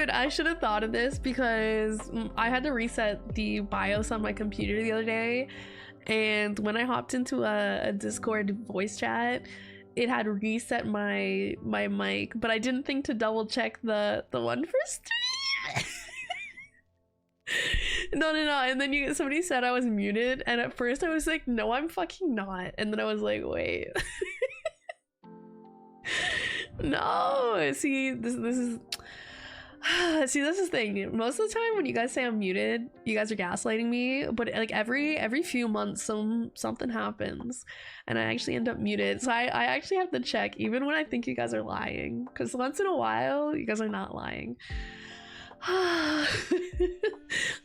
Dude, I should have thought of this because I had to reset the BIOS on my computer the other day, and when I hopped into a Discord voice chat, it had reset my mic, but I didn't think to double check the one for stream. No, and then somebody said I was muted, and at first I was like, no, I'm fucking not, and then I was like, wait. No, see, this is see, this is the thing. Most of the time when you guys say I'm muted, you guys are gaslighting me, but like every few months something happens and I actually end up muted. So I actually have to check even when I think you guys are lying, because once in a while you guys are not lying.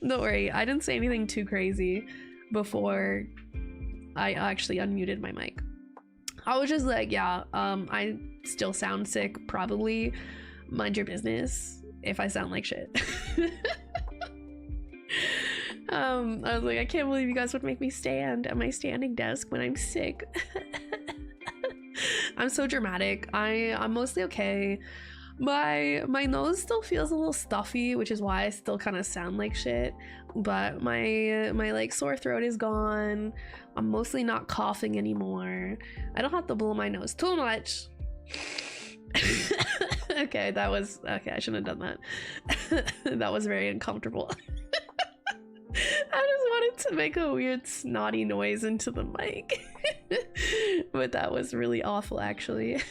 Don't worry, I didn't say anything too crazy before I actually unmuted my mic. I was just like, yeah, I still sound sick, probably. Mind your business if I sound like shit. I was like, I can't believe you guys would make me stand at my standing desk when I'm sick. I'm so dramatic. I'm mostly okay. My nose still feels a little stuffy, which is why I still kind of sound like shit, but my like sore throat is gone. I'm mostly not coughing anymore. I don't have to blow my nose too much. Okay, I shouldn't have done that. That was very uncomfortable. I just wanted to make a weird snotty noise into the mic. But that was really awful, actually.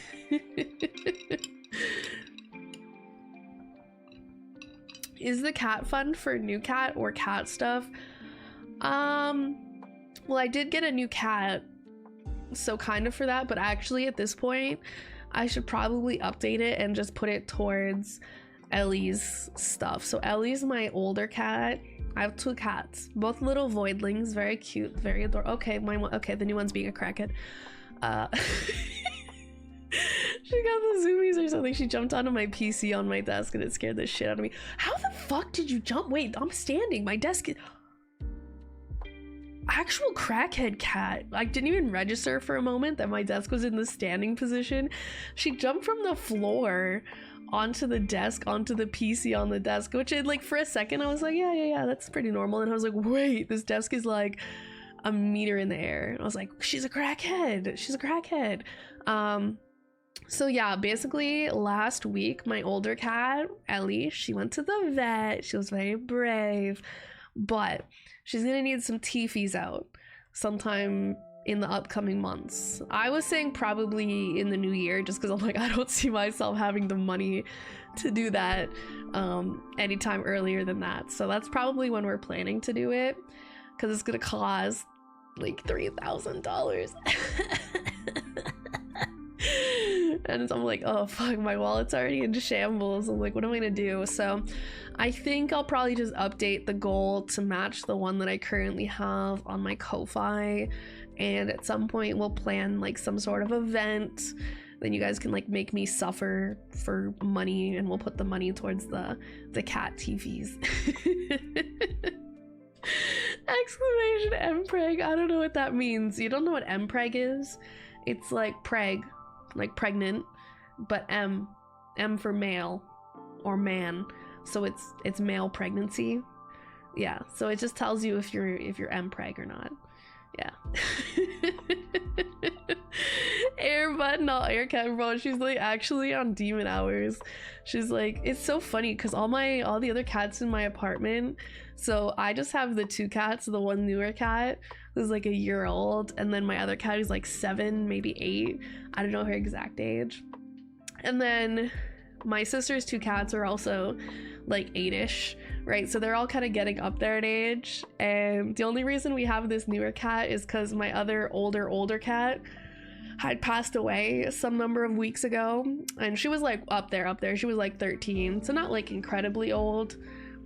Is the cat fund for new cat or cat stuff? Well, I did get a new cat, so kind of for that, but actually at this point I should probably update it and just put it towards Ellie's stuff. So Ellie's my older cat. I have two cats, both little voidlings, very cute, very adorable. Okay, the new one's being a crackhead. She got the zoomies or something. She jumped onto my PC on my desk and it scared the shit out of me. How the fuck did you jump? Wait, I'm standing. My desk is... Actual crackhead cat. I didn't even register for a moment that my desk was in the standing position. She jumped from the floor onto the desk, onto the PC on the desk, which like for a second I was like, yeah, that's pretty normal. And I was like, wait, this desk is like a meter in the air. And I was like, she's a crackhead. She's a crackhead. So yeah, basically last week my older cat, Ellie, she went to the vet. She was very brave, but she's gonna need some teefies out sometime in the upcoming months. I was saying probably in the new year, just because I'm like, I don't see myself having the money to do that anytime earlier than that. So that's probably when we're planning to do it, because it's gonna cost like $3,000. And I'm like, oh fuck, my wallet's already in shambles. I'm like, what am I gonna do? So I think I'll probably just update the goal to match the one that I currently have on my Ko-Fi, and at some point we'll plan like some sort of event. Then you guys can like make me suffer for money, and we'll put the money towards the cat TVs. Exclamation mpreg. I don't know what that means. You don't know what mpreg is? It's like preg, like pregnant, but M for male or man, so it's male pregnancy. Yeah, so it just tells you if you're mpreg or not. Yeah. Airbud, not Aircat, bro. She's like actually on demon hours. She's like, it's so funny because all the other cats in my apartment, so I just have the two cats, the one newer cat who's like a year old, and then my other cat who's like 7, maybe 8. I don't know her exact age. And then my sister's two cats are also like 8ish, right? So they're all kind of getting up there in age, and the only reason we have this newer cat is because my other older cat had passed away some number of weeks ago, and she was like up there. She was like 13, so not like incredibly old,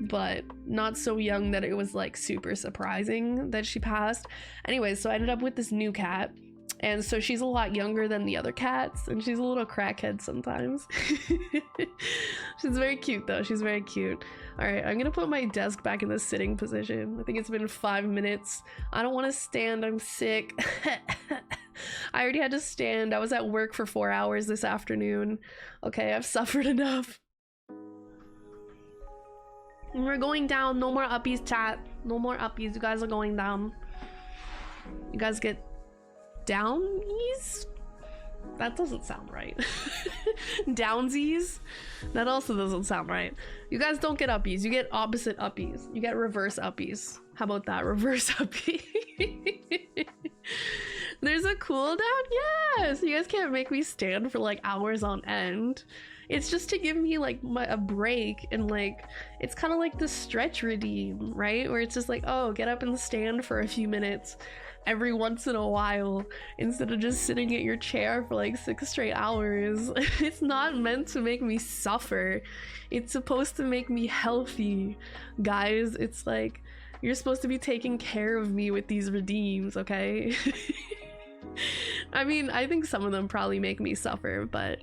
but not so young that it was like super surprising that she passed. Anyways, so I ended up with this new cat, and so she's a lot younger than the other cats, and she's a little crackhead sometimes. She's very cute though. She's very cute. All right, I'm gonna put my desk back in the sitting position. I think it's been 5 minutes. I don't want to stand. I'm sick. I already had to stand. I was at work for 4 hours this afternoon. Okay, I've suffered enough. We're going down. No more uppies, chat. No more uppies. You guys are going down. You guys get downies? That doesn't sound right. Downsies? That also doesn't sound right. You guys don't get uppies. You get opposite uppies. You get reverse uppies. How about that? Reverse uppie. There's a cooldown? Yes! You guys can't make me stand for like hours on end. It's just to give me like a break, and like it's kind of like the stretch redeem, right? Where it's just like, oh, get up and stand for a few minutes every once in a while instead of just sitting at your chair for like 6 straight hours. It's not meant to make me suffer. It's supposed to make me healthy, guys. It's like you're supposed to be taking care of me with these redeems, okay? I mean, I think some of them probably make me suffer, but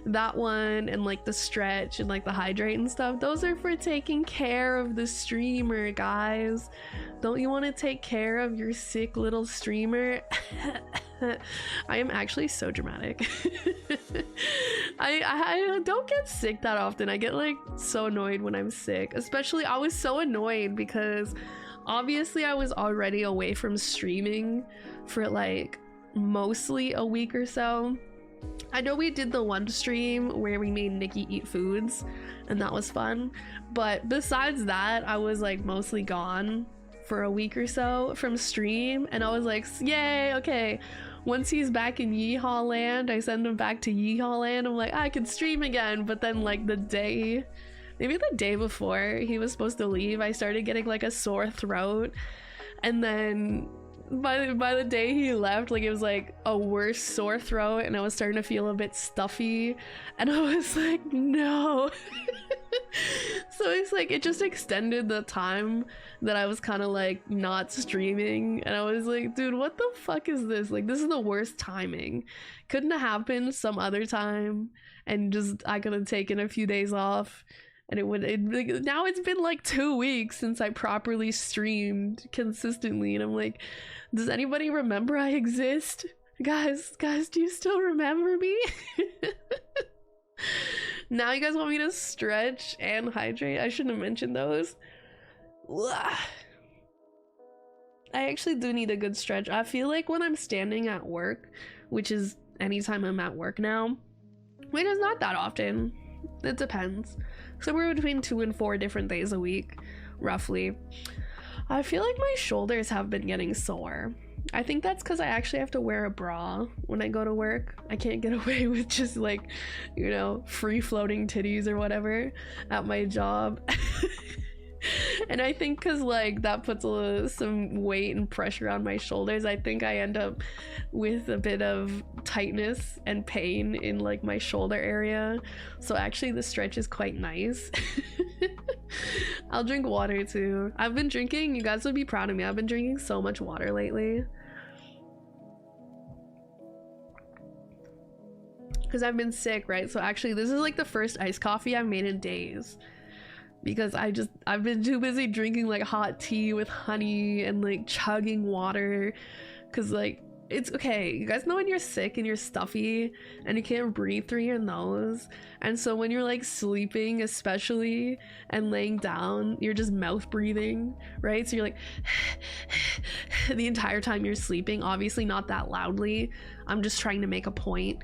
that one and like the stretch and like the hydrate and stuff, those are for taking care of the streamer, guys. Don't you want to take care of your sick little streamer? I am actually so dramatic. I don't get sick that often. I get like so annoyed when I'm sick. Especially I was so annoyed because obviously I was already away from streaming for like mostly a week or so. I know we did the one stream where we made Nikki eat foods and that was fun, but besides that I was like mostly gone for a week or so from stream, and I was like, yay, okay, once he's back in Yeehaw land, I send him back to Yeehaw land. I'm like, I can stream again. But then like maybe the day before he was supposed to leave, I started getting like a sore throat, and then by the day he left, like it was like a worse sore throat, and I was starting to feel a bit stuffy, and I was like, no. So it's like it just extended the time that I was kind of like not streaming, and I was like, dude, what the fuck is this? Like, this is the worst timing. Couldn't have happened some other time, and just I could have taken a few days off, and now it's been like 2 weeks since I properly streamed consistently, and I'm like, does anybody remember I exist? Guys, do you still remember me? Now you guys want me to stretch and hydrate? I shouldn't have mentioned those. Ugh. I actually do need a good stretch. I feel like when I'm standing at work, which is anytime I'm at work now, which is not that often, it depends, somewhere between 2 and 4 different days a week, roughly, I feel like my shoulders have been getting sore. I think that's because I actually have to wear a bra when I go to work. I can't get away with just like, you know, free floating titties or whatever at my job. And I think because like that puts some weight and pressure on my shoulders, I think I end up with a bit of tightness and pain in like my shoulder area. So actually the stretch is quite nice. I'll drink water too. I've been drinking, you guys would be proud of me, I've been drinking so much water lately. Because I've been sick, right? So actually this is like the first iced coffee I've made in days. Because I've been too busy drinking like hot tea with honey and like chugging water. Because like, it's okay, you guys know when you're sick and you're stuffy and you can't breathe through your nose, and so when you're like sleeping especially and laying down, you're just mouth breathing, right? So you're like the entire time you're sleeping, obviously not that loudly, I'm just trying to make a point.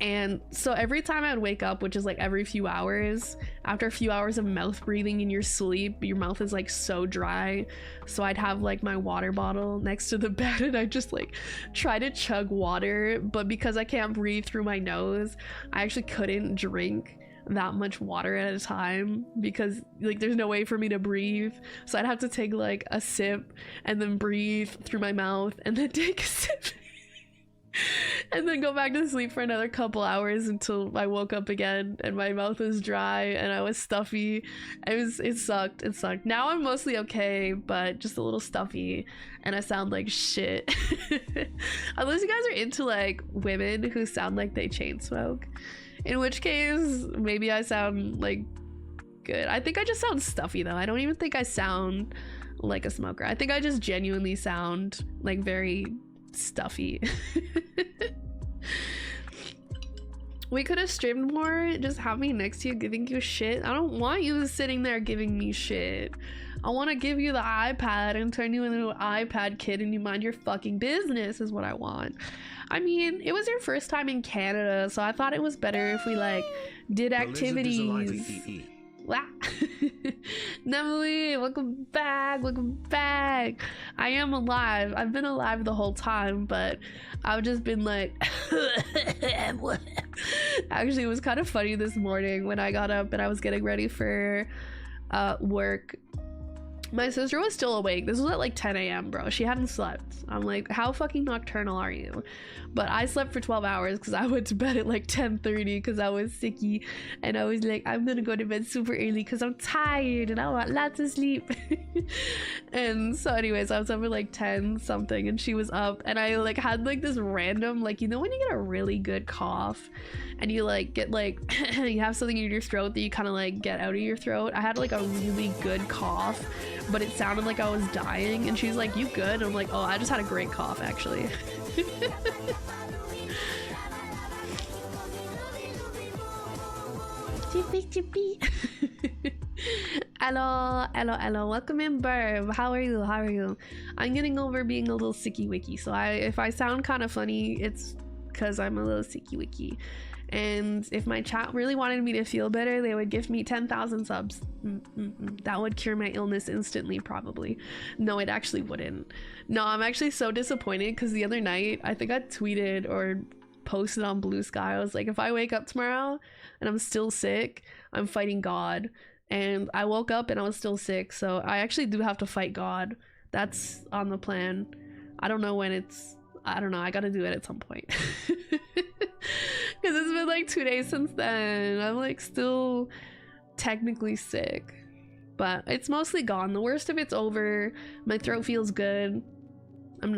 And so every time I'd wake up, which is like every few hours, after a few hours of mouth breathing in your sleep, your mouth is like so dry. So I'd have like my water bottle next to the bed and I just like try to chug water. But because I can't breathe through my nose, I actually couldn't drink that much water at a time because like there's no way for me to breathe. So I'd have to take like a sip and then breathe through my mouth and then take a sip. And then go back to sleep for another couple hours until I woke up again and my mouth was dry and I was stuffy. It sucked. Now I'm mostly okay, but just a little stuffy and I sound like shit. Unless you guys are into like women who sound like they chain smoke, in which case maybe I sound like good. I think I just sound stuffy though. I don't even think I sound like a smoker. I think I just genuinely sound like very stuffy. We could have streamed more. Just have me next to you giving you shit. I don't want you sitting there giving me shit. I want to give you the iPad and turn you into an iPad kid and you mind your fucking business is what I want. I mean, it was your first time in Canada, so I thought it was better if we like did activities. Wow. Nemui, welcome back, welcome back. I am alive. I've been alive the whole time, but I've just been like actually, it was kind of funny this morning when I got up and I was getting ready for work. My sister was still awake. This was at like 10 a.m. bro. She hadn't slept. I'm like, how fucking nocturnal are you? But I slept for 12 hours because I went to bed at like 10:30 because I was sicky. And I was like, I'm gonna go to bed super early because I'm tired and I want lots of sleep. And so anyways, I was up at like 10 something and she was up. And I like had like this random, like, you know when you get a really good cough and you like get like, you have something in your throat that you kind of like get out of your throat. I had like a really good cough, but it sounded like I was dying. And she's like, you good? And I'm like, oh, I just had a great cough actually. Hello, welcome in, Burb. How are you? I'm getting over being a little sicky wicky, so if I sound kind of funny, it's because I'm a little sicky wicky. And if my chat really wanted me to feel better, they would give me 10,000 subs. That would cure my illness instantly, probably. No, it actually wouldn't. No, I'm actually so disappointed because the other night, I think I tweeted or posted on Blue Sky. I was like, if I wake up tomorrow and I'm still sick, I'm fighting God. And I woke up and I was still sick, so I actually do have to fight God. That's on the plan. I don't know when it's... I don't know, I gotta do it at some point. Because it's been like 2 days since then. I'm like still technically sick, but it's mostly gone. The worst of it's over. My throat feels good.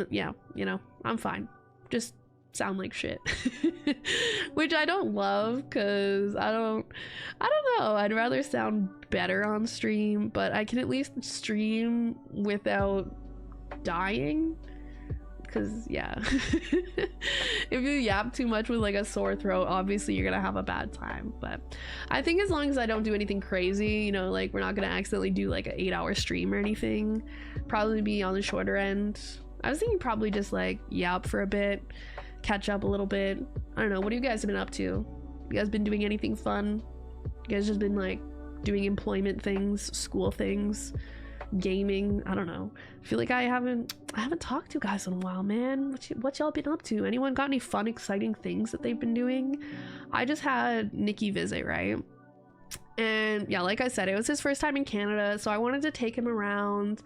Yeah, you know, I'm fine. Just sound like shit. Which I don't love because I don't know. I'd rather sound better on stream, but I can at least stream without dying. Because yeah, if you yap too much with like a sore throat, obviously you're gonna have a bad time. But I think as long as I don't do anything crazy, you know, like we're not gonna accidentally do like an 8-hour stream or anything, probably be on the shorter end. I was thinking probably just like yap for a bit, catch up a little bit. I don't know, what have you guys been up to? You guys been doing anything fun? You guys just been like doing employment things, school things, gaming? I don't know. I feel like I haven't talked to you guys in a while, man. What y'all been up to? Anyone got any fun, exciting things that they've been doing? I just had Nikki visit, right? And yeah, like I said, it was his first time in Canada, so I wanted to take him around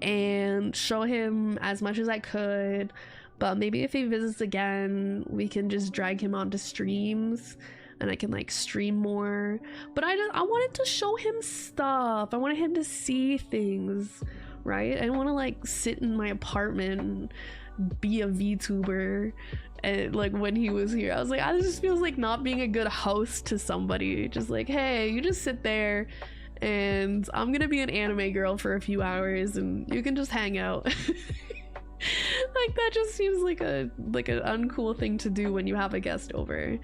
and show him as much as I could. But maybe if he visits again, we can just drag him onto streams and I can like stream more. But I wanted to show him stuff. I wanted him to see things, right? I didn't want to like sit in my apartment and be a VTuber. And like when he was here, I was like, this just feels like not being a good host to somebody. Just like, hey, you just sit there and I'm gonna be an anime girl for a few hours and you can just hang out. Like that just seems like an uncool thing to do when you have a guest over.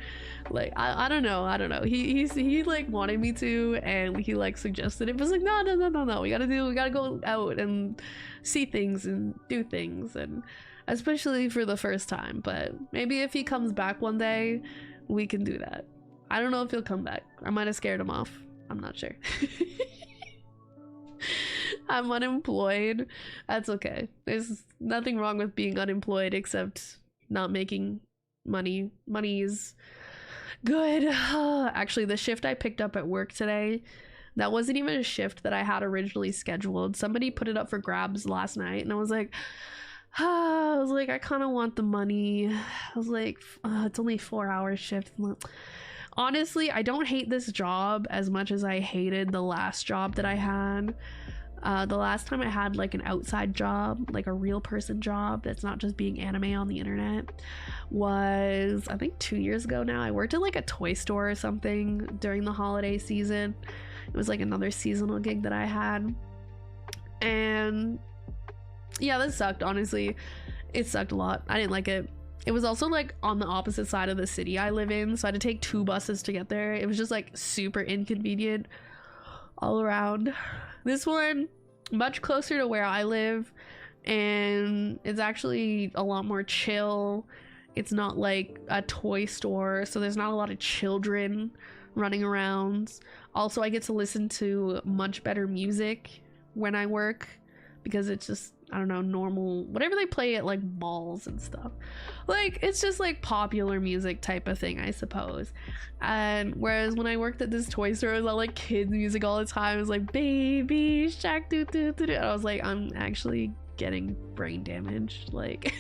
Like I don't know. He like wanted me to, and he like suggested it, but was like no, we gotta go out and see things and do things, and especially for the first time. But maybe if he comes back one day, we can do that. I don't know if he'll come back. I might have scared him off. I'm not sure. I'm unemployed. That's okay. There's nothing wrong with being unemployed except not making money. Money is good. Actually, the shift I picked up at work today, that wasn't even a shift that I had originally scheduled. Somebody put it up for grabs last night and I was like, I kind of want the money. I was like, it's only 4-hour shift. Honestly, I don't hate this job as much as I hated the last job that I had. The last time I had like an outside job, like a real person job that's not just being anime on the internet, was I think 2 years ago now. I worked at like a toy store or something during the holiday season. It was like another seasonal gig that I had. And yeah, this sucked, honestly. It sucked a lot. I didn't like it. It was also like on the opposite side of the city I live in, so I had to take 2 buses to get there. It was just like super inconvenient all around. This one, much closer to where I live, and it's actually a lot more chill. It's not like a toy store, so there's not a lot of children running around. Also, I get to listen to much better music when I work because it's just, I don't know, normal, whatever they play at like malls and stuff. Like, it's just like popular music type of thing, I suppose. And whereas when I worked at this toy store, it was all like kids music all the time. It was like Baby Shark doo doo doo doo. And I was like, I'm actually getting brain damage. Like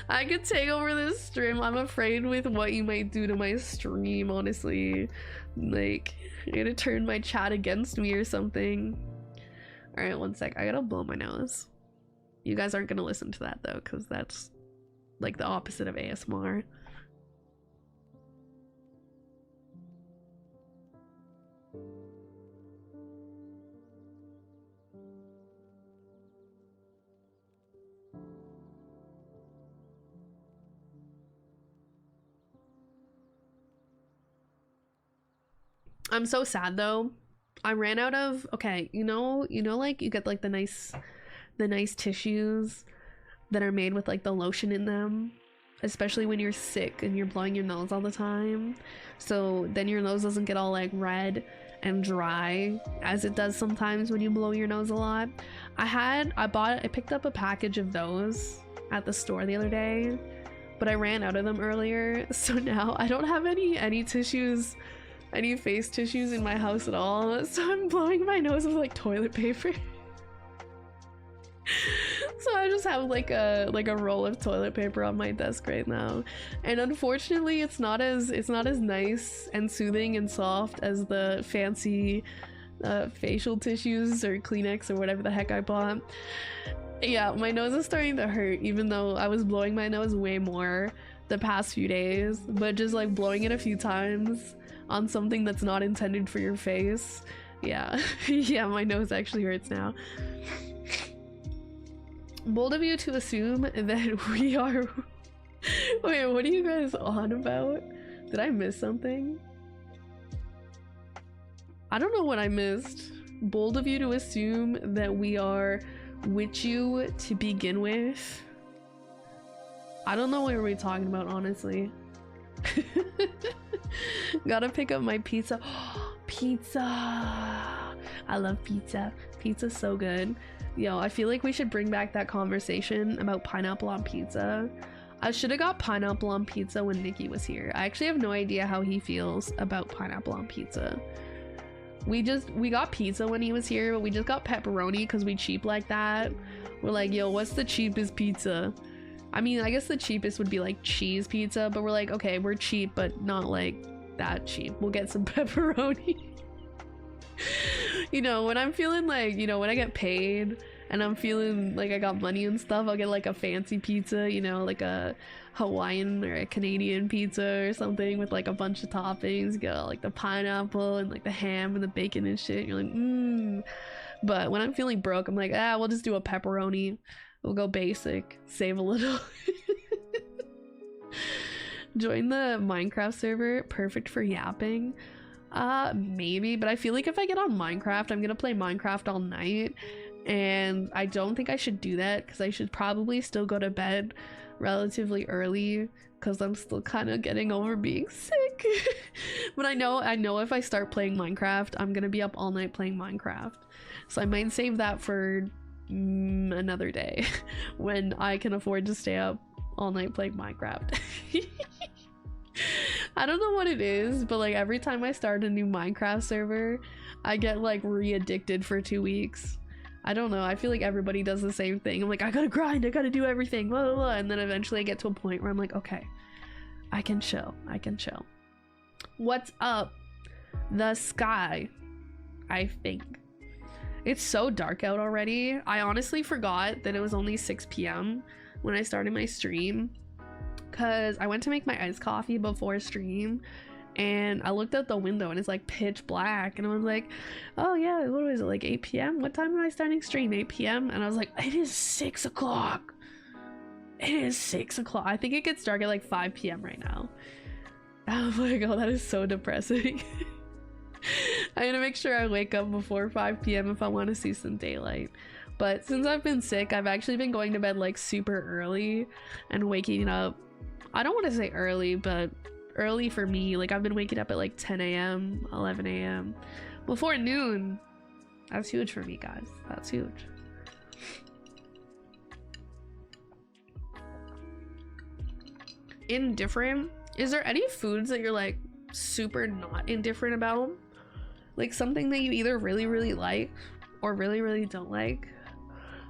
I could take over this stream. I'm afraid with what you might do to my stream, honestly. Like, you're gonna turn my chat against me or something. All right, one sec. I gotta blow my nose. You guys aren't gonna listen to that though, because that's like the opposite of ASMR. I'm so sad though. I ran out of, okay, you know like you get like the nice tissues that are made with like the lotion in them, especially when you're sick and you're blowing your nose all the time, so then your nose doesn't get all like red and dry as it does sometimes when you blow your nose a lot. I picked up a package of those at the store the other day, but I ran out of them earlier, so now I don't have any tissues, any face tissues in my house at all, so I'm blowing my nose with like toilet paper. So I just have like a roll of toilet paper on my desk right now, and unfortunately it's not as nice and soothing and soft as the fancy facial tissues or Kleenex or whatever the heck I bought. Yeah, my nose is starting to hurt, even though I was blowing my nose way more the past few days, but just like blowing it a few times on something that's not intended for your face, yeah. Yeah, my nose actually hurts now. Bold of you to assume that we are wait, what are you guys on about? Did I miss something? I don't know what I missed. Bold of you to assume that we are with you to begin with. I don't know what we're talking about, honestly. Gotta pick up my pizza. Pizza! I love pizza. Pizza's so good. Yo, I feel like we should bring back that conversation about pineapple on pizza. I should have got pineapple on pizza when Nikki was here. I actually have no idea how he feels about pineapple on pizza. We got pizza when he was here, but we just got pepperoni because we cheap like that. We're like, yo, what's the cheapest pizza? I mean, I guess the cheapest would be like cheese pizza, but we're like, okay, we're cheap, but not like that cheap. We'll get some pepperoni. You know, when I'm feeling like, you know, when I get paid and I'm feeling like I got money and stuff, I'll get like a fancy pizza, you know, like a Hawaiian or a Canadian pizza or something with like a bunch of toppings. You got like the pineapple and like the ham and the bacon and shit. You're like, mmm. But when I'm feeling broke, I'm like, we'll just do a pepperoni. We'll go basic, save a little. Join the Minecraft server, perfect for yapping. Maybe, but I feel like if I get on Minecraft, I'm gonna play Minecraft all night, and I don't think I should do that because I should probably still go to bed relatively early because I'm still kind of getting over being sick. But I know if I start playing Minecraft, I'm gonna be up all night playing Minecraft, so I might save that for another day when I can afford to stay up all night playing Minecraft. I don't know what it is, but like every time I start a new Minecraft server, I get like re-addicted for 2 weeks. I don't know, I feel like everybody does the same thing. I'm like, I gotta grind, I gotta do everything, blah, blah, blah. And then eventually I get to a point where I'm like, okay, I can chill. What's up? The sky, I think. It's so dark out already. I honestly forgot that it was only 6 p.m. when I started my stream, because I went to make my iced coffee before stream and I looked out the window and it's like pitch black, and I was like, oh yeah, what was it, like 8 p.m? What time am I starting stream? 8 p.m? And I was like, it is 6 o'clock. It is 6 o'clock. I think it gets dark at like 5 p.m. right now. Oh my god, that is so depressing. I gotta make sure I wake up before 5 p.m. if I want to see some daylight. But since I've been sick, I've actually been going to bed like super early and waking up, I don't want to say early, but early for me. Like I've been waking up at like 10 a.m., 11 a.m. before noon. That's huge for me, guys. That's huge. Indifferent? Is there any foods that you're like super not indifferent about? Like something that you either really, really like or really, really don't like?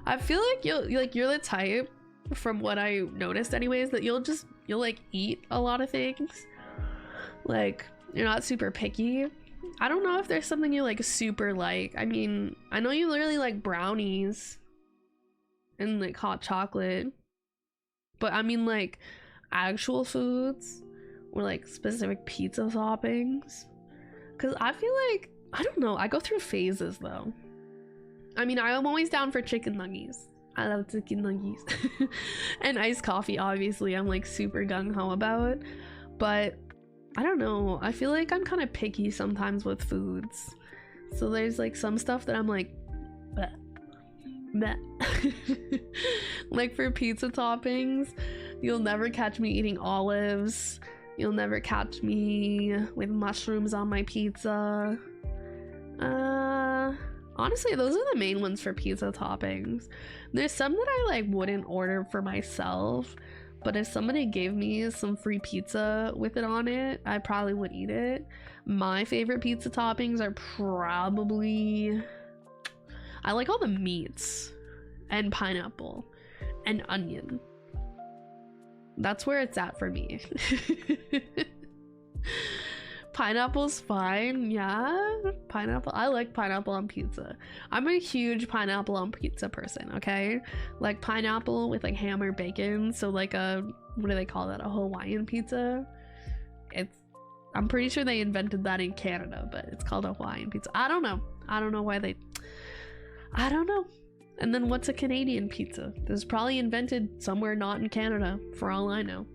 I feel like you're the type, from what I noticed anyways, that you'll like eat a lot of things. Like you're not super picky. I don't know if there's something you like super like. I mean, I know you literally like brownies and like hot chocolate, but I mean like actual foods or like specific pizza toppings, because I feel like, I don't know, I go through phases though. I mean, I'm always down for chicken nuggets. I love chicken nuggets. And iced coffee, obviously, I'm like super gung-ho about. But I don't know, I feel like I'm kind of picky sometimes with foods. So there's like some stuff that I'm like, bleh, bleh. Like for pizza toppings, you'll never catch me eating olives. You'll never catch me with mushrooms on my pizza. Honestly, those are the main ones for pizza toppings. There's some that I like wouldn't order for myself, but if somebody gave me some free pizza with it on it, I probably would eat it. My favorite pizza toppings are probably, I like all the meats and pineapple and onion. That's where it's at for me. Pineapple's fine, yeah. Pineapple, I like pineapple on pizza. I'm a huge pineapple on pizza person, okay? Like pineapple with like ham or bacon. So like a, what do they call that? A Hawaiian pizza. I'm pretty sure they invented that in Canada, but it's called a Hawaiian pizza. I don't know why they, I don't know. And then what's a Canadian pizza? This was probably invented somewhere not in Canada, for all I know.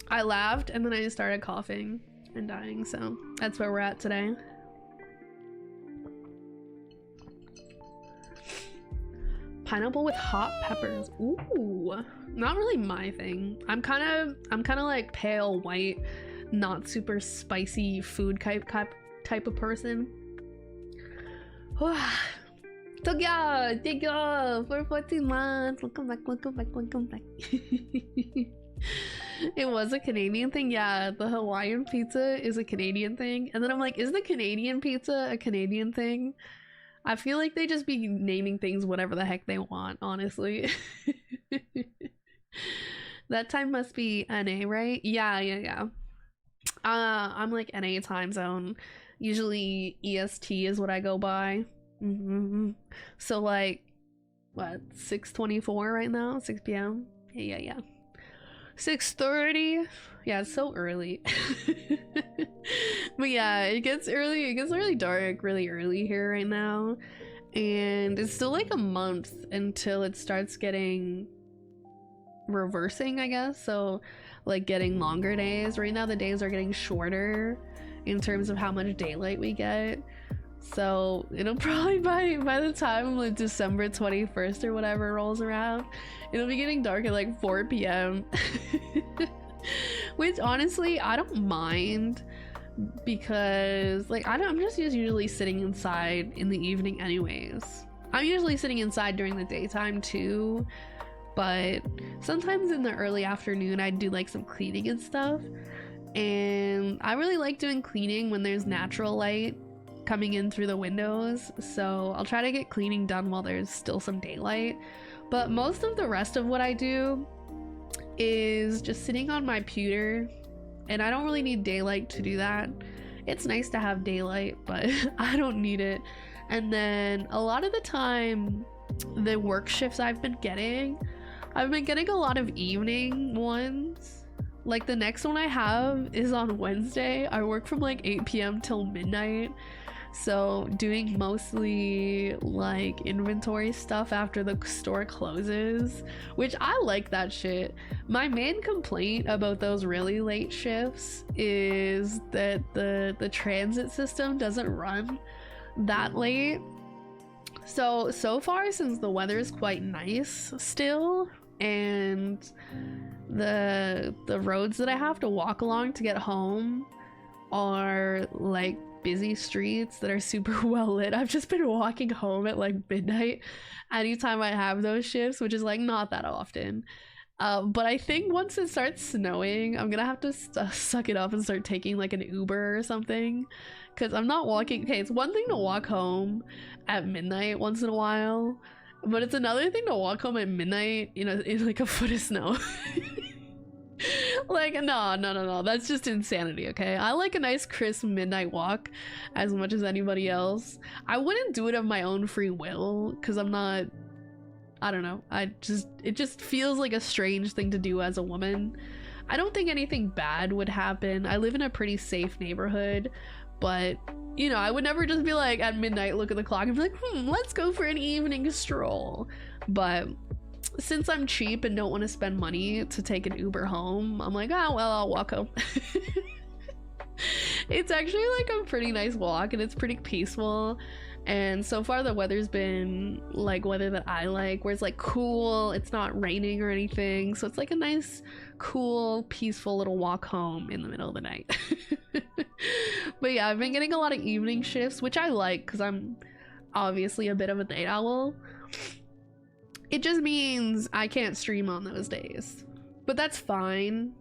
I laughed and then I started coughing and dying, so that's where we're at today. Pineapple with hot peppers. Ooh, not really my thing. I'm kind of like pale white, not super spicy food type of person. Thank you for 14 months. Welcome back. It was a Canadian thing. Yeah, the Hawaiian pizza is a Canadian thing. And then I'm like, is the Canadian pizza a Canadian thing? I feel like they just be naming things whatever the heck they want, honestly. That time must be NA, right? Yeah. I'm like NA time zone. Usually EST is what I go by. So like, what, 6:24 right now? 6 p.m? Yeah. 6:30. Yeah, it's so early. But yeah, it gets really dark really early here right now, and it's still like a month until it starts getting reversing, I guess. So like getting longer days. Right now the days are getting shorter in terms of how much daylight we get. So it'll probably by the time like December 21st or whatever rolls around, it'll be getting dark at like 4 p.m. Which honestly I don't mind, because like I'm just usually sitting inside in the evening anyways. I'm usually sitting inside during the daytime too, but sometimes in the early afternoon I do like some cleaning and stuff, and I really like doing cleaning when there's natural light coming in through the windows, so I'll try to get cleaning done while there's still some daylight. But most of the rest of what I do is just sitting on my pewter, and I don't really need daylight to do that. It's nice to have daylight, but I don't need it. And then a lot of the time, the work shifts I've been getting a lot of evening ones. Like the next one I have is on Wednesday. I work from like 8 p.m. till midnight. So doing mostly like inventory stuff after the store closes, which I like that shit. My main complaint about those really late shifts is that the transit system doesn't run that late. So far, since the weather is quite nice still, and the roads that I have to walk along to get home are like busy streets that are super well lit, I've just been walking home at like midnight anytime I have those shifts, which is like not that often. But I think once it starts snowing, I'm gonna have to suck it up and start taking like an Uber or something, because I'm not walking. Okay, it's one thing to walk home at midnight once in a while, but it's another thing to walk home at midnight, you know, in like a foot of snow. Like, no, that's just insanity. Okay, I like a nice crisp midnight walk as much as anybody else. I wouldn't do it of my own free will, because I'm not, I don't know, it just feels like a strange thing to do as a woman. I don't think anything bad would happen. I live in a pretty safe neighborhood, but you know, I would never just be like at midnight look at the clock and be like, let's go for an evening stroll. But since I'm cheap and don't want to spend money to take an Uber home, I'm like, oh well, I'll walk home. It's actually like a pretty nice walk and it's pretty peaceful, and so far the weather's been like weather that I like, where it's like cool, it's not raining or anything, so it's like a nice cool peaceful little walk home in the middle of the night. But yeah, I've been getting a lot of evening shifts, which I like because I'm obviously a bit of a night owl. It just means I can't stream on those days, but that's fine.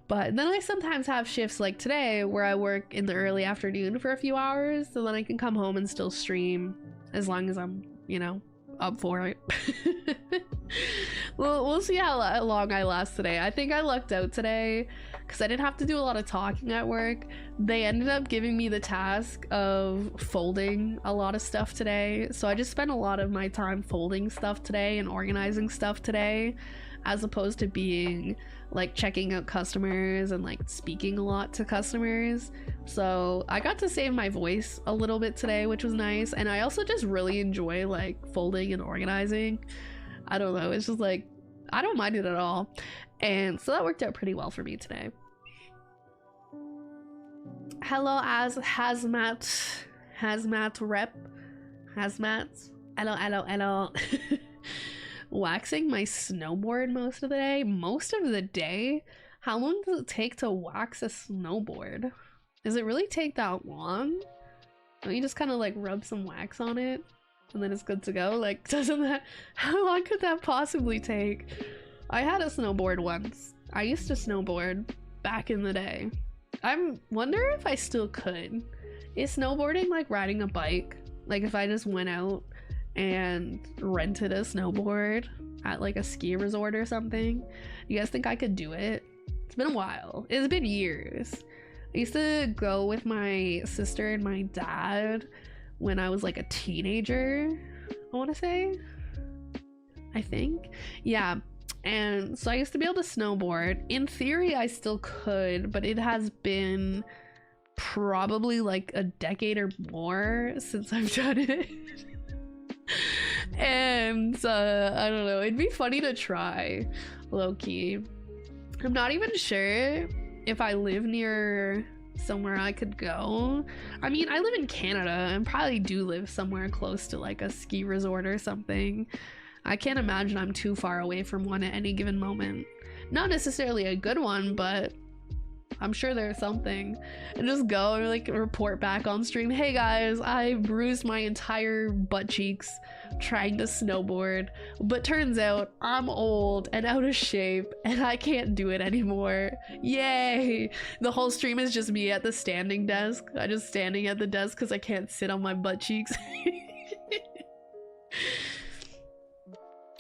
But then I sometimes have shifts like today where I work in the early afternoon for a few hours, so then I can come home and still stream as long as I'm, you know, up for it. We'll see how long I last today. I think I lucked out today because I didn't have to do a lot of talking at work. They ended up giving me the task of folding a lot of stuff today, so I just spent a lot of my time folding stuff today and organizing stuff today, as opposed to being like checking out customers and like speaking a lot to customers. So I got to save my voice a little bit today, which was nice. And I also just really enjoy like folding and organizing. I don't know, it's just like I don't mind it at all, and so that worked out pretty well for me today. Hello, as hazmat rep, hello. Waxing my snowboard most of the day. How long does it take to wax a snowboard? Does it really take that long? Don't you just kind of like rub some wax on it and then it's good to go? Like, doesn't that, how long could that possibly take? I had a snowboard once. I used to snowboard back in the day. I wonder if I still could. Is snowboarding like riding a bike? Like if I just went out and rented a snowboard at like a ski resort or something, you guys think I could do it? It's been a while. It's been years. I used to go with my sister and my dad when I was like a teenager, I want to say. I think. Yeah. And so I used to be able to snowboard. In theory, I still could, but it has been probably like a decade or more since I've done it. And I don't know, it'd be funny to try, low-key. I'm not even sure if I live near somewhere I could go. I mean, I live in Canada and probably do live somewhere close to like a ski resort or something. I can't imagine I'm too far away from one at any given moment. Not necessarily a good one, but I'm sure there's something. And just go and like report back on stream, hey guys, I bruised my entire butt cheeks trying to snowboard, but turns out I'm old and out of shape and I can't do it anymore. Yay! The whole stream is just me at the standing desk. I'm just standing at the desk because I can't sit on my butt cheeks.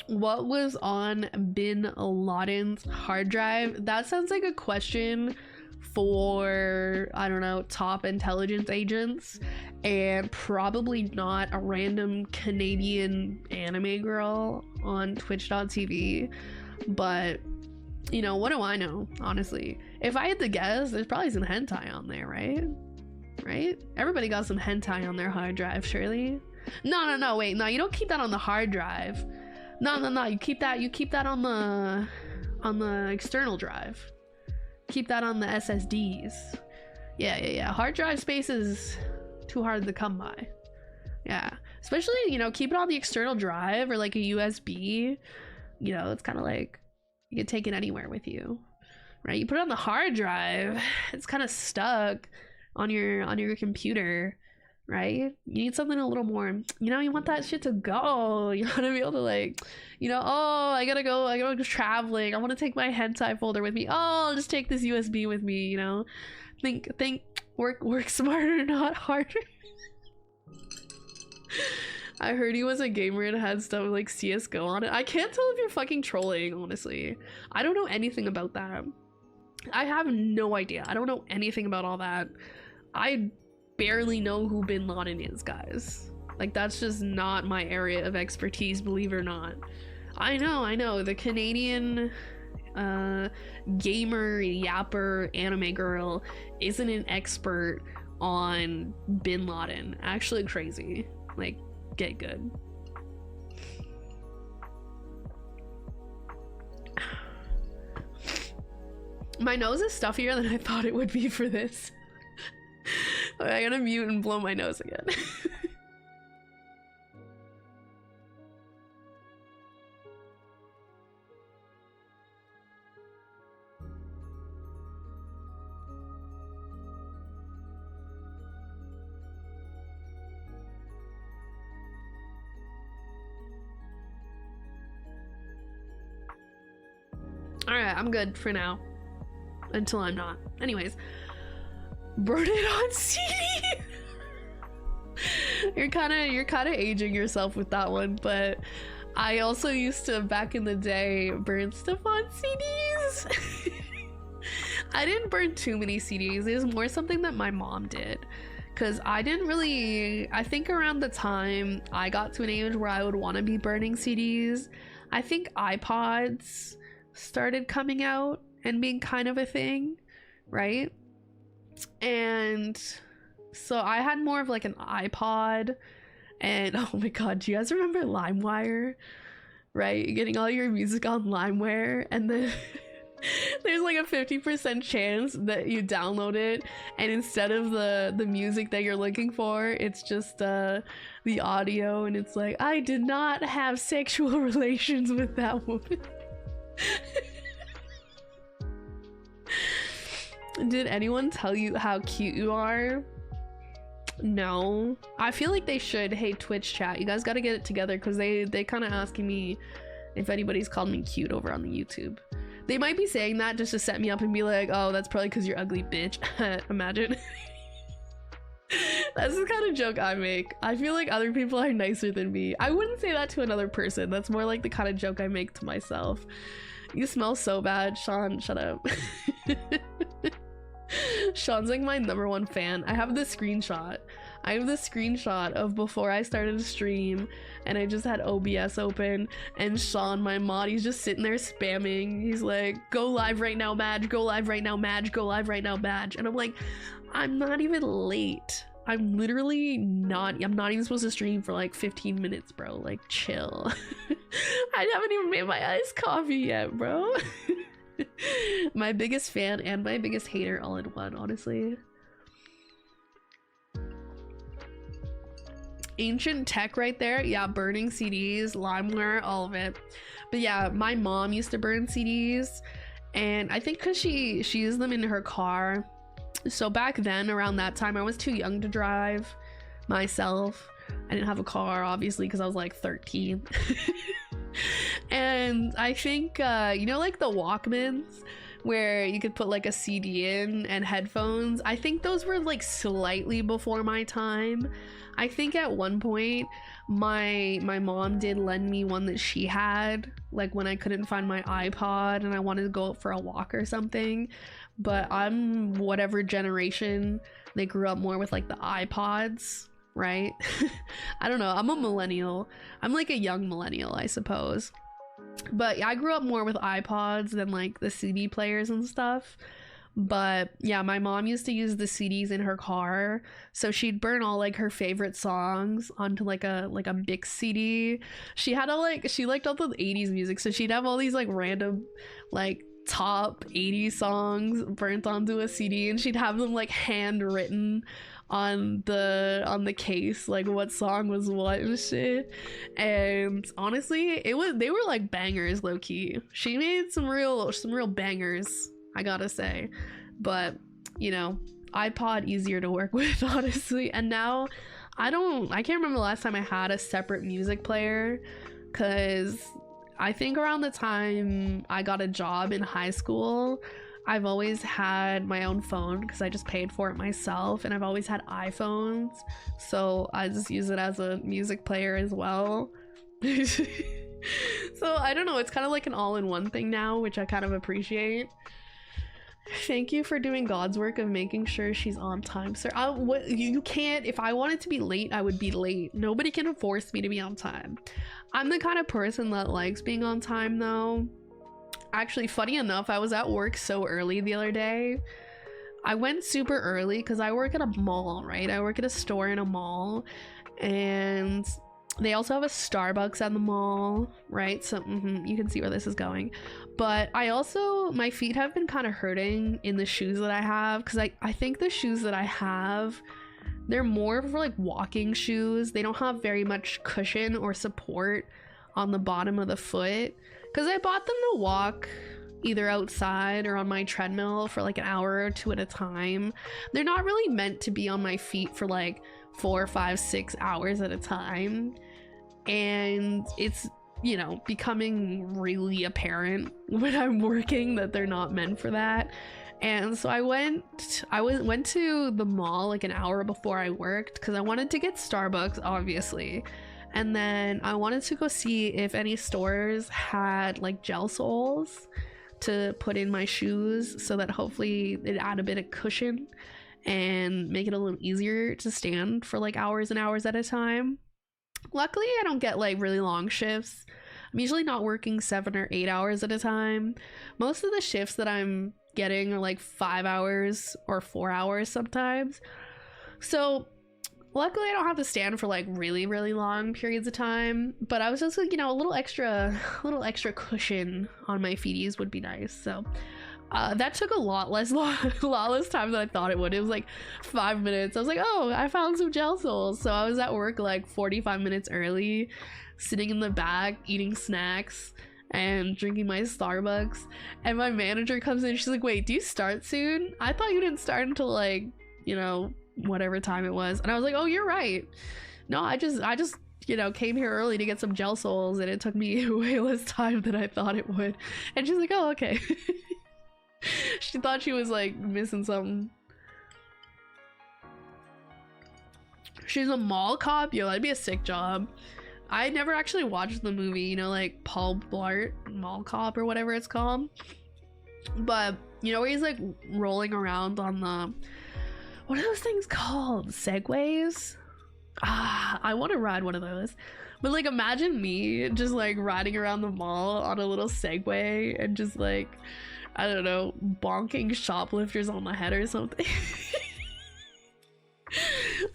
What was on Bin Laden's hard drive? That sounds like a question for, I don't know, top intelligence agents, and probably not a random Canadian anime girl on twitch.tv. But, you know, what do I know, honestly? If I had to guess, there's probably some hentai on there, right? right? Everybody got some hentai on their hard drive, surely. No, wait, no, you don't keep that on the hard drive. No, you keep that on the external drive. Keep that on the SSDs. Yeah. Hard drive space is too hard to come by. Yeah, especially, you know, keep it on the external drive or like a USB. You know, it's kind of like you can take it anywhere with you, right? You put it on the hard drive, it's kind of stuck on your computer, right? You need something a little more, you know, you want that shit to go. You want to be able to, like, you know, oh, I gotta go traveling, I want to take my hentai folder with me, oh, I'll just take this USB with me, you know. Think work smarter, not harder. I heard he was a gamer and had stuff like CSGO on it. I can't tell if you're fucking trolling, honestly. I don't know anything about that. I have no idea. I don't know anything about all that. I barely know who Bin Laden is, guys. Like, that's just not my area of expertise, believe it or not. I know. The Canadian gamer, yapper, anime girl isn't an expert on Bin Laden. Actually crazy. Like, get good. My nose is stuffier than I thought it would be for this. I gotta mute and blow my nose again. Alright, I'm good for now. Until I'm not. Anyways. Burn it on CD! You're kinda aging yourself with that one, but I also used to, back in the day, burn stuff on CDs. I didn't burn too many CDs. It was more something that my mom did. Because I think around the time I got to an age where I would want to be burning CDs, I think iPods started coming out and being kind of a thing, right? And so I had more of like an iPod, and oh my god, do you guys remember LimeWire? Right? Getting all your music on LimeWire, and then there's like a 50% chance that you download it, and instead of the music that you're looking for, it's just the audio, and it's like, I did not have sexual relations with that woman. Did anyone tell you how cute you are? No. I feel like they should. Hey, Twitch chat, you guys gotta get it together, because they kind of asking me if anybody's called me cute over on the YouTube. They might be saying that just to set me up and be like, oh, that's probably because you're ugly, bitch. Imagine. That's the kind of joke I make. I feel like other people are nicer than me. I wouldn't say that to another person. That's more like the kind of joke I make to myself. You smell so bad, Sean. Shut up. Sean's like my #1 fan. I have the screenshot. I have the screenshot of before I started to stream, and I just had OBS open, and Sean, my mod, he's just sitting there spamming. He's like, go live right now, Madge, go live right now, Madge, go live right now, Madge. And I'm like, I'm not even late. I'm literally not, I'm not even supposed to stream for like 15 minutes, bro. Like, chill. I haven't even made my iced coffee yet, bro. My biggest fan and my biggest hater all in one, honestly. Ancient tech right there. Yeah, burning CDs, LimeWire, all of it. But yeah, my mom used to burn CDs, and I think because she used them in her car. So back then, around that time, I was too young to drive myself. I didn't have a car, obviously, because I was like 13. And I think, you know, like the Walkmans, where you could put like a CD in and headphones, I think those were like slightly before my time. I think at one point my mom did lend me one that she had, like when I couldn't find my iPod and I wanted to go out for a walk or something. But I'm whatever generation, they grew up more with like the iPods, right? I don't know, I'm a millennial. I'm like a young millennial, I suppose. But I grew up more with iPods than like the CD players and stuff. But yeah, my mom used to use the CDs in her car, so she'd burn all like her favorite songs onto like a big CD. She had a like she liked all the 80s music, so she'd have all these like random like top 80s songs burnt onto a CD, and she'd have them like handwritten on the case, like what song was what and shit. And honestly, they were like bangers, low key. She made some real bangers, I gotta say. But you know, iPod easier to work with, honestly. And now I can't remember the last time I had a separate music player, because I think around the time I got a job in high school, I've always had my own phone because I just paid for it myself, and I've always had iPhones, so I just use it as a music player as well. So I don't know, it's kind of like an all-in-one thing now, which I kind of appreciate. Thank you for doing God's work of making sure she's on time, sir. You can't. If I wanted to be late, I would be late. Nobody can force me to be on time. I'm the kind of person that likes being on time, though. Actually, funny enough, I was at work so early the other day. I went super early because I work at a mall, right? I work at a store in a mall, and they also have a Starbucks at the mall, right? So you can see where this is going. But I also, my feet have been kind of hurting in the shoes that I have, because I think the shoes that I have, they're more for like walking shoes. They don't have very much cushion or support on the bottom of the foot, because I bought them to walk either outside or on my treadmill for like an hour or two at a time. They're not really meant to be on my feet for like 4, 5, 6 hours at a time. And it's, you know, becoming really apparent when I'm working that they're not meant for that. And so I went to the mall like an hour before I worked, because I wanted to get Starbucks, obviously. And then I wanted to go see if any stores had like gel soles to put in my shoes, so that hopefully it'd add a bit of cushion and make it a little easier to stand for like hours and hours at a time. Luckily, I don't get like really long shifts. I'm usually not working 7 or 8 hours at a time. Most of the shifts that I'm getting are like 5 hours or 4 hours sometimes. So luckily I don't have to stand for like really long periods of time, but I was just like, you know, a little extra cushion on my feeties would be nice. So that took a lot less time than I thought it would. It was like 5 minutes. I was like, oh, I found some gel soles. So I was at work like 45 minutes early, sitting in the back eating snacks and drinking my Starbucks, and my manager comes in. She's like, wait, do you start soon? I thought you didn't start until like, you know, whatever time it was. And I was like, oh, you're right. No, I just you know, came here early to get some gel soles, and it took me way less time than I thought it would. And she's like, oh, okay. She thought she was like missing something. She's a mall cop? Yo, that'd be a sick job. I never actually watched the movie, you know, like Paul Blart Mall Cop or whatever it's called. But you know where he's like rolling around on the, what are those things called? Segways? I want to ride one of those. But like, imagine me just like riding around the mall on a little Segway and just like, I don't know, bonking shoplifters on the head or something.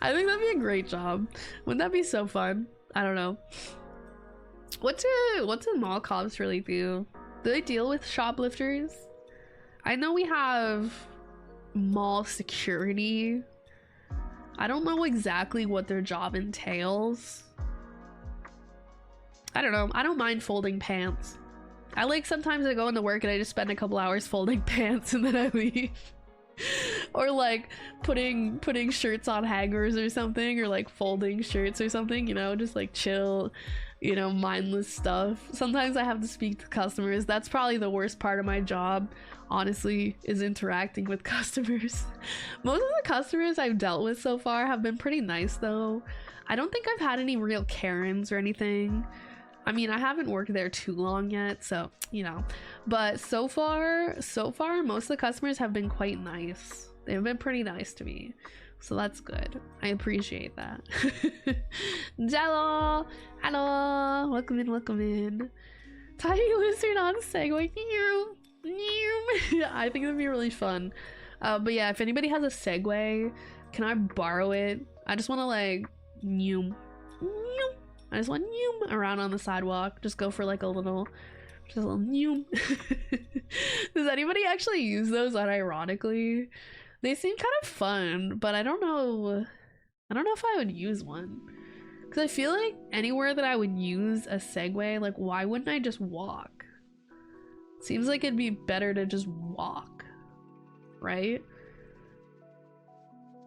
I think that'd be a great job. Wouldn't that be so fun? I don't know. What do mall cops really do? Do they deal with shoplifters? I know we have mall security. I don't know exactly what their job entails. I don't know. I don't mind folding pants. I like, sometimes I go into work and I just spend a couple hours folding pants and then I leave. Or like putting shirts on hangers or something, or like folding shirts or something, you know, just like chill, you know, mindless stuff. Sometimes I have to speak to customers. That's probably the worst part of my job, honestly, is interacting with customers. Most of the customers I've dealt with so far have been pretty nice though. I don't think I've had any real Karens or anything. I mean, I haven't worked there too long yet, so, you know, but so far, most of the customers have been quite nice. They've been pretty nice to me, so that's good. I appreciate that. Jello! Hello! Welcome in, welcome in. Tiny lizard on Segway. I think it'd be really fun. But yeah, if anybody has a Segway, can I borrow it? I just want to like noom. I just want noom around on the sidewalk. Just go for like a little noom. Does anybody actually use those unironically? They seem kind of fun, but I don't know if I would use one. Because I feel like anywhere that I would use a Segway, like why wouldn't I just walk? Seems like it'd be better to just walk, right?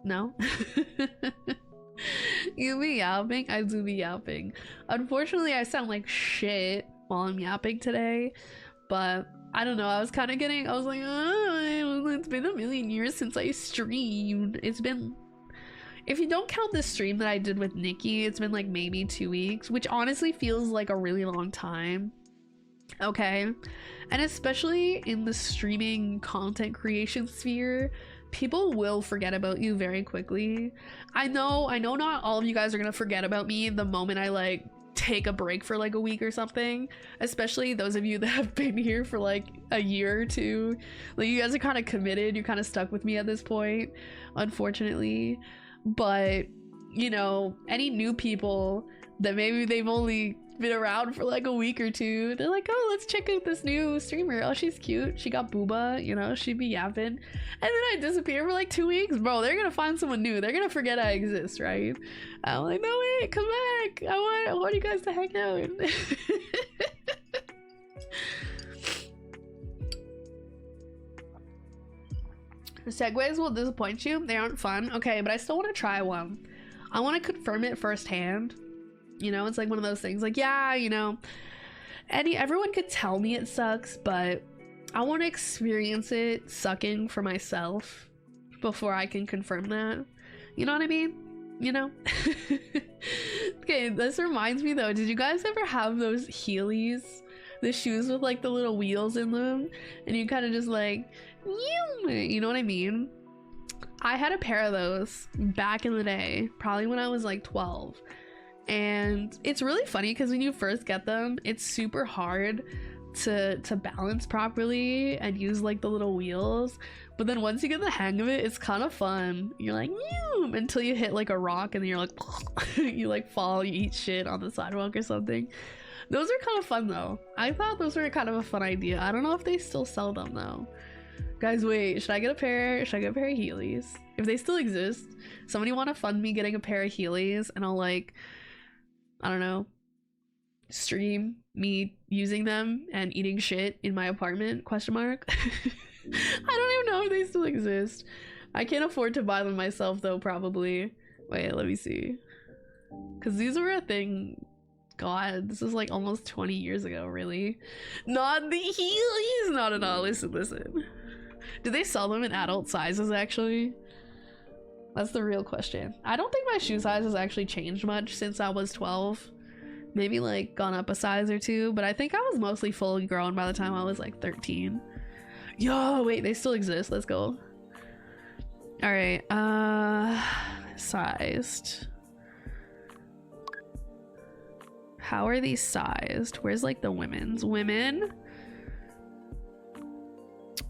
No? You be yapping? I do be yapping. Unfortunately, I sound like shit while I'm yapping today, but I don't know. I was like, oh, it's been a million years since I streamed. It's been, if you don't count the stream that I did with Nikki, it's been like maybe 2 weeks, which honestly feels like a really long time. Okay, and especially in the streaming content creation sphere, people will forget about you very quickly. I know not all of you guys are gonna forget about me the moment I like take a break for like a week or something, especially those of you that have been here for like a year or two. Like you guys are kind of committed, you're kind of stuck with me at this point, unfortunately. But you know, any new people that maybe they've only been around for like a week or two, they're like, oh, let's check out this new streamer. Oh, she's cute, she got booba, you know, she'd be yapping. And then I disappear for like 2 weeks, bro. They're gonna find someone new, they're gonna forget I exist, right? I'm like, no, wait, come back, I want you guys to hang out. Segways will disappoint you, they aren't fun. Okay, but I still want to try one. I want to confirm it firsthand. You know, it's like one of those things like, yeah, you know, everyone could tell me it sucks, but I want to experience it sucking for myself before I can confirm that. You know what I mean? You know? Okay, this reminds me though, did you guys ever have those Heelys? The shoes with like the little wheels in them, and you kind of just like, you know what I mean? I had a pair of those back in the day, probably when I was like 12. And it's really funny because when you first get them, it's super hard to balance properly and use like the little wheels, but then once you get the hang of it, it's kind of fun. You're like, until you hit like a rock and then you're like you like fall, you eat shit on the sidewalk or something. Those are kind of fun though. I thought those were kind of a fun idea. I don't know if they still sell them though. Guys, wait, should I get a pair of Heelys? If they still exist, somebody want to fund me getting a pair of Heelys, and I'll like, I don't know, stream me using them and eating shit in my apartment, question mark. I don't even know if they still exist. I can't afford to buy them myself though, probably. Wait, let me see. Because these were a thing. God, this is like almost 20 years ago, really. Not the Heelys! Not at all. Listen. Do they sell them in adult sizes, actually? That's the real question. I don't think my shoe size has actually changed much since I was 12. Maybe like gone up a size or two, but I think I was mostly fully grown by the time I was like 13. Yo, wait, they still exist. Let's go. All right, sized. How are these sized? Where's like the women's? Women?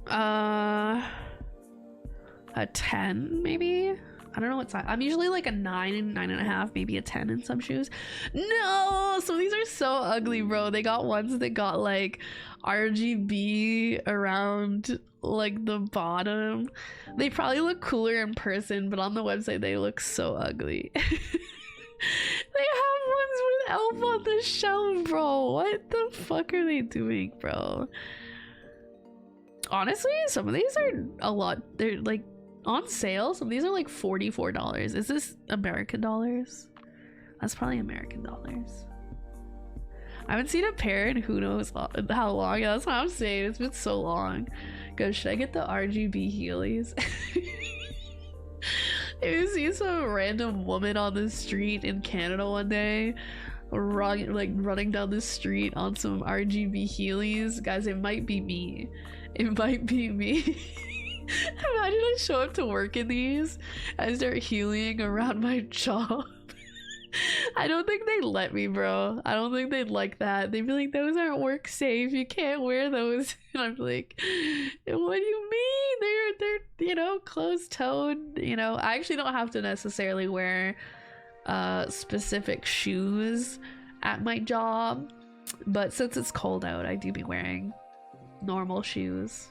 A 10 maybe? I don't know what size. I'm usually like a 9 and 9.5, maybe a 10 in some shoes. No, so these are so ugly, bro. They got ones that got like RGB around like the bottom. They probably look cooler in person, but on the website they look so ugly. They have ones with elf on the shelf, bro. What the fuck are they doing, bro? Honestly, some of these are a lot. They're like on sale. Some of these are like $44. Is this American dollars? That's probably American dollars. I haven't seen a pair in who knows how long. Yeah, that's what I'm saying. It's been so long. Good. Should I get the RGB Heelys? If you see some random woman on the street in Canada one day, running down the street on some RGB Heelys, guys, it might be me. It might be me. Imagine I show up to work in these and start healing around my job. I don't think they'd let me, bro. I don't think they'd like that. They'd be like, those aren't work safe. You can't wear those. And I'm like, what do you mean? They're you know, closed-toed. You know, I actually don't have to necessarily wear specific shoes at my job, but since it's cold out, I do be wearing normal shoes.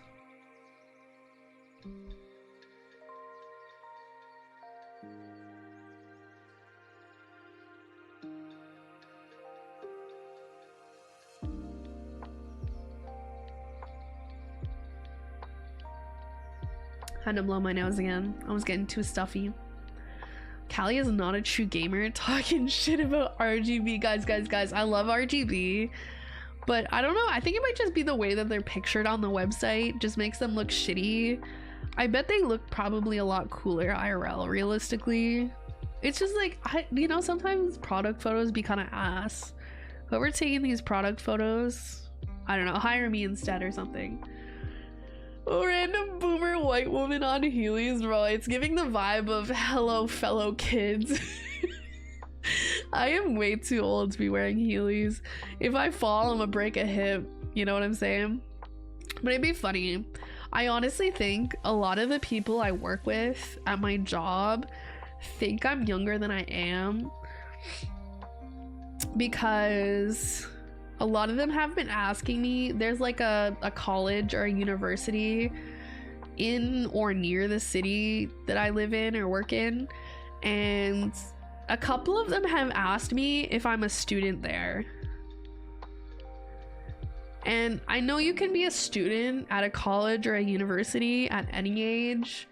Had to blow my nose again. I was getting too stuffy. Callie is not a true gamer talking shit about RGB. Guys, I love RGB, but I don't know. I think it might just be the way that they're pictured on the website just makes them look shitty. I bet they look probably a lot cooler IRL, realistically. It's just like, you know, sometimes product photos be kind of ass. Whoever's taking these product photos, I don't know, hire me instead or something. Random boomer white woman on Heelys, bro. It's giving the vibe of hello fellow kids. I am way too old to be wearing Heelys. If I fall, I'm gonna break a hip. You know what I'm saying? But it'd be funny. I honestly think a lot of the people I work with at my job think I'm younger than I am, because a lot of them have been asking me. There's like a college or a university in or near the city that I live in or work in, and a couple of them have asked me if I'm a student there. And I know you can be a student at a college or a university at any age,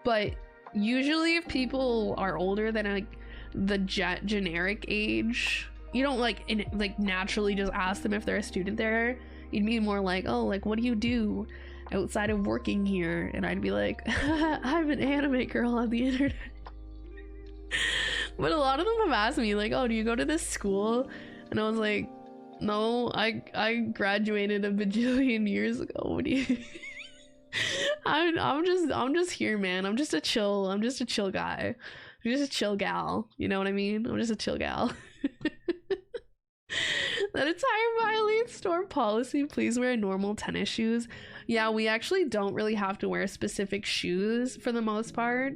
but usually if people are older than like the generic age, you don't like naturally just ask them if they're a student there. You'd be more like, oh, like, what do you do outside of working here? And I'd be like, I'm an anime girl on the internet. But a lot of them have asked me like, oh, do you go to this school? And I was like, no, I graduated a bajillion years ago. What do you I'm just here, man. I'm just a chill guy. I'm just a chill gal, you know what I mean? I'm just a chill gal. That attire violates store policy. Please wear normal tennis shoes. Yeah, we actually don't really have to wear specific shoes for the most part.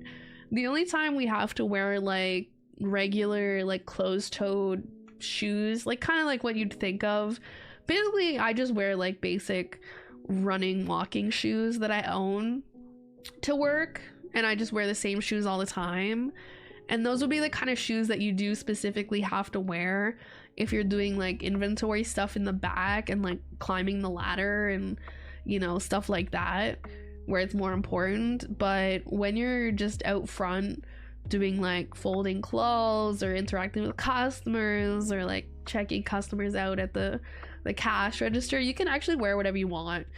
The only time we have to wear like regular like closed-toed shoes, like kind of like what you'd think of. Basically, I just wear like basic running walking shoes that I own to work, and I just wear the same shoes all the time. And those would be the kind of shoes that you do specifically have to wear if you're doing like inventory stuff in the back and like climbing the ladder and, you know, stuff like that, where it's more important. But when you're just out front doing like folding clothes or interacting with customers or like checking customers out at the cash register, you can actually wear whatever you want.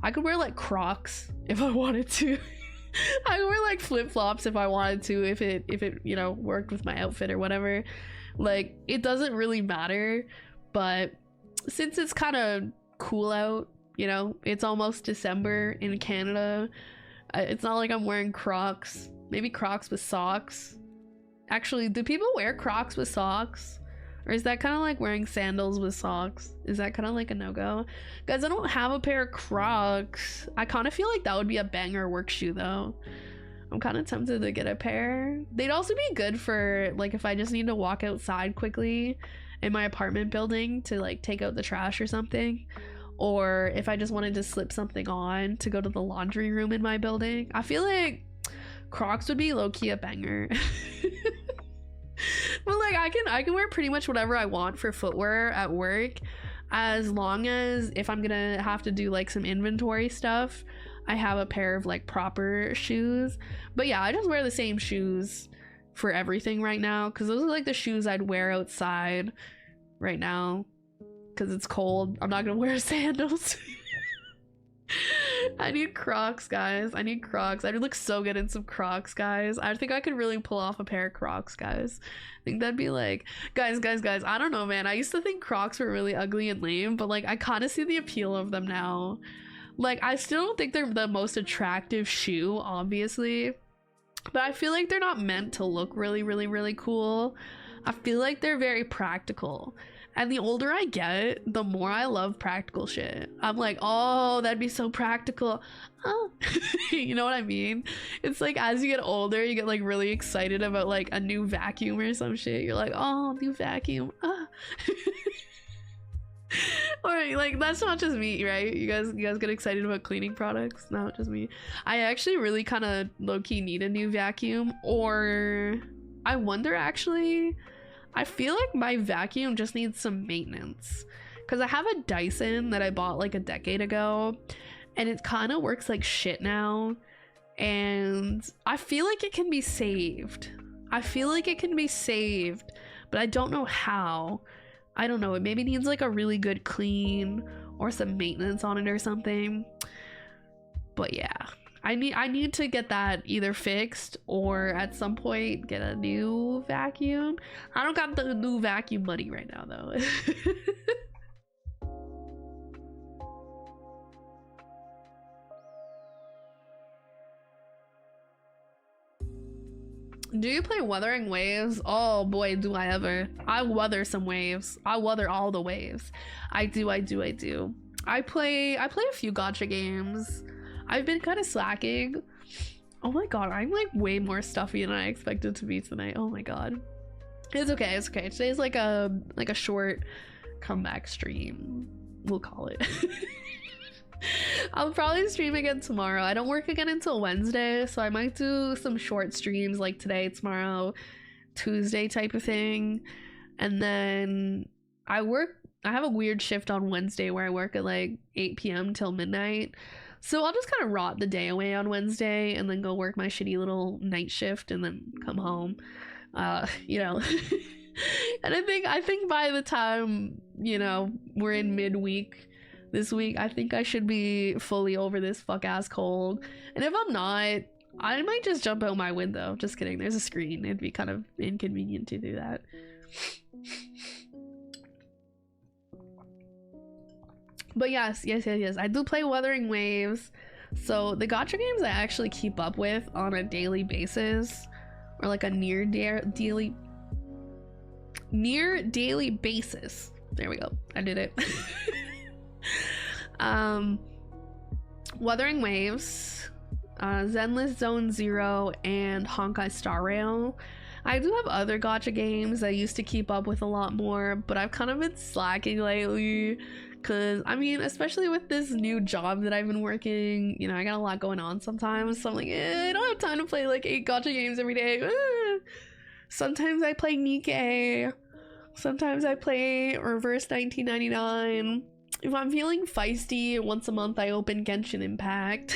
I could wear like Crocs if I wanted to. I could wear like flip-flops if I wanted to, if it you know, worked with my outfit or whatever. Like, it doesn't really matter. But since it's kind of cool out, you know, it's almost December in Canada, it's not like I'm wearing Crocs. Maybe Crocs with socks. Actually, do people wear Crocs with socks? Or is that kind of like wearing sandals with socks? Is that kind of like a no-go? Guys, I don't have a pair of Crocs. I kind of feel like that would be a banger work shoe though. I'm kind of tempted to get a pair. They'd also be good for like if I just need to walk outside quickly in my apartment building to like take out the trash or something. Or if I just wanted to slip something on to go to the laundry room in my building. I feel like Crocs would be low-key a banger. But like I can wear pretty much whatever I want for footwear at work, as long as if I'm gonna have to do like some inventory stuff, I have a pair of like proper shoes. But yeah, I just wear the same shoes for everything right now, because those are like the shoes I'd wear outside right now because it's cold. I'm not gonna wear sandals. I need Crocs, guys. I need Crocs. I'd look so good in some Crocs, guys. I think I could really pull off a pair of Crocs, guys. I think that'd be like, guys, I don't know, man. I used to think Crocs were really ugly and lame, but like I kind of see the appeal of them now. Like, I still don't think they're the most attractive shoe, obviously, but I feel like they're not meant to look really cool. I feel like they're very practical. And the older I get, the more I love practical shit. I'm like, oh, that'd be so practical. Oh, you know what I mean? It's like as you get older, you get like really excited about like a new vacuum or some shit. You're like, oh, new vacuum. Ah. Or like that's not just me, right? You guys get excited about cleaning products? Not just me. I actually really kind of low-key need a new vacuum, or I wonder actually. I feel like my vacuum just needs some maintenance because I have a Dyson that I bought like a decade ago and it kind of works like shit now, and I feel like it can be saved. I feel like it can be saved, but I don't know how. I don't know, it maybe needs like a really good clean or some maintenance on it or something. But yeah, I need to get that either fixed or at some point get a new vacuum. I don't got the new vacuum money right now though. Do you play Wuthering Waves? Oh boy, do I ever. I weather some waves. I weather all the waves. I do. I play a few gacha games. I've been kind of slacking. Oh my god, I'm like way more stuffy than I expected to be tonight. Oh my god. It's okay, it's okay. Today's like a short comeback stream, we'll call it. I'll probably stream again tomorrow. I don't work again until Wednesday, so I might do some short streams like today, tomorrow, Tuesday type of thing. And then I have a weird shift on Wednesday where I work at like 8 p.m. till midnight. So I'll just kind of rot the day away on Wednesday and then go work my shitty little night shift and then come home. You know. And I think by the time, you know, we're in midweek this week, I think I should be fully over this fuck ass cold. And if I'm not, I might just jump out my window. Just kidding, there's a screen. It'd be kind of inconvenient to do that. But yes, I do play Wuthering Waves. So the gacha games I actually keep up with on a daily basis, or like a near daily basis. There we go, I did it. Wuthering Waves, Zenless Zone Zero, and Honkai Star Rail. I do have other gacha games I used to keep up with a lot more, but I've kind of been slacking lately. Because, I mean, especially with this new job that I've been working, you know, I got a lot going on sometimes. So I'm like, I don't have time to play like 8 gacha games every day. Sometimes I play Nikkei. Sometimes I play Reverse 1999. If I'm feeling feisty, once a month I open Genshin Impact.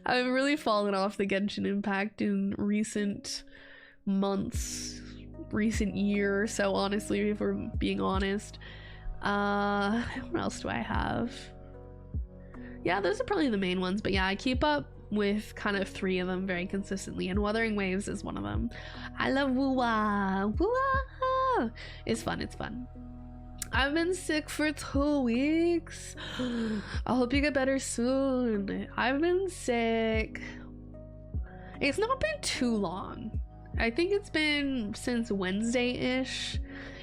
I've really fallen off the Genshin Impact in recent months, recent year. So honestly, if we're being honest. What else do I have? Yeah, those are probably the main ones, but yeah, I keep up with kind of 3 of them very consistently, and Wuthering Waves is one of them. I love Woo-Wah. Woo-Wah! It's fun. I've been sick for 2 weeks. I hope you get better soon. I've been sick. It's not been too long. I think it's been since Wednesday-ish.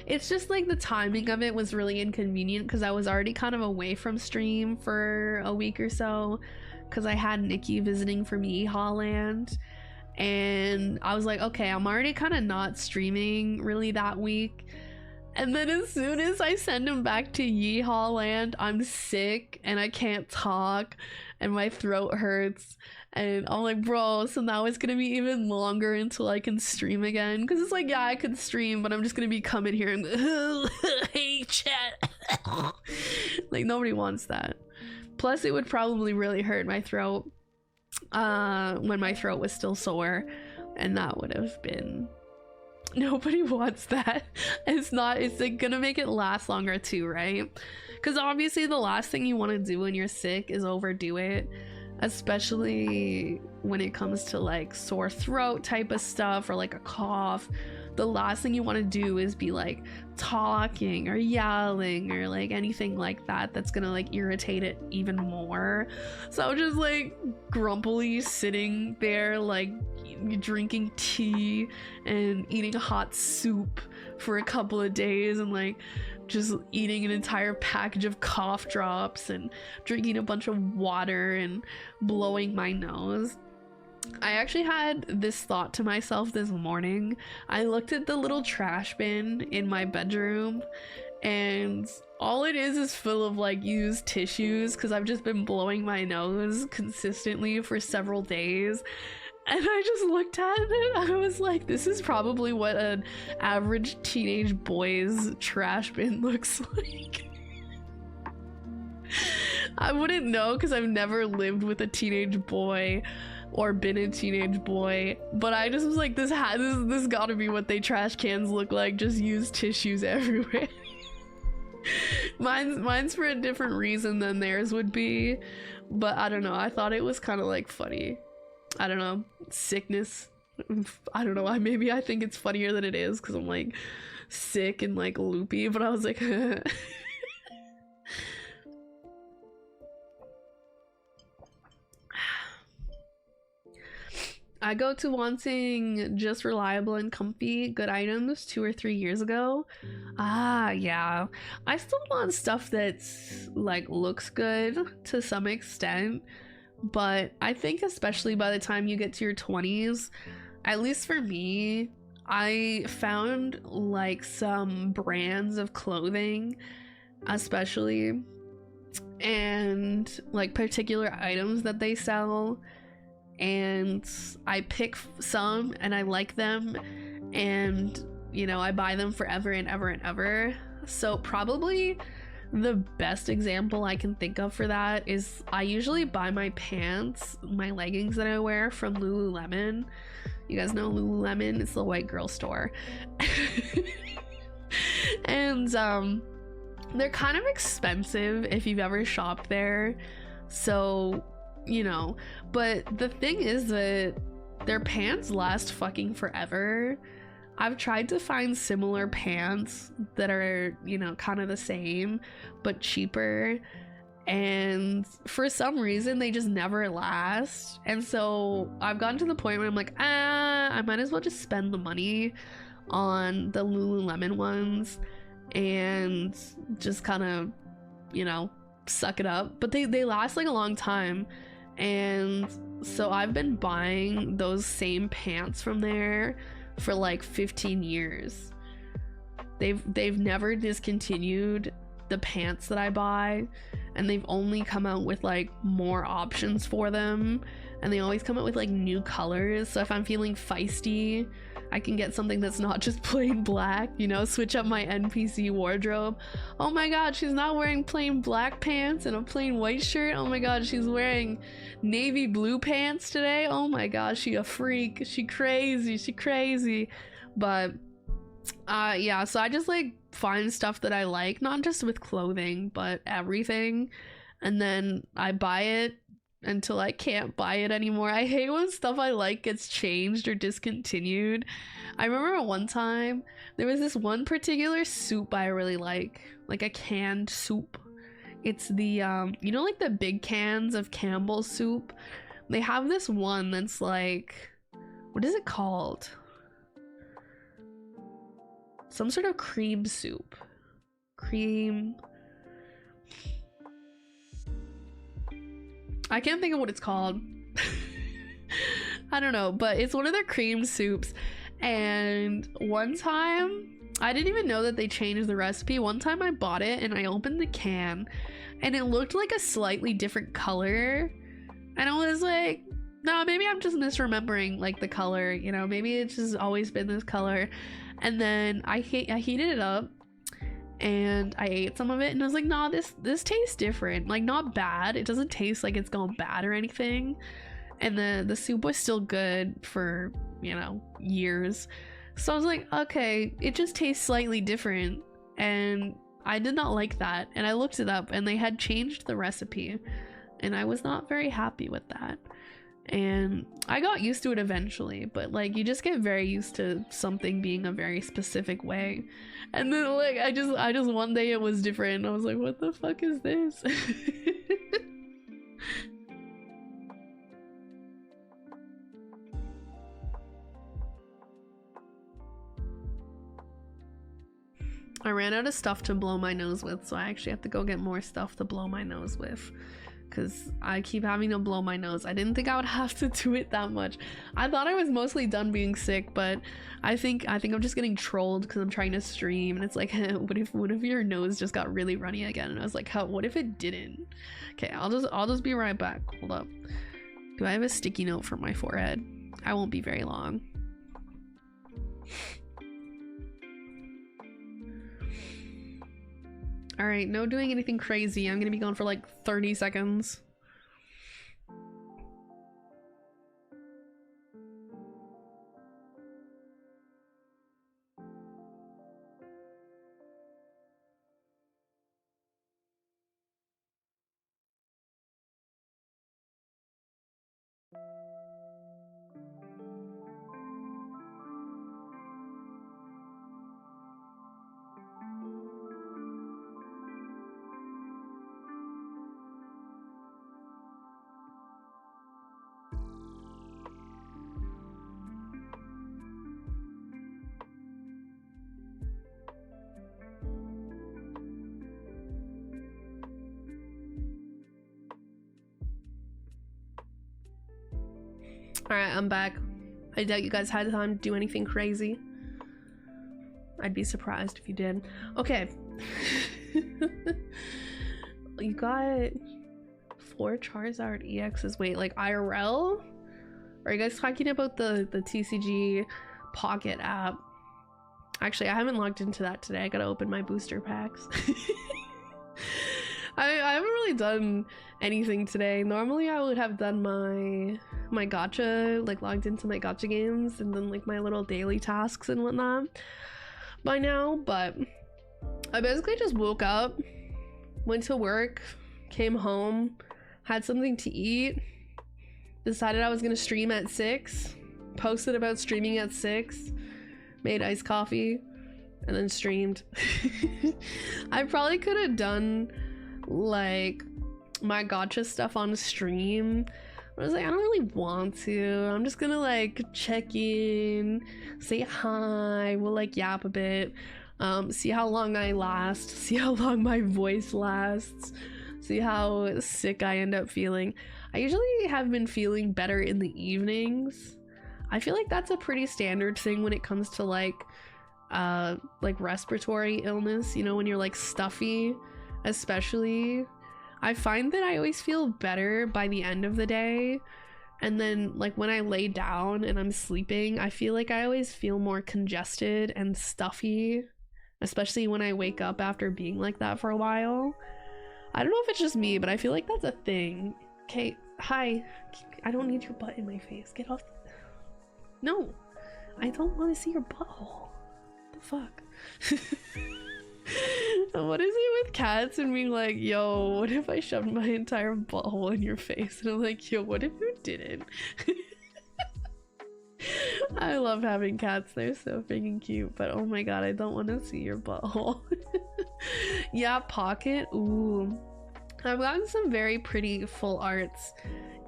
It's just like the timing of it was really inconvenient because I was already kind of away from stream for a week or so because I had Nikki visiting for me Holland, and I was like, okay, I'm already kind of not streaming really that week. And then as soon as I send him back to Yeehaw Land, I'm sick and I can't talk and my throat hurts. And I'm like, bro, so now it's gonna be even longer until I can stream again. Because it's like, yeah, I could stream, but I'm just gonna be coming here and hey, chat. Like, nobody wants that. Plus, it would probably really hurt my throat when my throat was still sore. And that would have been... Nobody wants that. It's like gonna make it last longer too, right? Because obviously the last thing you want to do when you're sick is overdo it, especially when it comes to like sore throat type of stuff or like a cough. the last thing you want to do is be like talking or yelling or like anything like that that's gonna like irritate it even more. So I was just like grumpily sitting there like drinking tea and eating hot soup for a couple of days, and like just eating an entire package of cough drops and drinking a bunch of water and blowing my nose. I actually had this thought to myself this morning. I looked at the little trash bin in my bedroom, and all it is full of like used tissues because I've just been blowing my nose consistently for several days. And I just looked at it, I was like, this is probably what an average teenage boy's trash bin looks like. I wouldn't know because I've never lived with a teenage boy or been a teenage boy, but I just was like, this gotta be what they trash cans look like, just used tissues everywhere. Mine's for a different reason than theirs would be, but I don't know, I thought it was kind of like funny. I don't know, sickness. I don't know, maybe I think it's funnier than it is because I'm like sick and like loopy, but I was like I go to wanting just reliable and comfy good items 2 or 3 years ago. Yeah, I still want stuff that's like looks good to some extent, but I think especially by the time you get to your 20s, at least for me, I found like some brands of clothing especially, and like particular items that they sell, and I pick some and I like them, and you know, I buy them forever and ever and ever. So probably the best example I can think of for that is I usually buy my pants, my leggings that I wear from Lululemon. You guys know Lululemon? It's the white girl store. And they're kind of expensive if you've ever shopped there, so you know, but the thing is that their pants last fucking forever. I've tried to find similar pants that are, you know, kind of the same but cheaper, and for some reason they just never last. And so I've gotten to the point where I'm like, I might as well just spend the money on the Lululemon ones and just kind of, you know, suck it up. But they last like a long time, and so I've been buying those same pants from there for like 15 years. They've never discontinued the pants that I buy, and they've only come out with like more options for them, and they always come out with like new colors. So if I'm feeling feisty, I can get something that's not just plain black, you know, switch up my NPC wardrobe. Oh my god, she's not wearing plain black pants and a plain white shirt. Oh my god, she's wearing navy blue pants today. Oh my god, she a freak. She crazy. But yeah, so I just like find stuff that I like, not just with clothing, but everything, and then I buy it until I can't buy it anymore. I hate when stuff I like gets changed or discontinued. I remember one time there was this one particular soup I really like a canned soup. It's the you know, like the big cans of Campbell's soup. They have this one that's like, what is it called? Some sort of cream soup. I can't think of what it's called. I don't know, but it's one of their cream soups. And one time, I didn't even know that they changed the recipe. One time I bought it and I opened the can and it looked like a slightly different color. And I was like, no, maybe I'm just misremembering like the color, you know, maybe it's just always been this color. And then I heated it up and I ate some of it and I was like, nah, this tastes different. Like, not bad. It doesn't taste like it's gone bad or anything. And the soup was still good for, you know, years. So I was like, okay, it just tastes slightly different. And I did not like that. And I looked it up and they had changed the recipe. And I was not very happy with that. and I got used to it eventually, but like you just get very used to something being a very specific way. And then like I just one day it was different. I was like, what the fuck is this? I ran out of stuff to blow my nose with, so I actually have to go get more stuff to blow my nose with, because I keep having to blow my nose. I didn't think I would have to do it that much. I thought I was mostly done being sick, but I think I'm just getting trolled because I'm trying to stream and it's like, what if your nose just got really runny again? And I was like, what if it didn't? Okay, I'll just be right back. Hold up. Do I have a sticky note for my forehead? I won't be very long. All right, no doing anything crazy. I'm gonna be gone for like 30 seconds. Alright, I'm back. I doubt you guys had time to do anything crazy. I'd be surprised if you did. Okay. You got 4 Charizard EXs. Wait, like IRL? Are you guys talking about the TCG Pocket app? Actually, I haven't logged into that today. I gotta open my booster packs. I haven't really done anything today. Normally I would have done my gacha, like logged into my gacha games and then like my little daily tasks and whatnot by now, but I basically just woke up, went to work, came home, had something to eat, decided I was gonna stream at 6, posted about streaming at 6, made iced coffee, and then streamed. I probably could have done like my gacha stuff on stream. I was like, I don't really want to. I'm just gonna like check in, say hi, we'll like yap a bit, see how long I last, see how long my voice lasts, see how sick I end up feeling. I usually have been feeling better in the evenings. I feel like that's a pretty standard thing when it comes to like respiratory illness, you know, when you're like stuffy especially. I find that I always feel better by the end of the day, and then like when I lay down and I'm sleeping, I feel like I always feel more congested and stuffy, especially when I wake up after being like that for a while. I don't know if it's just me, but I feel like that's a thing. Okay, hi. I don't need your butt in my face. Get off. No, I don't want to see your butthole. The fuck? What is it with cats and being like, yo, what if I shoved my entire butthole in your face? And I'm like, yo, what if you didn't? I love having cats. They're so freaking cute, but oh my god, I don't want to see your butthole. Yeah, Pocket. Ooh, I've gotten some very pretty full arts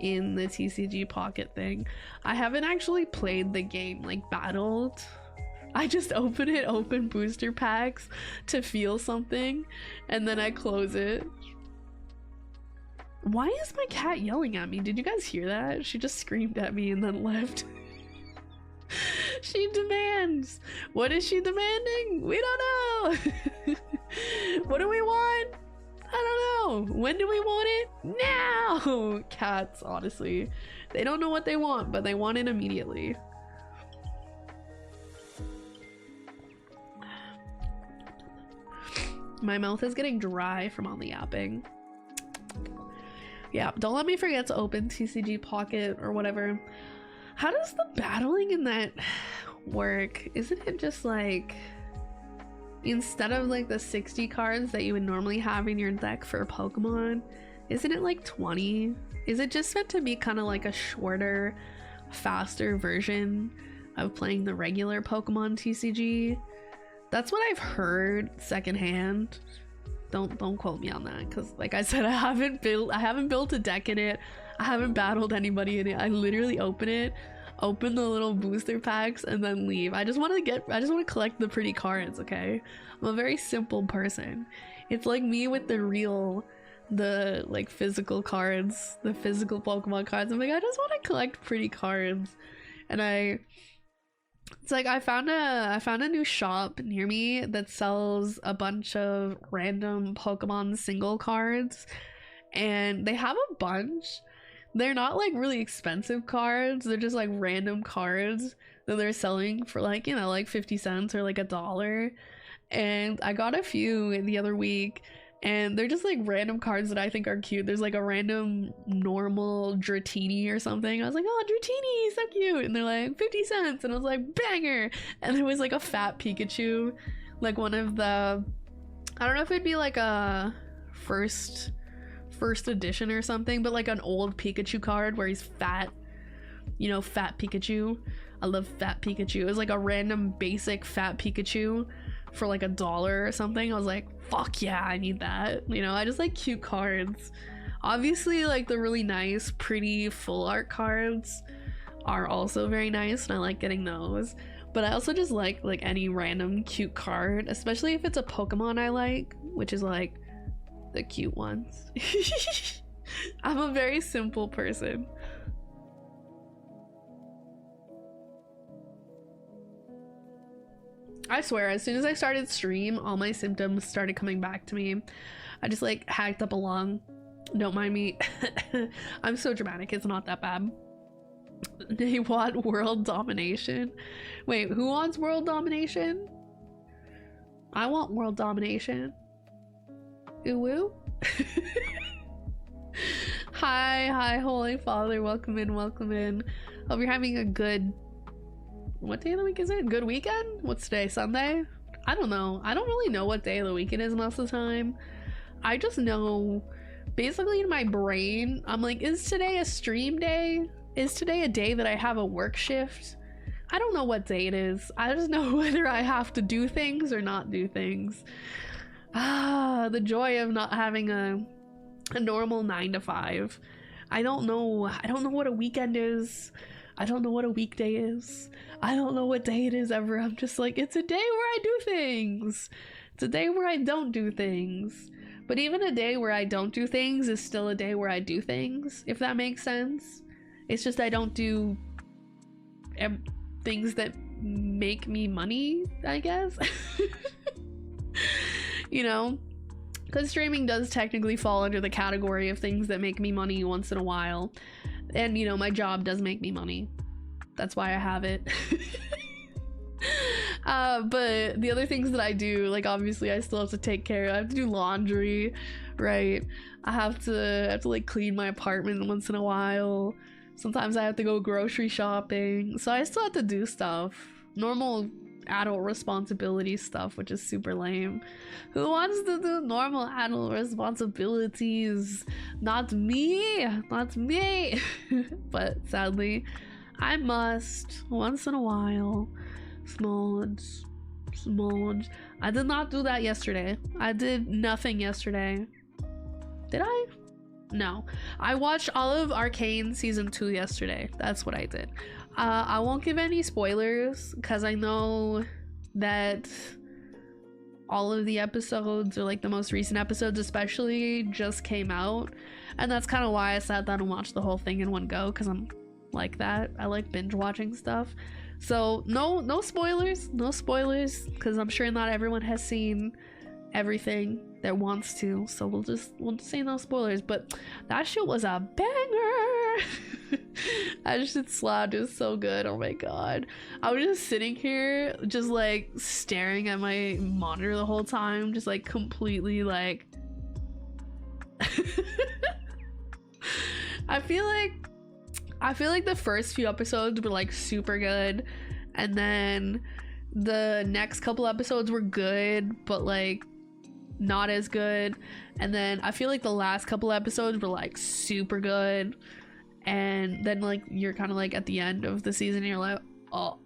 in the TCG Pocket thing. I haven't actually played the game, like battled. I just open booster packs to feel something, and then I close it. Why is my cat yelling at me? Did you guys hear that? She just screamed at me and then left. She demands. What is she demanding? We don't know. What do we want? I don't know. When do we want it? Now. Cats, honestly, they don't know what they want, but they want it immediately. My mouth is getting dry from all the yapping. Yeah, don't let me forget to open TCG Pocket or whatever. How does the battling in that work? Isn't it just like, instead of like the 60 cards that you would normally have in your deck for Pokemon, Isn't it like 20? Is it just meant to be kind of like a shorter, faster version of playing the regular Pokemon TCG? That's what I've heard secondhand. Don't quote me on that, because like I said, I haven't built a deck in it. I haven't battled anybody in it. I literally open the little booster packs, and then leave. I just want to collect the pretty cards, okay? I'm a very simple person. It's like me with the like physical cards, the physical Pokemon cards. I'm like, I just want to collect pretty cards. And it's like I found a new shop near me that sells a bunch of random Pokemon single cards, and they have a bunch. They're not like really expensive cards, they're just like random cards that they're selling for like, you know, like 50 cents or like $1. And I got a few the other week, and they're just like random cards that I think are cute. There's like a random normal Dratini or something. I was like, oh, Dratini, so cute. And they're like 50 cents. And I was like, banger. And there was like a fat Pikachu, like one of the, I don't know if it'd be like a first edition or something, but like an old Pikachu card where he's fat, you know, fat Pikachu. I love fat Pikachu. It was like a random basic fat Pikachu for like $1 or something. I was like, fuck yeah, I need that. You know, I just like cute cards. Obviously, like the really nice, pretty full art cards are also very nice, and I like getting those. But I also just like any random cute card, especially if it's a Pokemon I like, which is like the cute ones. I'm a very simple person. I swear, as soon as I started stream, all my symptoms started coming back to me. I just like hacked up a lung. Don't mind me. I'm so dramatic, it's not that bad. They want world domination. Wait, who wants world domination? I want world domination. Ooh woo. Hi, Holy Father, welcome in. Hope you're having a good, what day of the week is it? Good weekend? What's today, Sunday? I don't know. I don't really know what day of the week it is most of the time. I just know, basically in my brain, I'm like, is today a stream day? Is today a day that I have a work shift? I don't know what day it is. I just know whether I have to do things or not do things. Ah, the joy of not having a normal 9 to 5. I don't know what a weekend is. I don't know what a weekday is. I don't know what day it is ever. I'm just like, it's a day where I do things. It's a day where I don't do things. But even a day where I don't do things is still a day where I do things, if that makes sense. It's just I don't do things that make me money, I guess. You know? Because streaming does technically fall under the category of things that make me money once in a while. And, you know, my job does make me money. That's why I have it. But the other things that I do, like, obviously I still have to take care of. I have to do laundry, right? I have to like clean my apartment once in a while. Sometimes I have to go grocery shopping. So I still have to do stuff. Normal adult responsibility stuff, which is super lame. Who wants to do normal adult responsibilities? Not me. But sadly, I must once in a while. Smudge. I did not do that yesterday. I did nothing yesterday. Did I? No. I watched all of Arcane season 2 yesterday. That's what I did. I won't give any spoilers because I know that all of the episodes, or like the most recent episodes especially, just came out, and that's kind of why I sat down and watched the whole thing in one go, because I'm like that. I like binge watching stuff. So no spoilers, because I'm sure not everyone has seen everything that wants to, so we'll just say no spoilers. But that shit was a banger. That shit slapped. It was so good. Oh my god, I was just sitting here just like staring at my monitor the whole time, just like completely like I feel like the first few episodes were like super good, and then the next couple episodes were good, but like not as good, and then I feel like the last couple episodes were like super good, and then like you're kind of like at the end of the season and you're like, oh.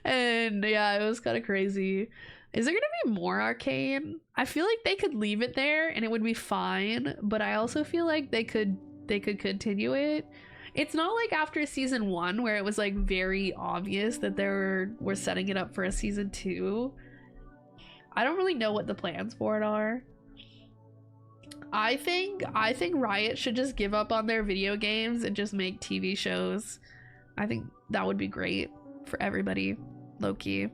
And yeah, it was kind of crazy. Is there gonna be more Arcane? I feel like they could leave it there and it would be fine, but I also feel like they could continue it. It's not like after season 1 where it was like very obvious that they were setting it up for a season 2. I don't really know what the plans for it are. I think Riot should just give up on their video games and just make TV shows. I think that would be great for everybody, low-key.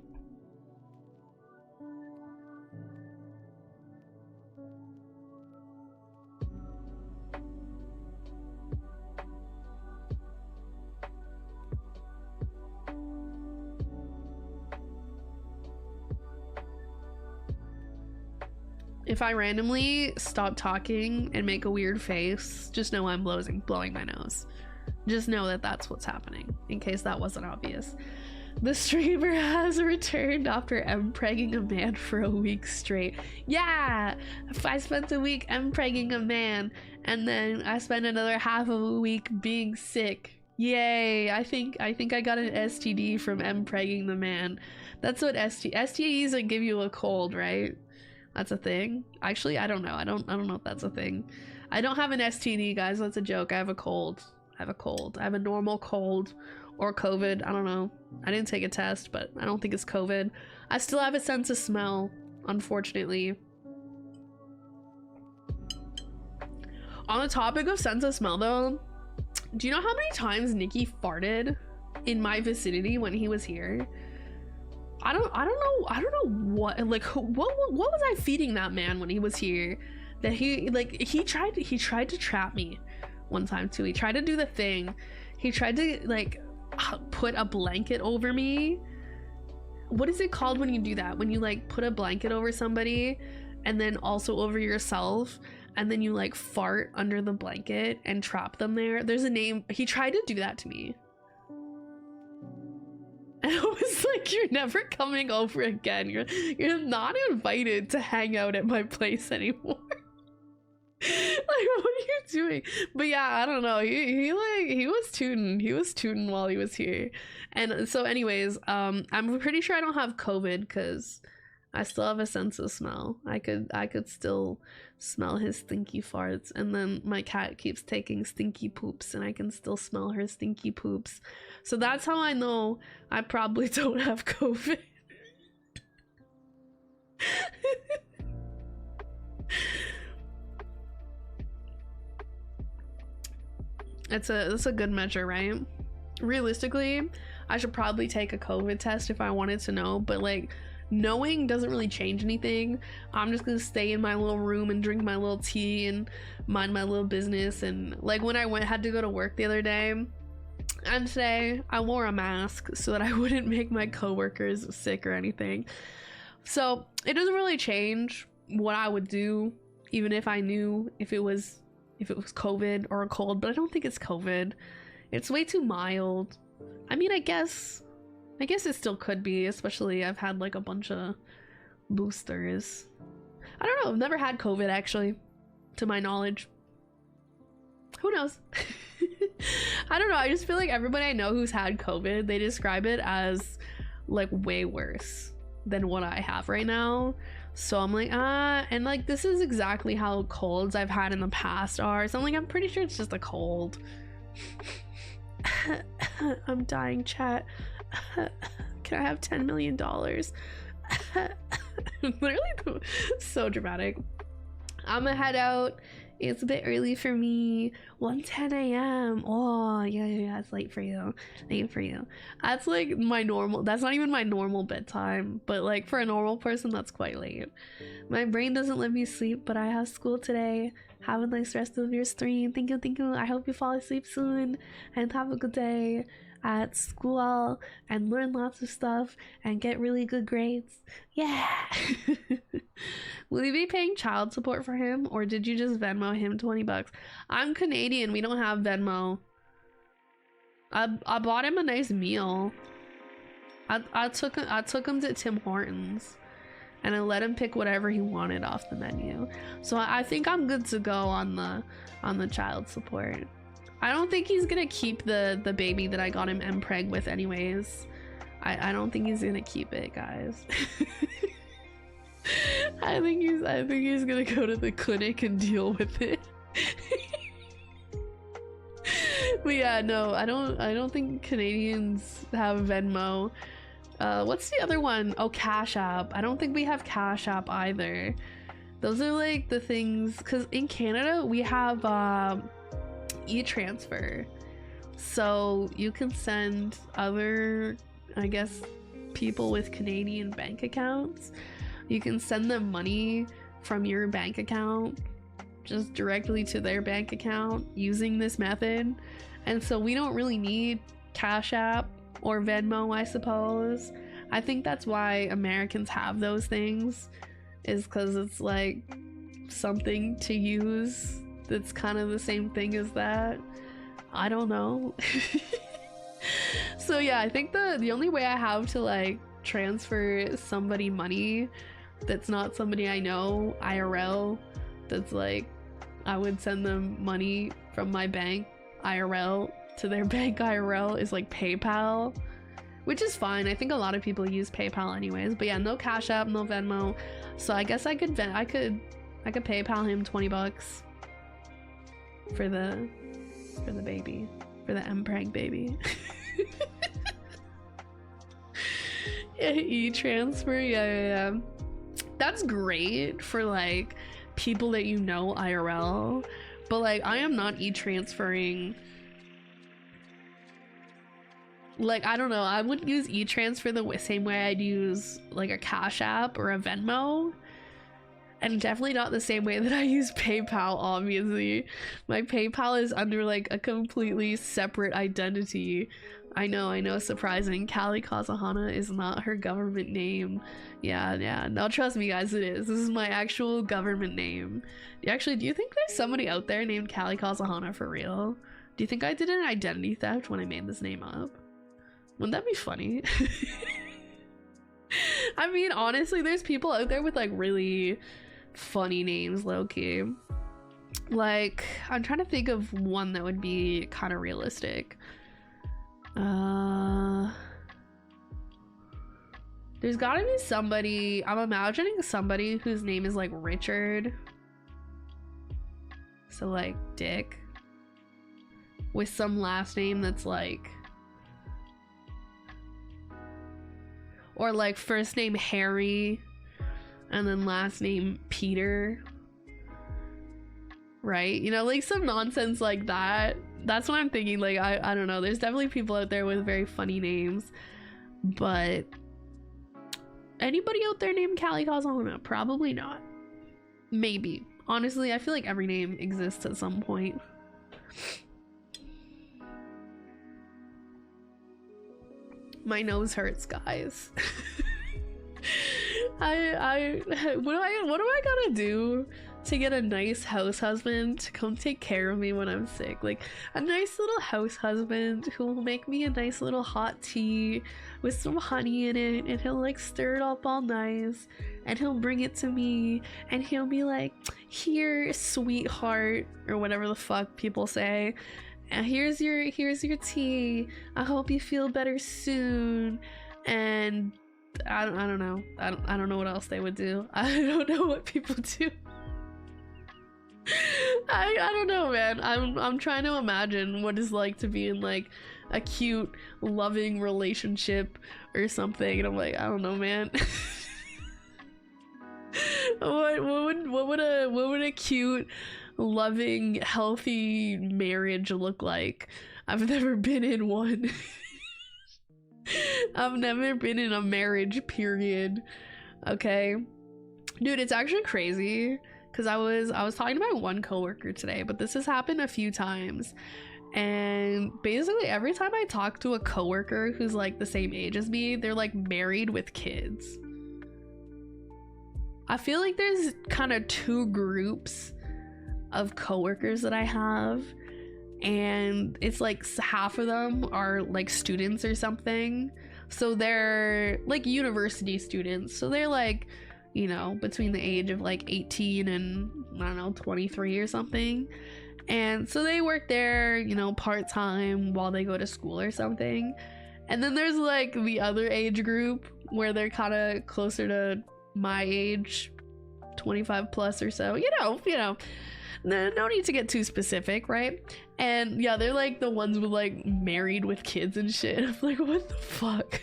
If I randomly stop talking and make a weird face, just know I'm blowing my nose. Just know that that's what's happening, in case that wasn't obvious. The streamer has returned after M-pregging a man for a week straight. Yeah! I spent a week M-pregging a man, and then I spent another half of a week being sick. Yay! I think I got an STD from M-pregging the man. That's what STDs like give you a cold, right? That's a thing. Actually, I don't know. I don't know if that's a thing. I don't have an STD, guys. That's a joke. I have a cold. I have a normal cold or COVID. I don't know. I didn't take a test, but I don't think it's COVID. I still have a sense of smell, unfortunately. On the topic of sense of smell though, do you know how many times Nikki farted in my vicinity when he was here? I don't know what was I feeding that man when he was here that he tried to trap me one time too. He tried to do the thing. He tried to like put a blanket over me. What is it called when you do that? When you like put a blanket over somebody and then also over yourself, and then you like fart under the blanket and trap them there. There's a name. He tried to do that to me. And I was like, you're never coming over again. You're not invited to hang out at my place anymore. Like, what are you doing? But yeah, I don't know. He was tooting while he was here. And so anyways, I'm pretty sure I don't have COVID because I still have a sense of smell. I could still smell his stinky farts, and then my cat keeps taking stinky poops and I can still smell her stinky poops. So that's how I know I probably don't have COVID. That's a good measure, right? Realistically, I should probably take a COVID test if I wanted to know, but like knowing doesn't really change anything. I'm just gonna stay in my little room and drink my little tea and mind my little business. And like when I had to go to work the other day and today, I wore a mask so that I wouldn't make my coworkers sick or anything. So it doesn't really change what I would do, even if I knew if it was COVID or a cold, but I don't think it's COVID. It's way too mild. I mean, I guess it still could be, especially I've had like a bunch of boosters. I don't know, I've never had COVID actually, to my knowledge. Who knows? I don't know, I just feel like everybody I know who's had COVID, they describe it as like way worse than what I have right now. So I'm like, and like this is exactly how colds I've had in the past are. So I'm like, I'm pretty sure it's just a cold. I'm dying, chat. Can I have $10 million? Literally so dramatic. I'm gonna head out. It's a bit early for me. 1:10 a.m. Oh yeah, it's late for you. That's like my normal. That's not even my normal bedtime, but like for a normal person, that's quite late. My brain doesn't let me sleep, but I have school today. Have a nice rest of your stream. Thank you. I hope you fall asleep soon and have a good day at school and learn lots of stuff and get really good grades. Yeah. Will you be paying child support for him, or did you just Venmo him $20? I'm Canadian. We don't have Venmo. I bought him a nice meal. I took him to Tim Hortons and I let him pick whatever he wanted off the menu. So I think I'm good to go on the child support. I don't think he's gonna keep the baby that I got him mpreg with anyways. I don't think he's gonna keep it, guys. I think he's gonna go to the clinic and deal with it. But yeah, no, I don't think Canadians have Venmo. What's the other one? Oh, Cash App. I don't think we have Cash App either. Those are like the things, because in Canada we have e-transfer, so you can send other, I guess, people with Canadian bank accounts, you can send them money from your bank account just directly to their bank account using this method. And so we don't really need Cash App or Venmo, I suppose. I think that's why Americans have those things, is because it's like something to use that's kind of the same thing as that. I don't know. So yeah, I think the only way I have to like transfer somebody money that's not somebody I know IRL, that's like I would send them money from my bank IRL to their bank IRL, is like PayPal, which is fine. I think a lot of people use PayPal anyways. But yeah, no Cash App, no Venmo. So I guess I could PayPal him 20 bucks for the baby, for the mpreg baby. Yeah, e-transfer, yeah. That's great for like people that you know IRL, but like I am not e-transferring. Like, I don't know, I wouldn't use e-transfer the same way I'd use like a Cash App or a Venmo, and definitely not the same way that I use PayPal. Obviously my PayPal is under like a completely separate identity. I know, surprising. Callie Kazahana is not her government name. Yeah, no, trust me guys, it is. This is my actual government name. Actually, do you think there's somebody out there named Callie Kazahana for real? Do you think I did an identity theft when I made this name up? Wouldn't that be funny? I mean, honestly, there's people out there with like really funny names, low-key. Like, I'm trying to think of one that would be kind of realistic. There's gotta be somebody, I'm imagining somebody whose name is like Richard, so like Dick, with some last name that's like, or like first name Harry and then last name Peter, right? You know, like some nonsense like that. That's what I'm thinking. Like, I don't know, there's definitely people out there with very funny names, but anybody out there named Callie Kazahana? Probably not. Maybe. Honestly, I feel like every name exists at some point. My nose hurts, guys. What do I gotta do to get a nice house husband to come take care of me when I'm sick? Like a nice little house husband who will make me a nice little hot tea with some honey in it, and he'll like stir it up all nice, and he'll bring it to me, and he'll be like, here, sweetheart, or whatever the fuck people say, and here's your tea, I hope you feel better soon. And I don't know. I don't know what else they would do. I don't know what people do. I don't know, man. I'm trying to imagine what it's like to be in like a cute, loving relationship or something, and I'm like, I don't know, man. What would a cute, loving, healthy marriage look like? I've never been in one. I've never been in a marriage, period. Okay, dude, it's actually crazy because I was talking to my one coworker today, but this has happened a few times, and basically every time I talk to a coworker who's like the same age as me, they're like married with kids. I feel like there's kind of two groups of coworkers that I have, and it's like half of them are like students or something, so they're like university students, so they're like, you know, between the age of like 18 and I don't know, 23 or something. And so they work there, you know, part-time while they go to school or something. And then there's like the other age group where they're kind of closer to my age, 25 plus or so, you know, no need to get too specific, right? And yeah, they're like the ones with like married with kids and shit. I'm like, what the fuck?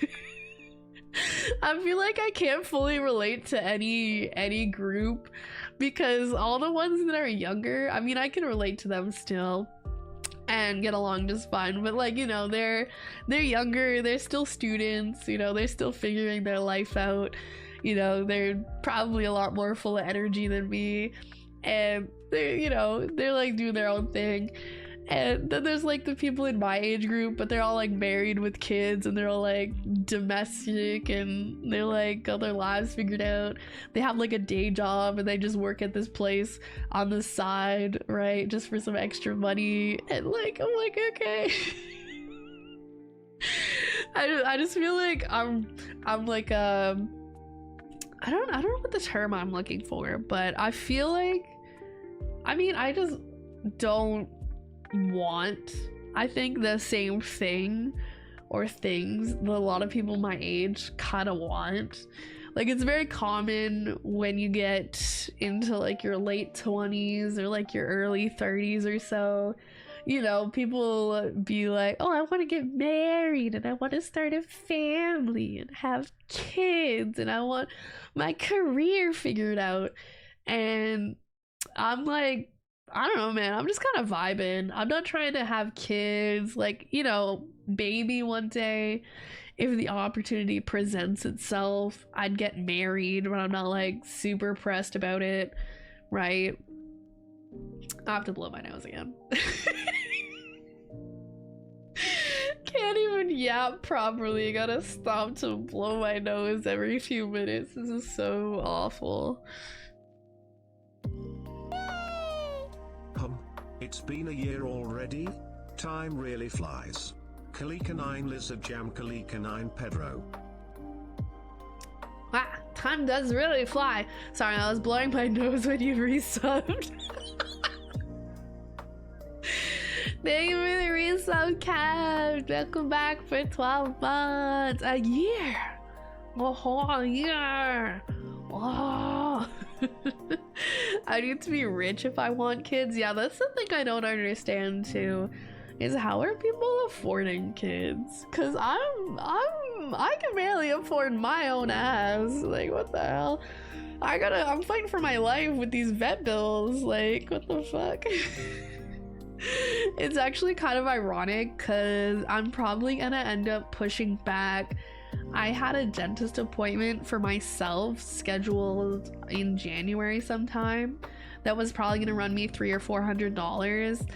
I feel like I can't fully relate to any group, because all the ones that are younger, I mean, I can relate to them still and get along just fine, but like, you know, they're younger, they're still students, you know, they're still figuring their life out, you know, they're probably a lot more full of energy than me, and they're, you know, they're like doing their own thing. And then there's like the people in my age group, but they're all like married with kids, and they're all like domestic, and they're like got their lives figured out. They have like a day job and they just work at this place on the side, right, just for some extra money. And like, I'm like, okay. I just feel like I'm like I don't know what the term I'm looking for, but I feel like, I mean, I just don't want, I think, the same thing or things that a lot of people my age kind of want. Like, it's very common when you get into like your late 20s or like your early 30s or so, you know, people be like, oh, I want to get married and I want to start a family and have kids and I want my career figured out. And I'm like, I don't know, man, I'm just kind of vibing. I'm not trying to have kids, like, you know, maybe one day if the opportunity presents itself, I'd get married, but I'm not like super pressed about it, right? I have to blow my nose again. Can't even yap properly. Gotta stop to blow my nose every few minutes. This is so awful. It's been a year already? Time really flies. Kalika 9 Lizard Jam Kalika 9 Pedro. Wow, time does really fly. Sorry, I was blowing my nose when you resubbed. Thank you for the resub, Cat. Welcome back for 12 months. A year. A whole year. Oh. I need to be rich if I want kids. Yeah, that's the thing I don't understand too, is how are people affording kids? Cause I can barely afford my own ass. Like, what the hell? I'm fighting for my life with these vet bills. Like, what the fuck? It's actually kind of ironic because I'm probably gonna end up pushing back. I had a dentist appointment for myself scheduled in January sometime that was probably gonna run me $300 or $400,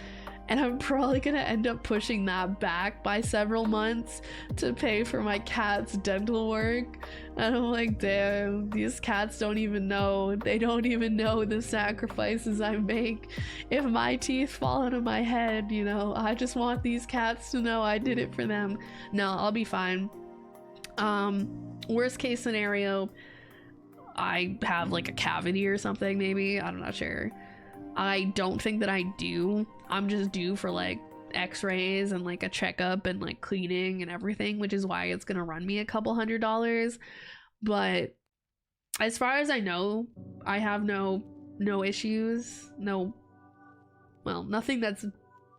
and I'm probably gonna end up pushing that back by several months to pay for my cat's dental work. And I'm like, damn, these cats don't even know. They don't even know the sacrifices I make if my teeth fall out of my head, you know. I just want these cats to know I did it for them. No, I'll be fine. Worst case scenario, I have like a cavity or something, maybe. I'm not sure. I don't think that I do. I'm just due for like x-rays and like a checkup and like cleaning and everything, which is why it's gonna run me a couple $100. But as far as I know, I have no issues. Nothing that's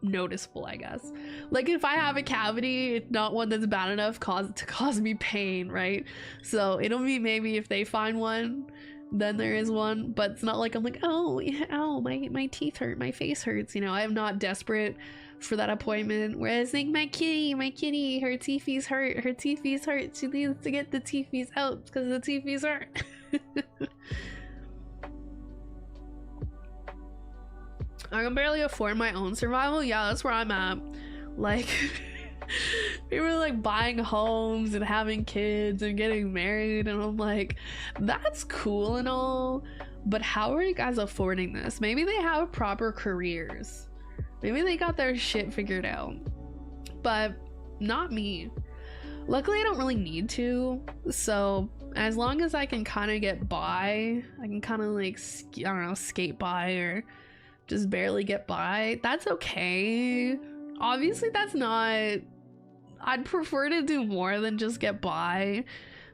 noticeable, I guess. Like, if I have a cavity, it's not one that's bad enough to cause me pain, right? So it'll be maybe if they find one, then there is one, but it's not like I'm like, oh yeah, ow, my teeth hurt, my face hurts, you know. I am not desperate for that appointment. Whereas like my kitty, her teethies hurt, she needs to get the teethies out because the teethies hurt. I can barely afford my own survival. Yeah, that's where I'm at. Like, people are like buying homes and having kids and getting married, and I'm like, that's cool and all, but how are you guys affording this? Maybe they have proper careers. Maybe they got their shit figured out, but not me. Luckily, I don't really need to, so As long as I can kind of get by, I can kind of like, I don't know, skate by or just barely get by, that's okay. Obviously that's not, I'd prefer to do more than just get by.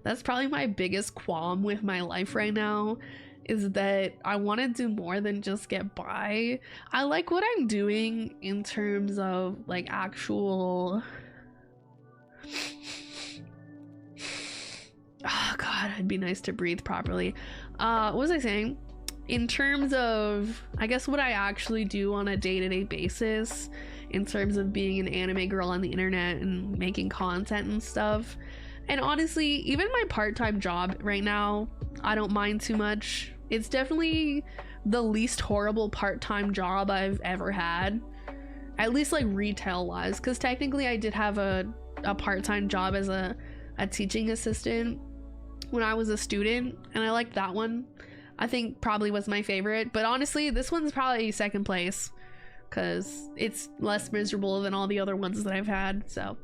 That's probably my biggest qualm with my life right now, is that I want to do more than just get by. I like what I'm doing in terms of like actual, oh god, it'd be nice to breathe properly. What was I saying? In terms of, I guess, what I actually do on a day-to-day basis, in terms of being an anime girl on the internet and making content and stuff. And honestly, even my part-time job right now, I don't mind too much. It's definitely the least horrible part-time job I've ever had, at least like retail wise, because technically I did have a part-time job as a teaching assistant when I was a student, and I liked that one. I think probably was my favorite, but honestly this one's probably second place because it's less miserable than all the other ones that I've had. So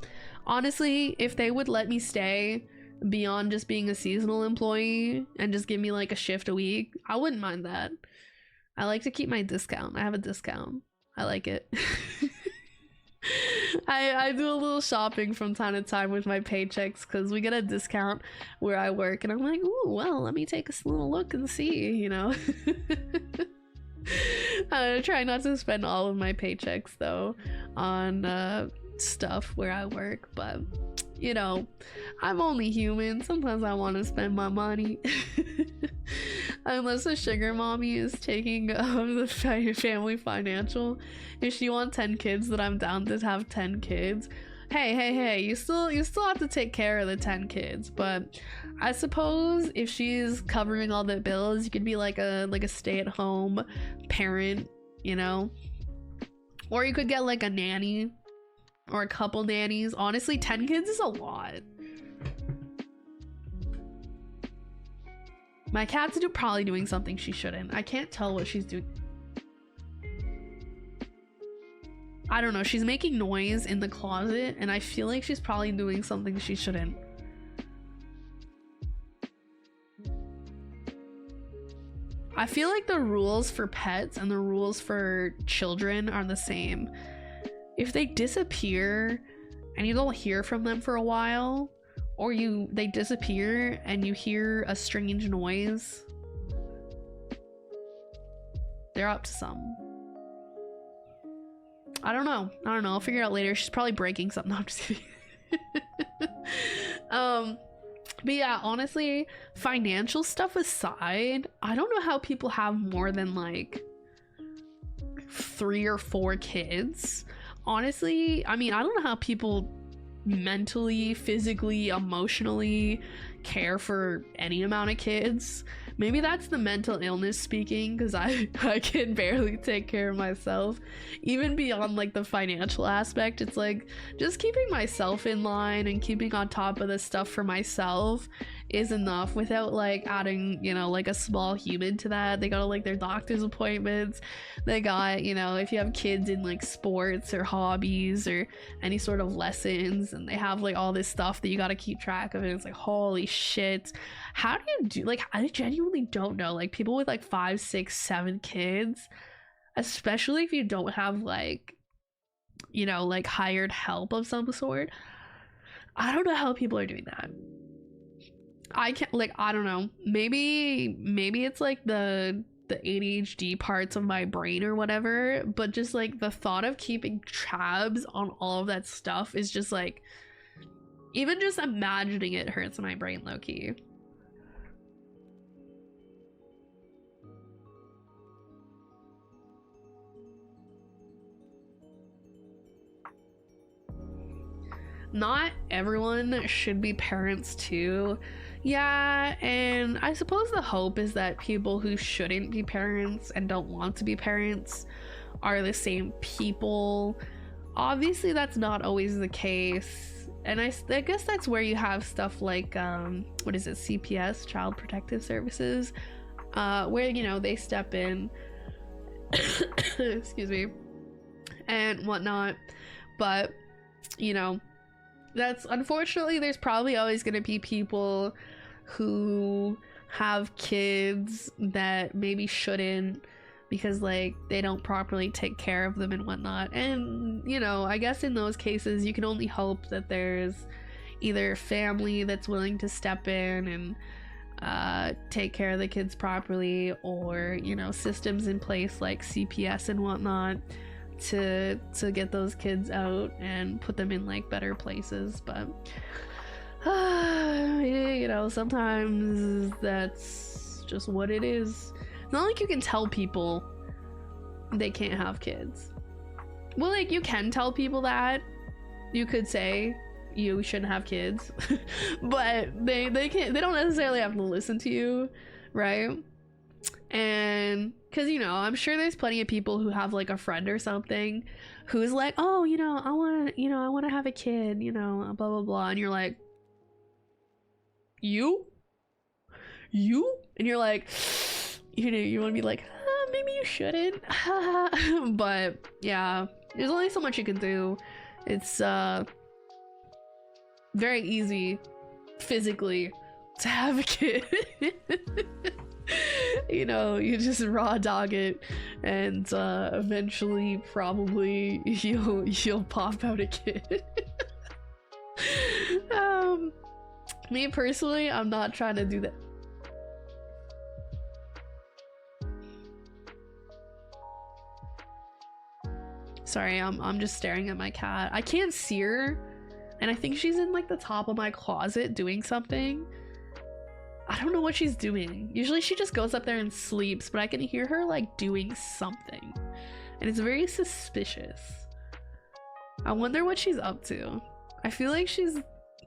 honestly, if they would let me stay beyond just being a seasonal employee and just give me like a shift a week, I wouldn't mind that. I like to keep my discount. I have a discount. I like it. I do a little shopping from time to time with my paychecks because we get a discount where I work, and I'm like, ooh, well, let me take a little look and see, you know. I try not to spend all of my paychecks though on stuff where I work, but you know, I'm only human. Sometimes I want to spend my money. Unless a sugar mommy is taking the family financial. If she wants 10 kids, then I'm down to have 10 kids. Hey, you still have to take care of the 10 kids, but I suppose if she's covering all the bills, you could be like a stay-at-home parent, you know? Or you could get like a nanny or a couple nannies. Honestly, 10 kids is a lot. My cat's probably doing something she shouldn't. I can't tell what she's doing. I don't know. She's making noise in the closet, and I feel like she's probably doing something she shouldn't. I feel like the rules for pets and the rules for children are the same. If they disappear and you don't hear from them for a while, or they disappear and you hear a strange noise, they're up to something. I don't know. I'll figure it out later. She's probably breaking something. No, I'm just kidding. But yeah, honestly, financial stuff aside, I don't know how people have more than like 3 or 4 kids. Honestly, I mean, I don't know how people mentally, physically, emotionally care for any amount of kids. Maybe that's the mental illness speaking, because I can barely take care of myself. Even beyond like the financial aspect, it's like just keeping myself in line and keeping on top of the stuff for myself is enough without like adding, you know, like a small human to that. They got like their doctor's appointments, they got, you know, if you have kids in like sports or hobbies or any sort of lessons, and they have like all this stuff that you got to keep track of, and it's like, holy shit, how do you do, like, I genuinely don't know, like people with like 5, 6, 7 kids, especially if you don't have like, you know, like hired help of some sort. I don't know how people are doing that. I can't, like, I don't know, maybe it's like the ADHD parts of my brain or whatever, but just like the thought of keeping tabs on all of that stuff is just like, even just imagining it hurts my brain low-key. Not everyone should be parents too. Yeah, and I suppose the hope is that people who shouldn't be parents and don't want to be parents are the same people. Obviously that's not always the case, and I guess that's where you have stuff like what is it, CPS, Child Protective Services, where, you know, they step in excuse me, and whatnot. But you know, that's, unfortunately, there's probably always going to be people who have kids that maybe shouldn't, because like they don't properly take care of them and whatnot. And you know, I guess in those cases you can only hope that there's either family that's willing to step in and take care of the kids properly, or you know, systems in place like CPS and whatnot to get those kids out and put them in like better places. But you know, sometimes that's just what it is. It's not like you can tell people they can't have kids. Well, like, you can tell people that. You could say you shouldn't have kids, but they don't necessarily have to listen to you, right? And because, you know, I'm sure there's plenty of people who have like a friend or something who's like, oh, you know, I want to have a kid, you know, blah blah blah, and you're like, you and you're like, you know, you want to be like, maybe you shouldn't. But yeah, there's only so much you can do. It's very easy physically to have a kid. You know, you just raw dog it, and eventually probably you'll pop out a kid. Me personally, I'm not trying to do that. Sorry, I'm just staring at my cat. I can't see her, and I think she's in like the top of my closet doing something. I don't know what she's doing. Usually she just goes up there and sleeps, but I can hear her like doing something, and it's very suspicious. I wonder what she's up to. I feel like she's,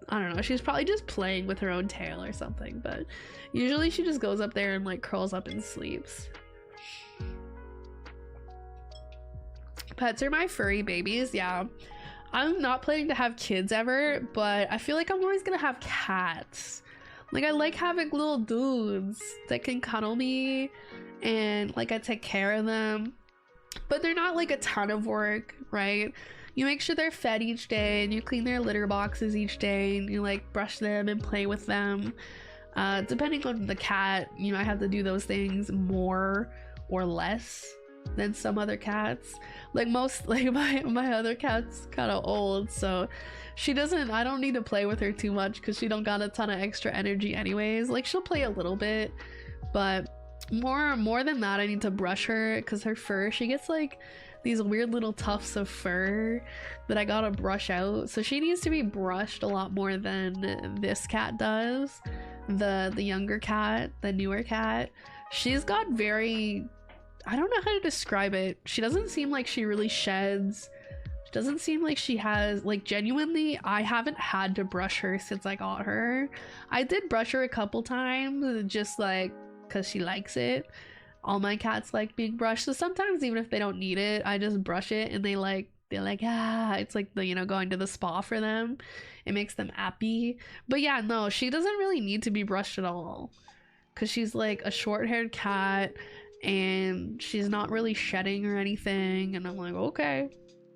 I don't know, she's probably just playing with her own tail or something, but usually she just goes up there and like curls up and sleeps. Pets are my furry babies. Yeah, I'm not planning to have kids ever, but I feel like I'm always gonna have cats. Like, I like having little dudes that can cuddle me, and like I take care of them, but they're not like a ton of work, right? You make sure they're fed each day, and you clean their litter boxes each day, and you like brush them and play with them. Depending on the cat, you know, I have to do those things more or less than some other cats. Like most, like my other cat's kind of old, so she doesn't, I don't need to play with her too much because she don't got a ton of extra energy anyways. Like, she'll play a little bit, but more than that, I need to brush her because her fur, she gets like these weird little tufts of fur that I gotta brush out. So she needs to be brushed a lot more than this cat does. The younger cat, the newer cat, she's got very, I don't know how to describe it. She doesn't seem like she really sheds. She doesn't seem like she has, like, genuinely, I haven't had to brush her since I got her. I did brush her a couple times, just like because she likes it. All my cats like being brushed, so sometimes even if they don't need it, I just brush it, and they're like, ah, it's like the, you know, going to the spa for them. It makes them happy. But yeah, no, she doesn't really need to be brushed at all because she's like a short-haired cat, and she's not really shedding or anything, and I'm like, okay,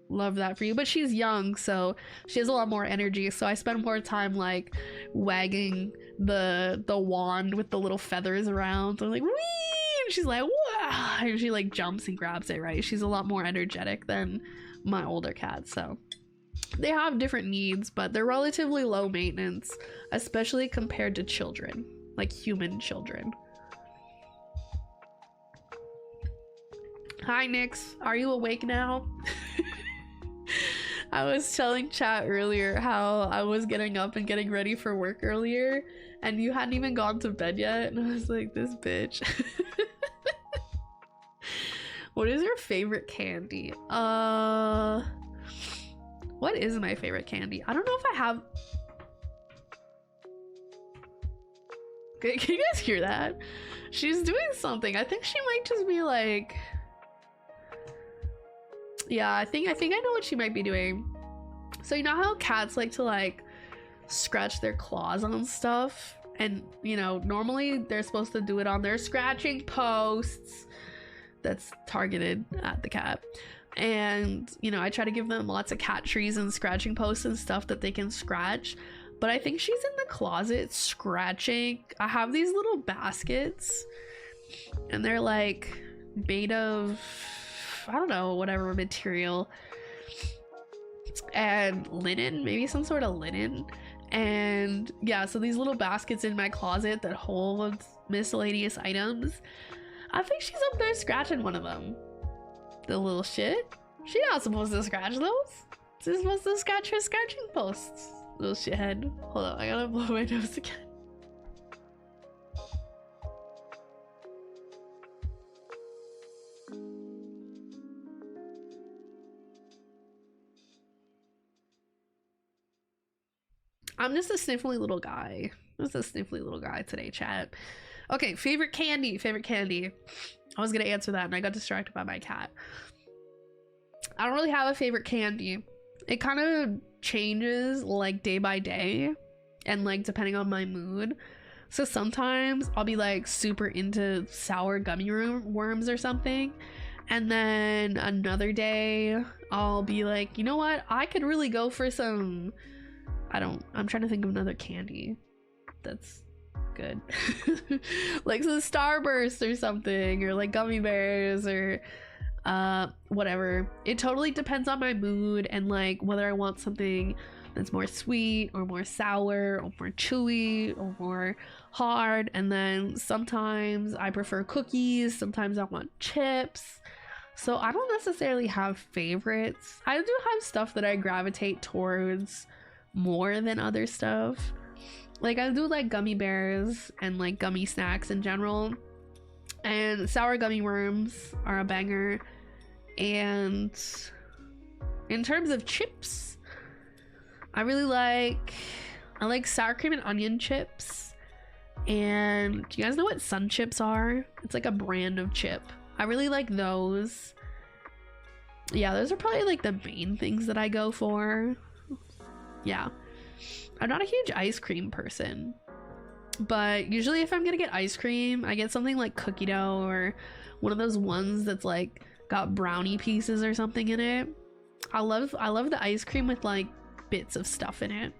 love that for you. But she's young, so she has a lot more energy, so I spend more time like wagging the wand with the little feathers around. I'm like, wee, and she's like, wow, and she like jumps and grabs it, right? She's a lot more energetic than my older cats, so they have different needs, but they're relatively low maintenance, especially compared to children, like human children. Hi Nix, are you awake now? I was telling chat earlier how I was getting up and getting ready for work earlier, and you hadn't even gone to bed yet, and I was like, this bitch. What is your favorite candy? What is my favorite candy? I don't know if I have. Okay, can you guys hear that? She's doing something. I think she might just be like, yeah, I think I know what she might be doing. So you know how cats like to like scratch their claws on stuff, and you know, normally they're supposed to do it on their scratching posts that's targeted at the cat. And you know, I try to give them lots of cat trees and scratching posts and stuff that they can scratch. but I think she's in the closet scratching. I have these little baskets and they're like made of, I don't know, whatever material, and linen, maybe some sort of linen. And yeah, so these little baskets in my closet that hold miscellaneous items, I think she's up there scratching one of them. The little shit. She's not supposed to scratch those. She's supposed to scratch her scratching posts. Little shithead. Hold on, I gotta blow my nose again. I'm just a sniffly little guy. Just a sniffly little guy today, chat. Okay, favorite candy. Favorite candy. I was gonna answer that and I got distracted by my cat. I don't really have a favorite candy. It kind of changes like day by day and like depending on my mood. So sometimes I'll be like super into sour gummy worms or something. And then another day I'll be like, you know what? I could really go for some, I'm trying to think of another candy that's good. Like some Starburst or something, or like gummy bears, or whatever. It totally depends on my mood and like whether I want something that's more sweet or more sour or more chewy or more hard. And then sometimes I prefer cookies, sometimes I want chips. So I don't necessarily have favorites. I do have stuff that I gravitate towards more than other stuff. Like I do like gummy bears and like gummy snacks in general, and sour gummy worms are a banger. And in terms of chips, I like sour cream and onion chips. And do you guys know what Sun Chips are? It's like a brand of chip. I really like those. Yeah, those are probably like the main things that I go for. Yeah, I'm not a huge ice cream person, but usually if I'm gonna get ice cream, I get something like cookie dough or one of those ones that's like got brownie pieces or something in it. I love the ice cream with like bits of stuff in it,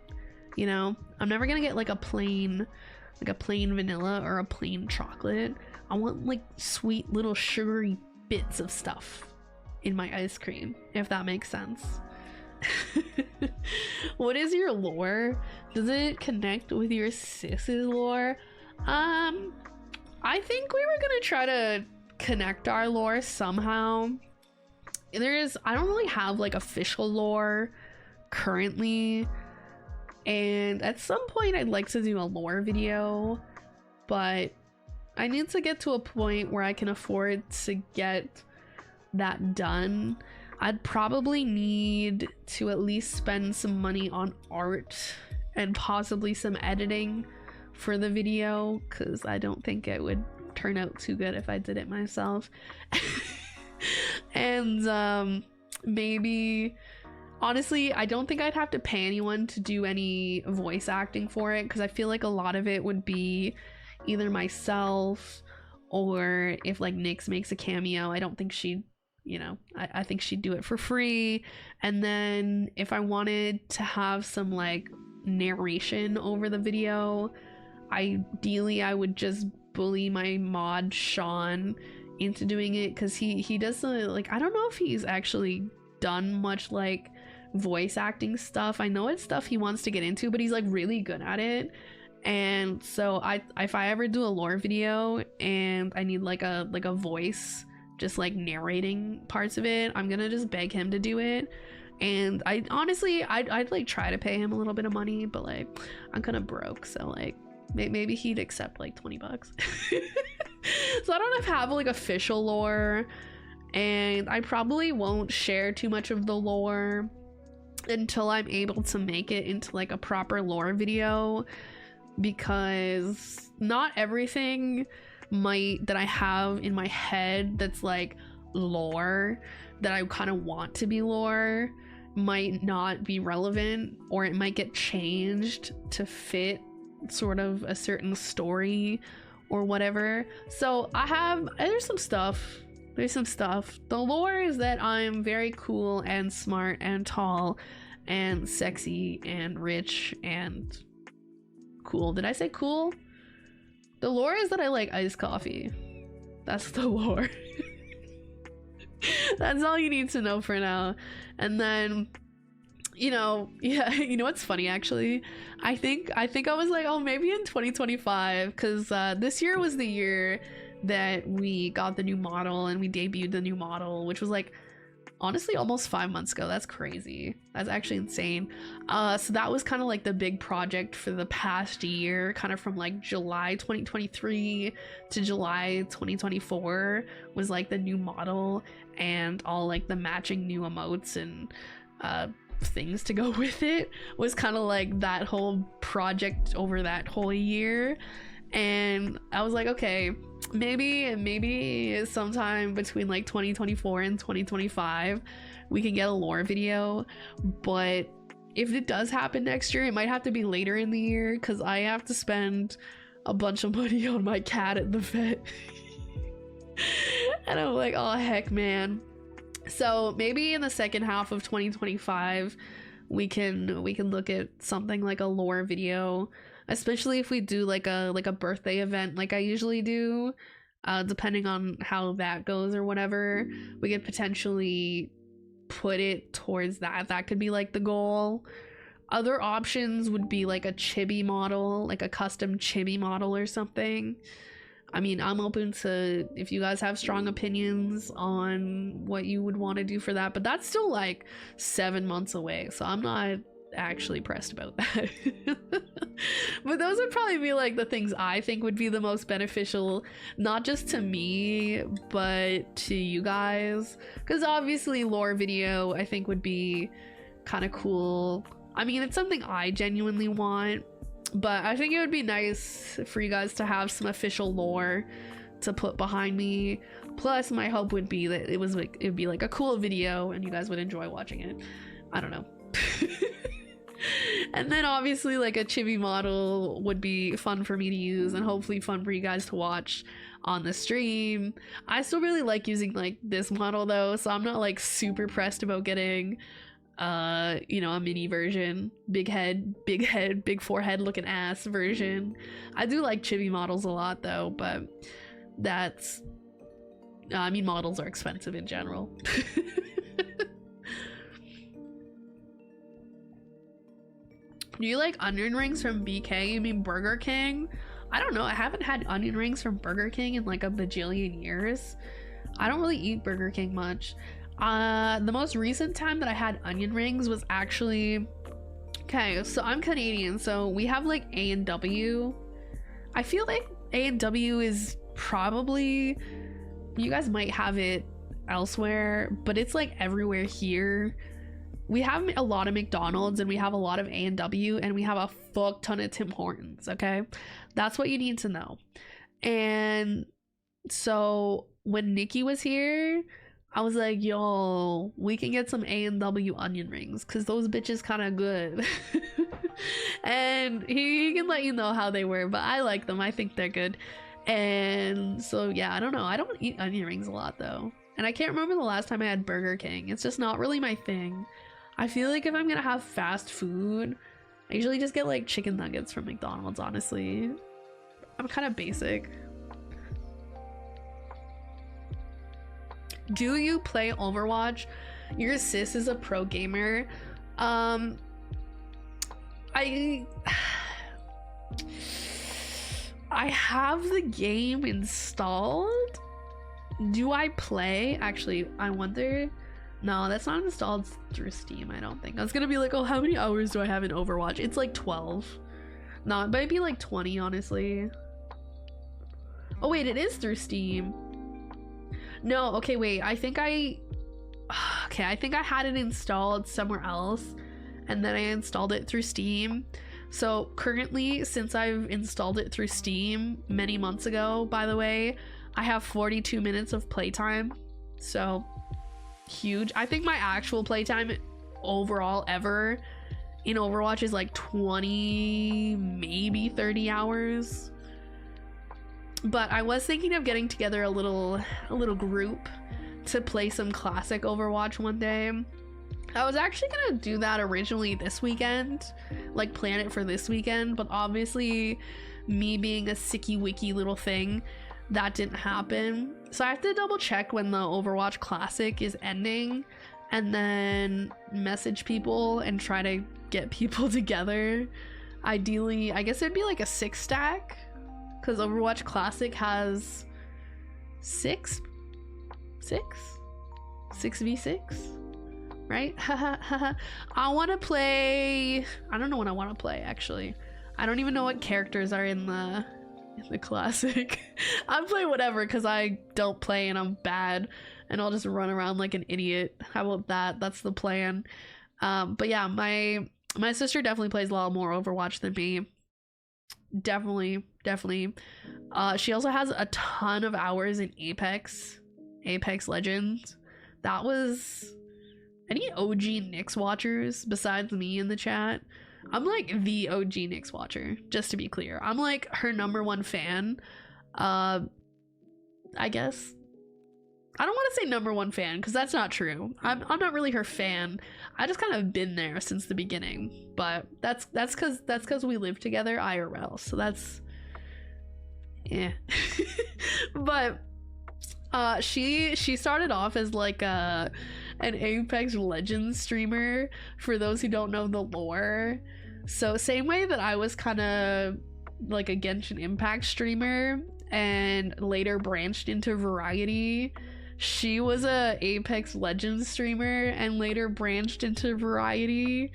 you know. I'm never gonna get like a plain vanilla or a plain chocolate. I want like sweet little sugary bits of stuff in my ice cream, if that makes sense. What is your lore? Does it connect with your sis's lore? I think we were gonna try to connect our lore somehow. I don't really have like official lore currently, and at some point I'd like to do a lore video, but I need to get to a point where I can afford to get that done. I'd probably need to at least spend some money on art and possibly some editing for the video, because I don't think it would turn out too good if I did it myself. And maybe, honestly, I don't think I'd have to pay anyone to do any voice acting for it, because I feel like a lot of it would be either myself, or if like Nyx makes a cameo, I don't think she'd, you know, I think she'd do it for free. And then if I wanted to have some like narration over the video, ideally I would just bully my mod Sean into doing it, because he does something like, I don't know if he's actually done much like voice acting stuff. I know it's stuff he wants to get into, but he's like really good at it. And so if I ever do a lore video and I need like a voice just like narrating parts of it, I'm gonna just beg him to do it. And I'd like try to pay him a little bit of money, but like I'm kind of broke, so like maybe he'd accept like 20 bucks. So I don't have like official lore, and I probably won't share too much of the lore until I'm able to make it into like a proper lore video, because not everything that I have in my head that's like lore that I kind of want to be lore might not be relevant, or it might get changed to fit sort of a certain story or whatever. So there's some stuff. The lore is that I'm very cool and smart and tall and sexy and rich and cool. Did I say cool? The lore is that I like iced coffee. That's the lore. That's all you need to know for now. And then, you know, yeah, you know what's funny actually? I think I was like, oh, maybe in 2025, because this year was the year that we got the new model and we debuted the new model, which was like honestly almost 5 months ago. That's crazy. That's actually insane. So that was kind of like the big project for the past year, kind of from like July 2023 to July 2024 was like the new model and all like the matching new emotes and things to go with it. Was kind of like that whole project over that whole year. And I was like, okay, maybe sometime between like 2024 and 2025 we can get a lore video. But if it does happen next year, it might have to be later in the year because I have to spend a bunch of money on my cat at the vet. And I'm like, oh heck, man. So maybe in the second half of 2025 we can look at something like a lore video, especially if we do like a birthday event like I usually do. Depending on how that goes or whatever, we could potentially put it towards that. That could be like the goal. Other options would be like a chibi model, like a custom chibi model or something. I mean, I'm open to if you guys have strong opinions on what you would want to do for that, but that's still like 7 months away, so I'm not actually pressed about that. But those would probably be like the things I think would be the most beneficial, not just to me but to you guys, because obviously lore video I think would be kind of cool. I mean, it's something I genuinely want, but I think it would be nice for you guys to have some official lore to put behind me. Plus my hope would be that it'd be like a cool video and you guys would enjoy watching it. I don't know. And then obviously like a chibi model would be fun for me to use and hopefully fun for you guys to watch on the stream. I still really like using like this model though, so I'm not like super pressed about getting you know, a mini version, big head, big forehead looking ass version. I do like chibi models a lot though, but that's I mean, models are expensive in general. Do you like onion rings from BK? You mean Burger King? I don't know. I haven't had onion rings from Burger King in like a bajillion years. I don't really eat Burger King much. The most recent time that I had onion rings was actually... Okay, so I'm Canadian, so we have like A&W. I feel like A&W is probably... You guys might have it elsewhere, but it's like everywhere here. We have a lot of McDonald's and we have a lot of A&W and we have a fuck ton of Tim Hortons, okay? That's what you need to know. And so when Nikki was here, I was like, yo, we can get some A&W onion rings because those bitches kind of good. And he can let you know how they were, but I like them. I think they're good. And so yeah, I don't know. I don't eat onion rings a lot though. And I can't remember the last time I had Burger King. It's just not really my thing. I feel like if I'm gonna have fast food, I usually just get like chicken nuggets from McDonald's, honestly. I'm kind of basic. Do you play Overwatch? Your sis is a pro gamer. I have the game installed. Do I play? Actually, I wonder. No, that's not installed through Steam, I don't think. I was gonna be like, oh, how many hours do I have in Overwatch? It's like 12. No, it might be like 20, honestly. Oh wait, it is through Steam. No, okay, wait, I think I had it installed somewhere else and then I installed it through Steam. So currently, since I've installed it through Steam many months ago, by the way, I have 42 minutes of playtime. So huge. I think my actual playtime overall ever in Overwatch is like 20, maybe 30 hours. But I was thinking of getting together a little group to play some classic Overwatch one day. I was actually gonna do that originally this weekend, like plan it for this weekend, but obviously me being a sicky wicky little thing, that didn't happen. So I have to double check when the Overwatch Classic is ending and then message people and try to get people together. Ideally, I guess it'd be like a 6-stack, because Overwatch Classic has 6v6, right? I want to play, I don't know what I want to play actually. I don't even know what characters are in the Classic. I'm playing whatever because I don't play and I'm bad, and I'll just run around like an idiot. How about that? That's the plan. But yeah, my sister definitely plays a lot more Overwatch than me. Definitely. She also has a ton of hours in Apex Legends. That was, any OG Nyx watchers besides me in the chat? I'm like the OG Nyx watcher, just to be clear. I'm like her #1 fan. I guess. I don't want to say #1 fan because that's not true. I'm not really her fan. I just kind of been there since the beginning. But that's because we live together IRL. So that's, yeah. But she started off as like an Apex Legends streamer, for those who don't know the lore. So same way that I was kind of like a Genshin Impact streamer and later branched into Variety, she was a Apex Legends streamer and later branched into Variety.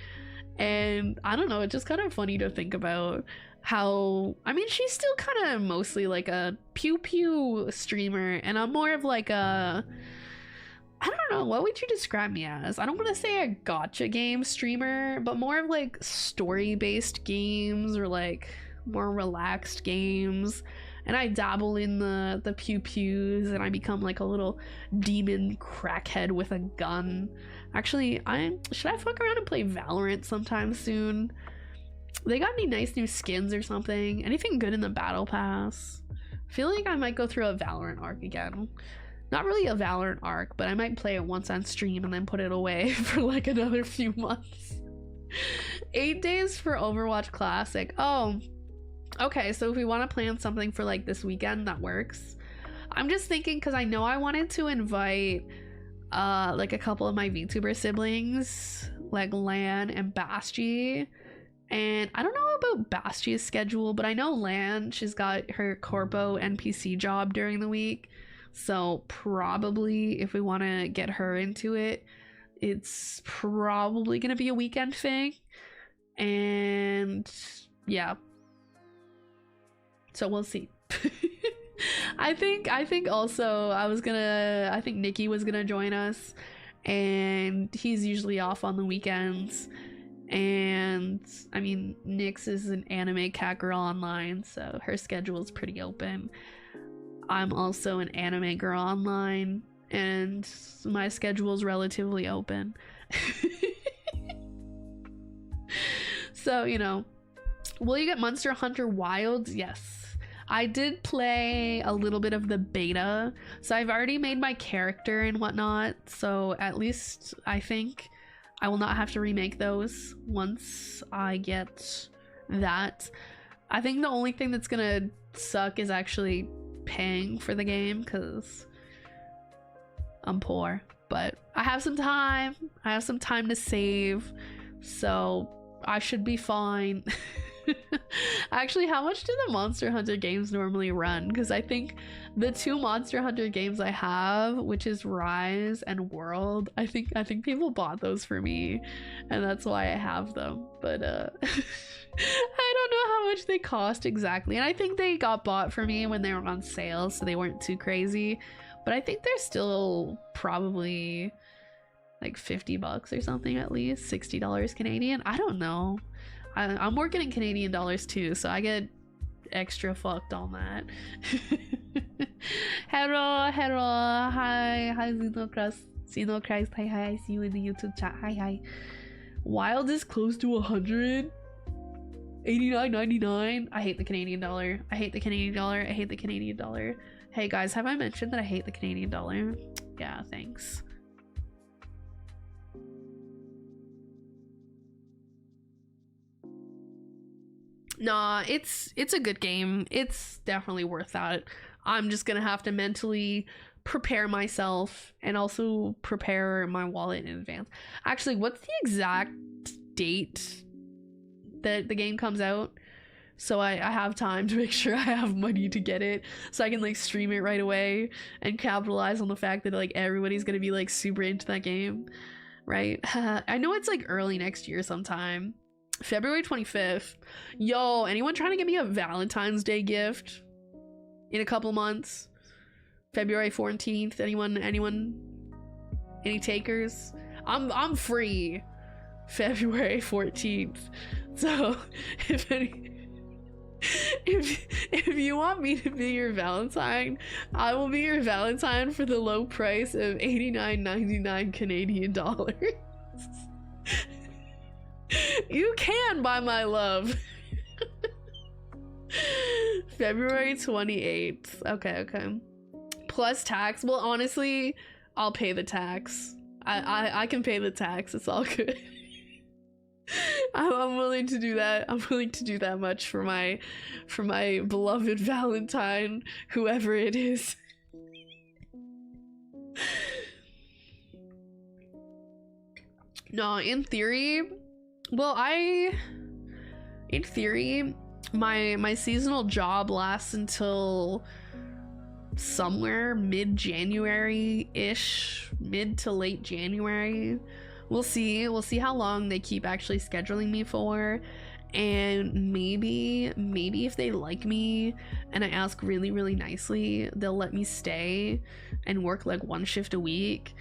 And I don't know, it's just kind of funny to think about how, I mean, she's still kind of mostly like a pew pew streamer, and I'm more of like a, I don't know, what would you describe me as? I don't want to say a gacha game streamer, but more of like story-based games or like more relaxed games. And I dabble in the pew pews, and I become like a little demon crackhead with a gun. Actually, should I fuck around and play Valorant sometime soon? They got any nice new skins or something? Anything good in the battle pass? I feel like I might go through a Valorant arc again. Not really a Valorant arc, but I might play it once on stream and then put it away for like another few months. 8 days for Overwatch Classic. Oh, okay, so if we want to plan something for like this weekend, that works. I'm just thinking, because I know I wanted to invite like a couple of my VTuber siblings, like Lan and Basti. And I don't know about Basti's schedule, but I know Lan, she's got her corpo NPC job during the week. So probably if we want to get her into it, it's probably going to be a weekend thing. And yeah. So we'll see. I think also I think Nikki was gonna join us, and he's usually off on the weekends. And I mean, Nyx is an anime cat girl online, so her schedule is pretty open. I'm also an anime girl online, and my schedule is relatively open. So, you know, will you get Monster Hunter Wilds? Yes. I did play a little bit of the beta, so I've already made my character and whatnot, so at least I think I will not have to remake those once I get that. I think the only thing that's gonna suck is actually paying for the game, because I'm poor, but I have some time. I have some time to save, so I should be fine. Actually, how much do the Monster Hunter games normally run? Because I think the 2 Monster Hunter games I have, which is Rise and World, I think people bought those for me, and that's why I have them. But I don't know how much they cost exactly, and I think they got bought for me when they were on sale, so they weren't too crazy. But I think they're still probably like $50 or something, at least $60 Canadian. I don't know. I'm working in Canadian dollars too, so I get extra fucked on that. Hello, hi, Xenocrest, hi, see you in the YouTube chat, hi. Wild is close to 100. 89.99. I hate the Canadian dollar. Hey guys, have I mentioned that I hate the Canadian dollar? Yeah, thanks. Nah, it's a good game. It's definitely worth that. I'm just gonna have to mentally prepare myself and also prepare my wallet in advance. Actually, what's the exact date that the game comes out? So I have time to make sure I have money to get it, so I can like stream it right away and capitalize on the fact that like everybody's gonna be like super into that game, right? I know it's like early next year sometime. February 25th. Yo, anyone trying to get me a Valentine's Day gift in a couple months? February 14th. Anyone? Any takers? I'm free February 14th. So if you want me to be your Valentine, I will be your Valentine for the low price of $89.99 Canadian dollars. You can buy my love. February 28th. Okay. Plus tax. Well, honestly, I'll pay the tax. I can pay the tax. It's all good. I'm willing to do that. I'm willing to do that much for my beloved Valentine, whoever it is. No, in theory, my seasonal job lasts until somewhere mid-January-ish, mid to late January. We'll see how long they keep actually scheduling me for, and maybe if they like me and I ask really, really nicely, they'll let me stay and work like one shift a week,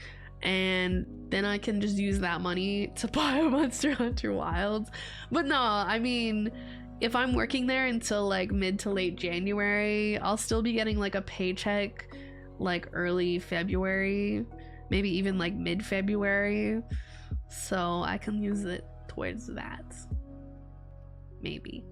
and then I can just use that money to buy a Monster Hunter Wilds. But no, I mean, if I'm working there until like mid to late January, I'll still be getting like a paycheck like early February, maybe even like mid-February, so I can use it towards that. Maybe.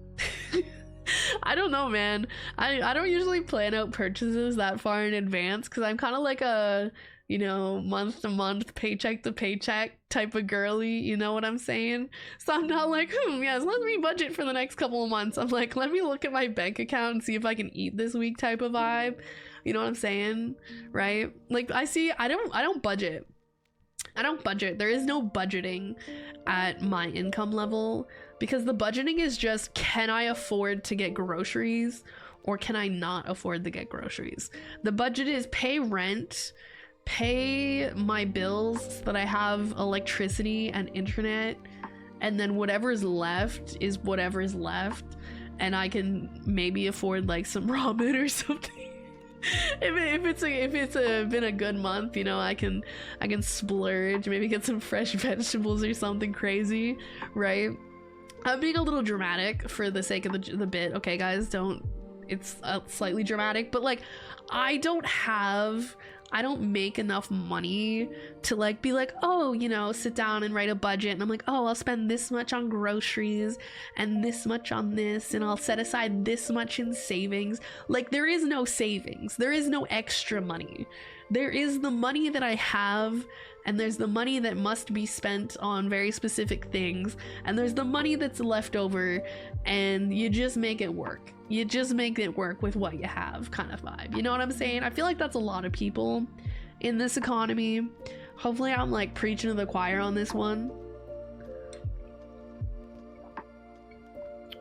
I don't know, man. I don't usually plan out purchases that far in advance because I'm kind of like a, you know, month to month, paycheck to paycheck type of girly, you know what I'm saying? So I'm not like, yes, let me budget for the next couple of months. I'm like, let me look at my bank account and see if I can eat this week type of vibe. You know what I'm saying? Right? Like, I don't budget. There is no budgeting at my income level, because the budgeting is just, can I afford to get groceries or can I not afford to get groceries? The budget is pay rent, pay my bills so that I have electricity and internet, and then whatever's left is whatever's left, and I can maybe afford like some ramen or something. if it's been a good month, you know, I can splurge, maybe get some fresh vegetables or something crazy, right? I'm being a little dramatic for the sake of the bit, okay guys, it's slightly dramatic, but like I don't make enough money to like be like, oh, you know, sit down and write a budget and I'm like, oh, I'll spend this much on groceries and this much on this, and I'll set aside this much in savings. Like, there is no savings, there is no extra money. There is the money that I have, and there's the money that must be spent on very specific things, and there's the money that's left over, and you just make it work. You just make it work with what you have, kind of vibe. You know what I'm saying? I feel like that's a lot of people in this economy. Hopefully I'm like preaching to the choir on this one.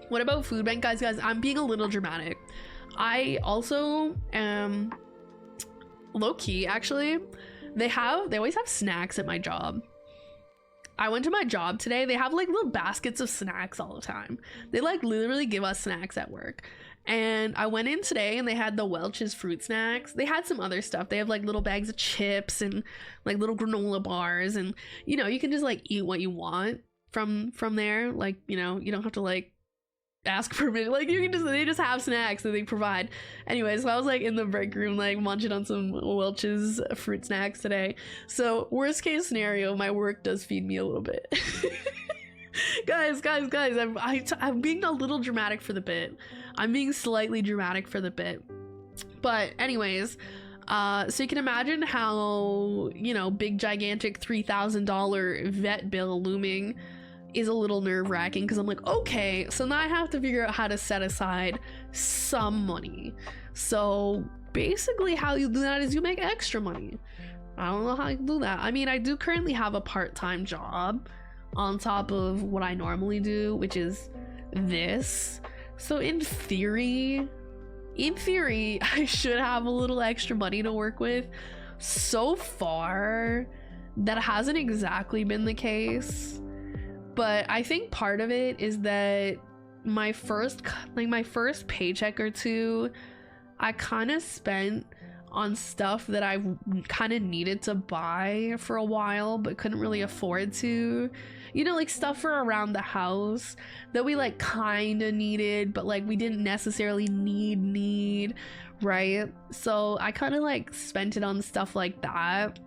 What about food bank, guys? I'm being a little dramatic. I also am low-key, actually. They always have snacks at my job. I went to my job today. They have like little baskets of snacks all the time. They like literally give us snacks at work. And I went in today and they had the Welch's fruit snacks. They had some other stuff. They have like little bags of chips and like little granola bars, and you know, you can just like eat what you want from there. Like, you know, you don't have to like ask permission. Like, you can they just have snacks that they provide. Anyways, so I was like in the break room like munching on some Welch's fruit snacks today. So worst case scenario, my work does feed me a little bit. guys, I'm being a little dramatic for the bit. I'm being slightly dramatic for the bit. But anyways, so you can imagine how, you know, big gigantic $3,000 vet bill looming, is a little nerve-wracking because I'm like, okay, so now I have to figure out how to set aside some money. So basically how you do that is you make extra money. I don't know how you do that. I mean, I do currently have a part-time job on top of what I normally do, which is this. So in theory, I should have a little extra money to work with. So far, that hasn't exactly been the case. But I think part of it is that my first paycheck or two, I kind of spent on stuff that I kind of needed to buy for a while but couldn't really afford to, you know, like stuff for around the house that we like kind of needed but like we didn't necessarily need, right? So I kind of like spent it on stuff like that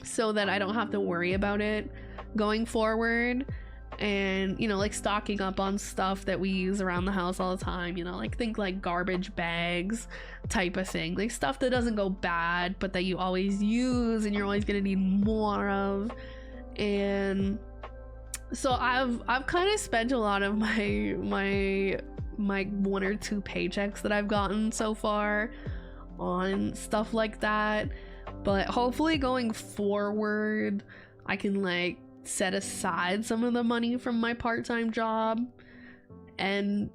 so that I don't have to worry about it going forward. And, you know, like stocking up on stuff that we use around the house all the time, you know, like think like garbage bags type of thing, like stuff that doesn't go bad but that you always use and you're always gonna need more of. And so I've kind of spent a lot of my 1 or 2 paychecks that I've gotten so far on stuff like that, but hopefully going forward I can like set aside some of the money from my part-time job. And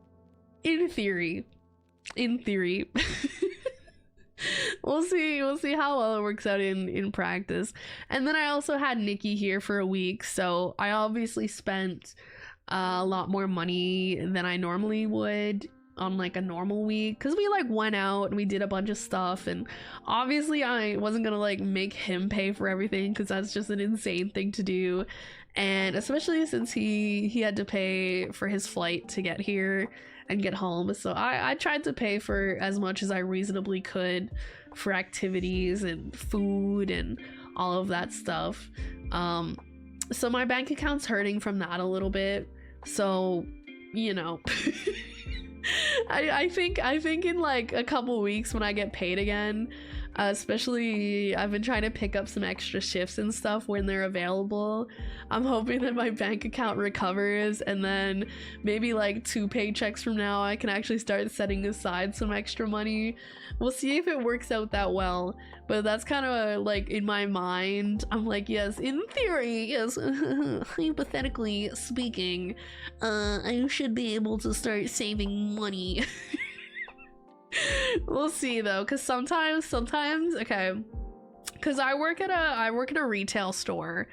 in theory we'll see how well it works out in practice. And then I also had Nikki here for a week, so I obviously spent a lot more money than I normally would on like a normal week because we like went out and we did a bunch of stuff, and obviously I wasn't gonna like make him pay for everything because that's just an insane thing to do, and especially since he had to pay for his flight to get here and get home. So I tried to pay for as much as I reasonably could for activities and food and all of that stuff. So my bank account's hurting from that a little bit, so you know. I think in like a couple weeks when I get paid again, especially I've been trying to pick up some extra shifts and stuff when they're available. I'm hoping that my bank account recovers, and then maybe like 2 paychecks from now I can actually start setting aside some extra money. We'll see if it works out that well, but that's kind of like in my mind. I'm like, yes, in theory, yes, hypothetically speaking, I should be able to start saving money. We'll see though, because sometimes okay, because I work at a retail store,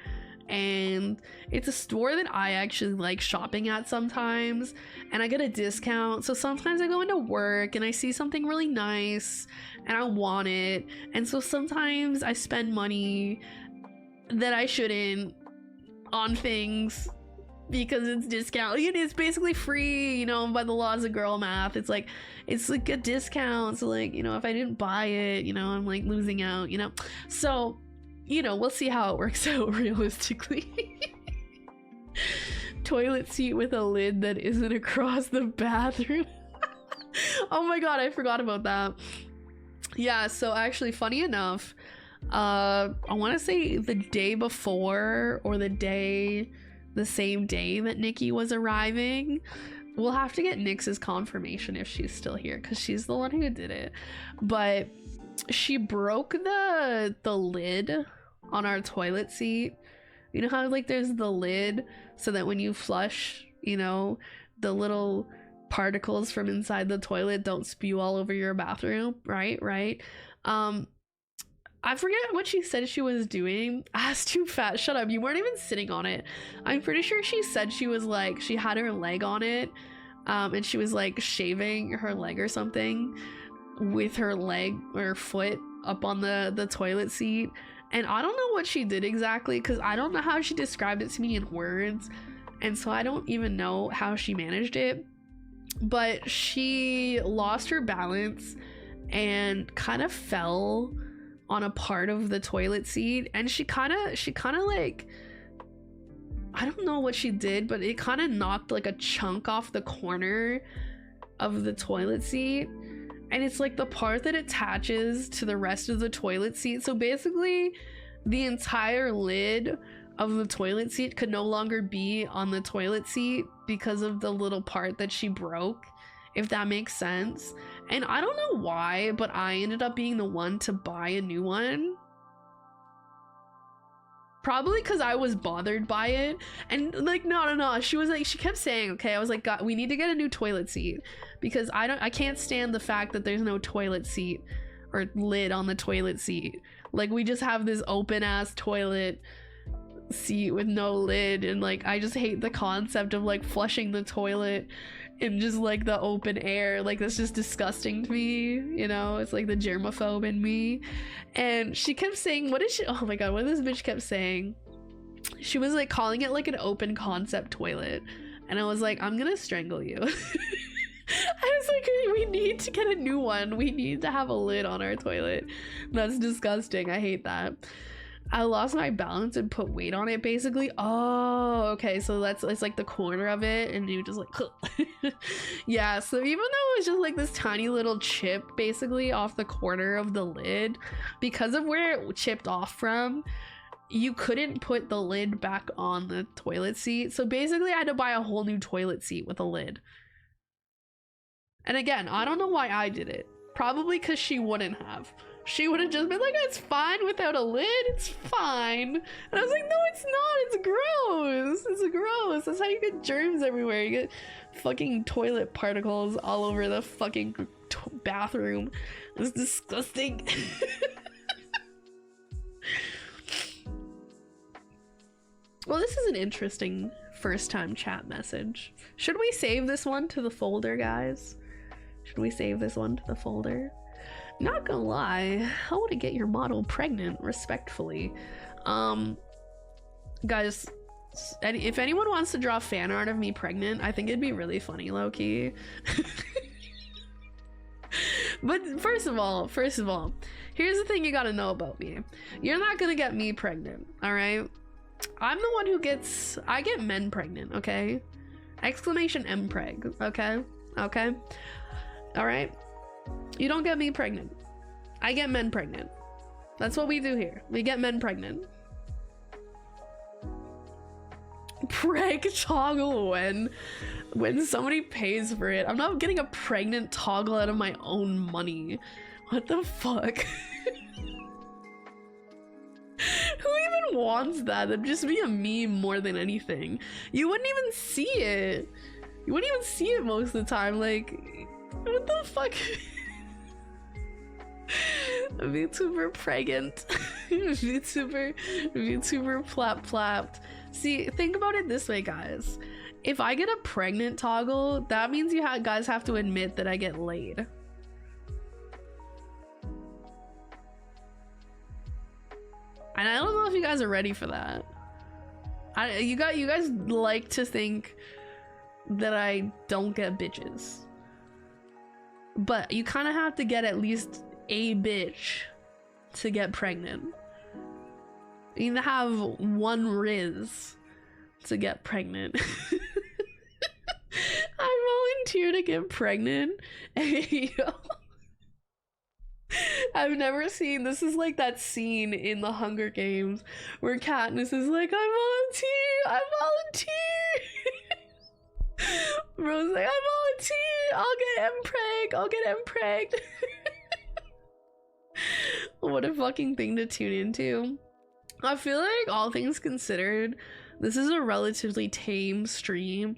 and it's a store that I actually like shopping at sometimes, and I get a discount. So sometimes I go into work and I see something really nice and I want it, and so sometimes I spend money that I shouldn't on things because it's discount. It's basically free, you know, by the laws of girl math. It's like a discount, so like, you know, if I didn't buy it, you know, I'm like losing out, you know. So, you know, we'll see how it works out realistically. Toilet seat with a lid that isn't across the bathroom. Oh my god, I forgot about that. Yeah, so actually, funny enough, I want to say the day before or the same day that Nikki was arriving. We'll have to get Nyx's confirmation if she's still here, because she's the one who did it. But she broke the lid on our toilet seat. You know how like there's the lid so that when you flush, you know, the little particles from inside the toilet don't spew all over your bathroom, right? I forget what she said she was doing. Ass too fat. Shut up. You weren't even sitting on it. I'm pretty sure she said she was like, she had her leg on it, and she was like shaving her leg or something with her leg or foot up on the toilet seat. And I don't know what she did exactly, because I don't know how she described it to me in words, and so I don't even know how she managed it. But she lost her balance and kind of fell on a part of the toilet seat, and she kind of like, I don't know what she did, but it kind of knocked like a chunk off the corner of the toilet seat, and it's like the part that attaches to the rest of the toilet seat. So basically the entire lid of the toilet seat could no longer be on the toilet seat because of the little part that she broke, if that makes sense. And I don't know why, but I ended up being the one to buy a new one. Probably because I was bothered by it. And like, no, she was like, she kept saying, okay, I was like, God, we need to get a new toilet seat because I can't stand the fact that there's no toilet seat or lid on the toilet seat. Like, we just have this open ass toilet seat with no lid, and like, I just hate the concept of like flushing the toilet in just like the open air. Like, that's just disgusting to me, you know? It's like the germaphobe in me. And she kept saying, what is she, oh my god, what this bitch kept saying, she was like calling it like an open concept toilet, and I was like, I'm gonna strangle you. I was like, we need to get a new one. We need to have a lid on our toilet. That's disgusting. I hate that. I lost my balance and put weight on it, basically. Oh, okay, so it's like the corner of it, and you just like yeah, so even though it's just like this tiny little chip basically off the corner of the lid, because of where it chipped off from, you couldn't put the lid back on the toilet seat. So basically I had to buy a whole new toilet seat with a lid. And again, I don't know why I did it. Probably because she wouldn't have. She would have just been like, it's fine without a lid, it's fine. And I was like, no, it's not, it's gross. It's gross. That's how you get germs everywhere. You get fucking toilet particles all over the fucking bathroom. It's disgusting. Well, this is an interesting first time chat message. Should we save this one to the folder, guys? Should we save this one to the folder? Not gonna lie, how to get your model pregnant respectfully. Guys, if anyone wants to draw fan art of me pregnant, I think it'd be really funny, low-key. But first of all, here's the thing you gotta know about me. You're not gonna get me pregnant, all right? I'm the one who I get men pregnant, okay? Exclamation M-preg, okay? Okay? All right? You don't get me pregnant. I get men pregnant. That's what we do here. We get men pregnant. Preg toggle when somebody pays for it. I'm not getting a pregnant toggle out of my own money. What the fuck? Who even wants that? That'd just be a meme more than anything. You wouldn't even see it. You wouldn't even see it most of the time. Like, what the fuck? VTuber pregnant. VTuber plap plapped. See, think about it this way, guys. If I get a pregnant toggle, that means you guys have to admit that I get laid. And I don't know if you guys are ready for that. You guys like to think that I don't get bitches. But you kind of have to get at least a bitch to get pregnant. You need to have one Riz to get pregnant. I volunteer to get pregnant. Yo. I've never seen, this is like that scene in the Hunger Games where Katniss is like, I volunteer. Bro's like, I volunteer, I'll get M-preg. What a fucking thing to tune into. I feel like, all things considered, this is a relatively tame stream.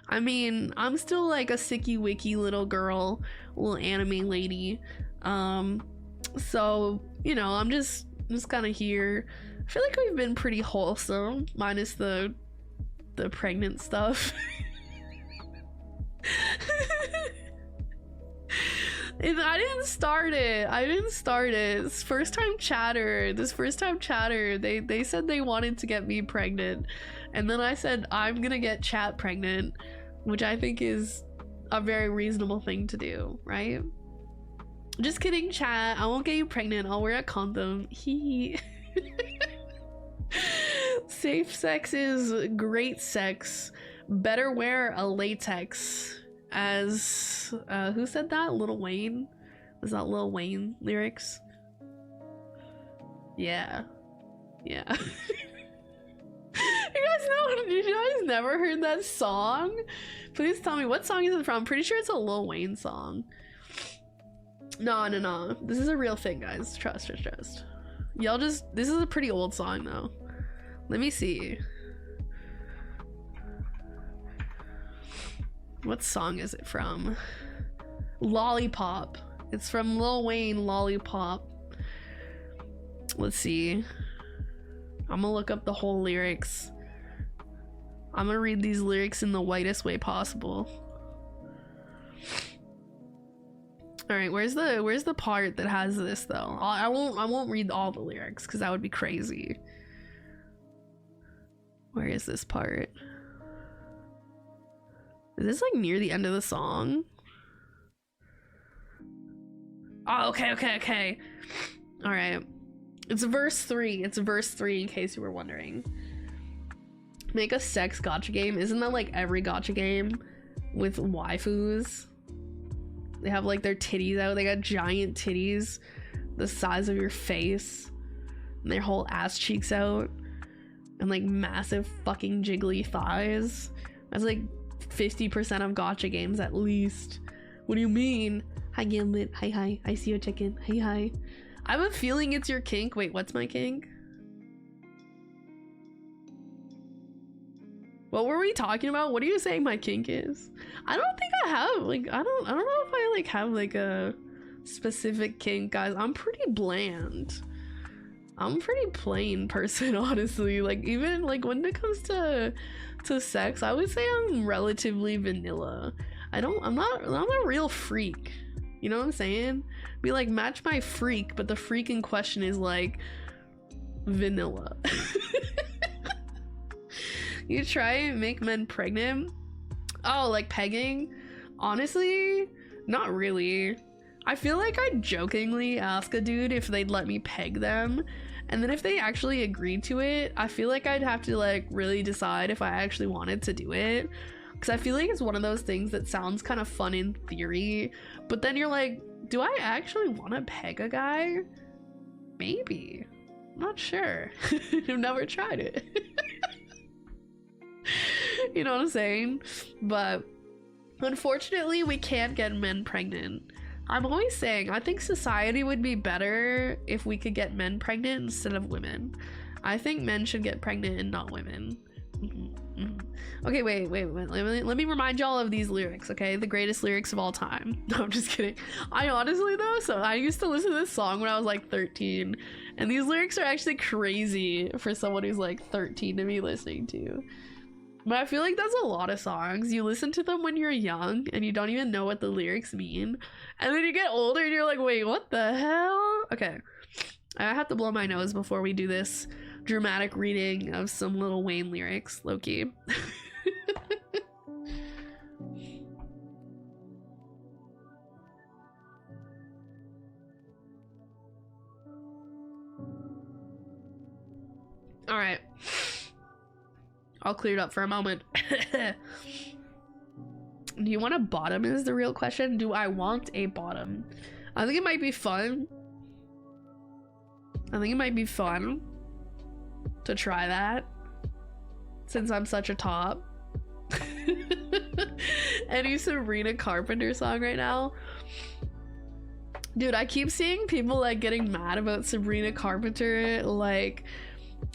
I mean, I'm still like a sicky wicky little girl, little anime lady. So, you know, I'm just kind of here. I feel like we've been pretty wholesome, minus the pregnant stuff. I didn't start it. This first time chatter, they said they wanted to get me pregnant, and then I said I'm gonna get chat pregnant, which I think is a very reasonable thing to do, right? Just kidding, chat. I won't get you pregnant. I'll wear a condom. Hee. Safe sex is great sex. Better wear a latex. As who said that? Lil Wayne? Was that Lil Wayne lyrics? Yeah. You guys never heard that song? Please tell me, what song is it from? I'm pretty sure it's a Lil Wayne song. No. This is a real thing, guys. Trust. Y'all just, this is a pretty old song though. Let me see. What song is it from? Lollipop. It's from Lil Wayne, Lollipop. Let's see. I'm gonna look up the whole lyrics. I'm gonna read these lyrics in the whitest way possible. All right, where's the part that has this though? I won't read all the lyrics because that would be crazy. Where is this part? Is this like near the end of the song? Oh, okay. All right. It's verse 3. It's verse 3 in case you were wondering. Make a sex gacha game. Isn't that like every gacha game with waifus? They have like their titties out. They got giant titties the size of your face. And their whole ass cheeks out. And like massive fucking jiggly thighs. That's like 50% of gacha games at least. What do you mean? Hi Gambit. Hi. I see your chicken. Hi. I have a feeling it's your kink. Wait, what's my kink? What were we talking about? What are you saying my kink is? I don't think I have, like, I don't know if I like have like a specific kink, guys. I'm pretty bland. I'm a pretty plain person, honestly. Like, even like when it comes to sex, I would say I'm relatively vanilla. I'm not a real freak. You know what I'm saying? Be like, match my freak, but the freak in question is like vanilla. You try and make men pregnant? Oh, like pegging? Honestly, not really. I feel like I'd jokingly ask a dude if they'd let me peg them, and then if they actually agreed to it, I feel like I'd have to like really decide if I actually wanted to do it, because I feel like it's one of those things that sounds kind of fun in theory, but then you're like, do I actually want to peg a guy? Maybe. I'm not sure. I've never tried it. You know what I'm saying? But unfortunately, we can't get men pregnant. I'm always saying, I think society would be better if we could get men pregnant instead of women. I think men should get pregnant and not women. Okay, wait. Let me remind y'all of these lyrics, okay? The greatest lyrics of all time. No, I'm just kidding. I honestly though, so I used to listen to this song when I was like 13, and these lyrics are actually crazy for someone who's like 13 to be listening to. But I feel like that's a lot of songs. You listen to them when you're young and you don't even know what the lyrics mean. And then you get older and you're like, wait, what the hell? Okay. I have to blow my nose before we do this dramatic reading of some Lil Wayne lyrics, low-key. All right. I'll clear it up for a moment. Do you want a bottom is the real question. Do I want a bottom? I think it might be fun. To try that, since I'm such a top. Any Sabrina Carpenter song right now? Dude, I keep seeing people like getting mad about Sabrina Carpenter like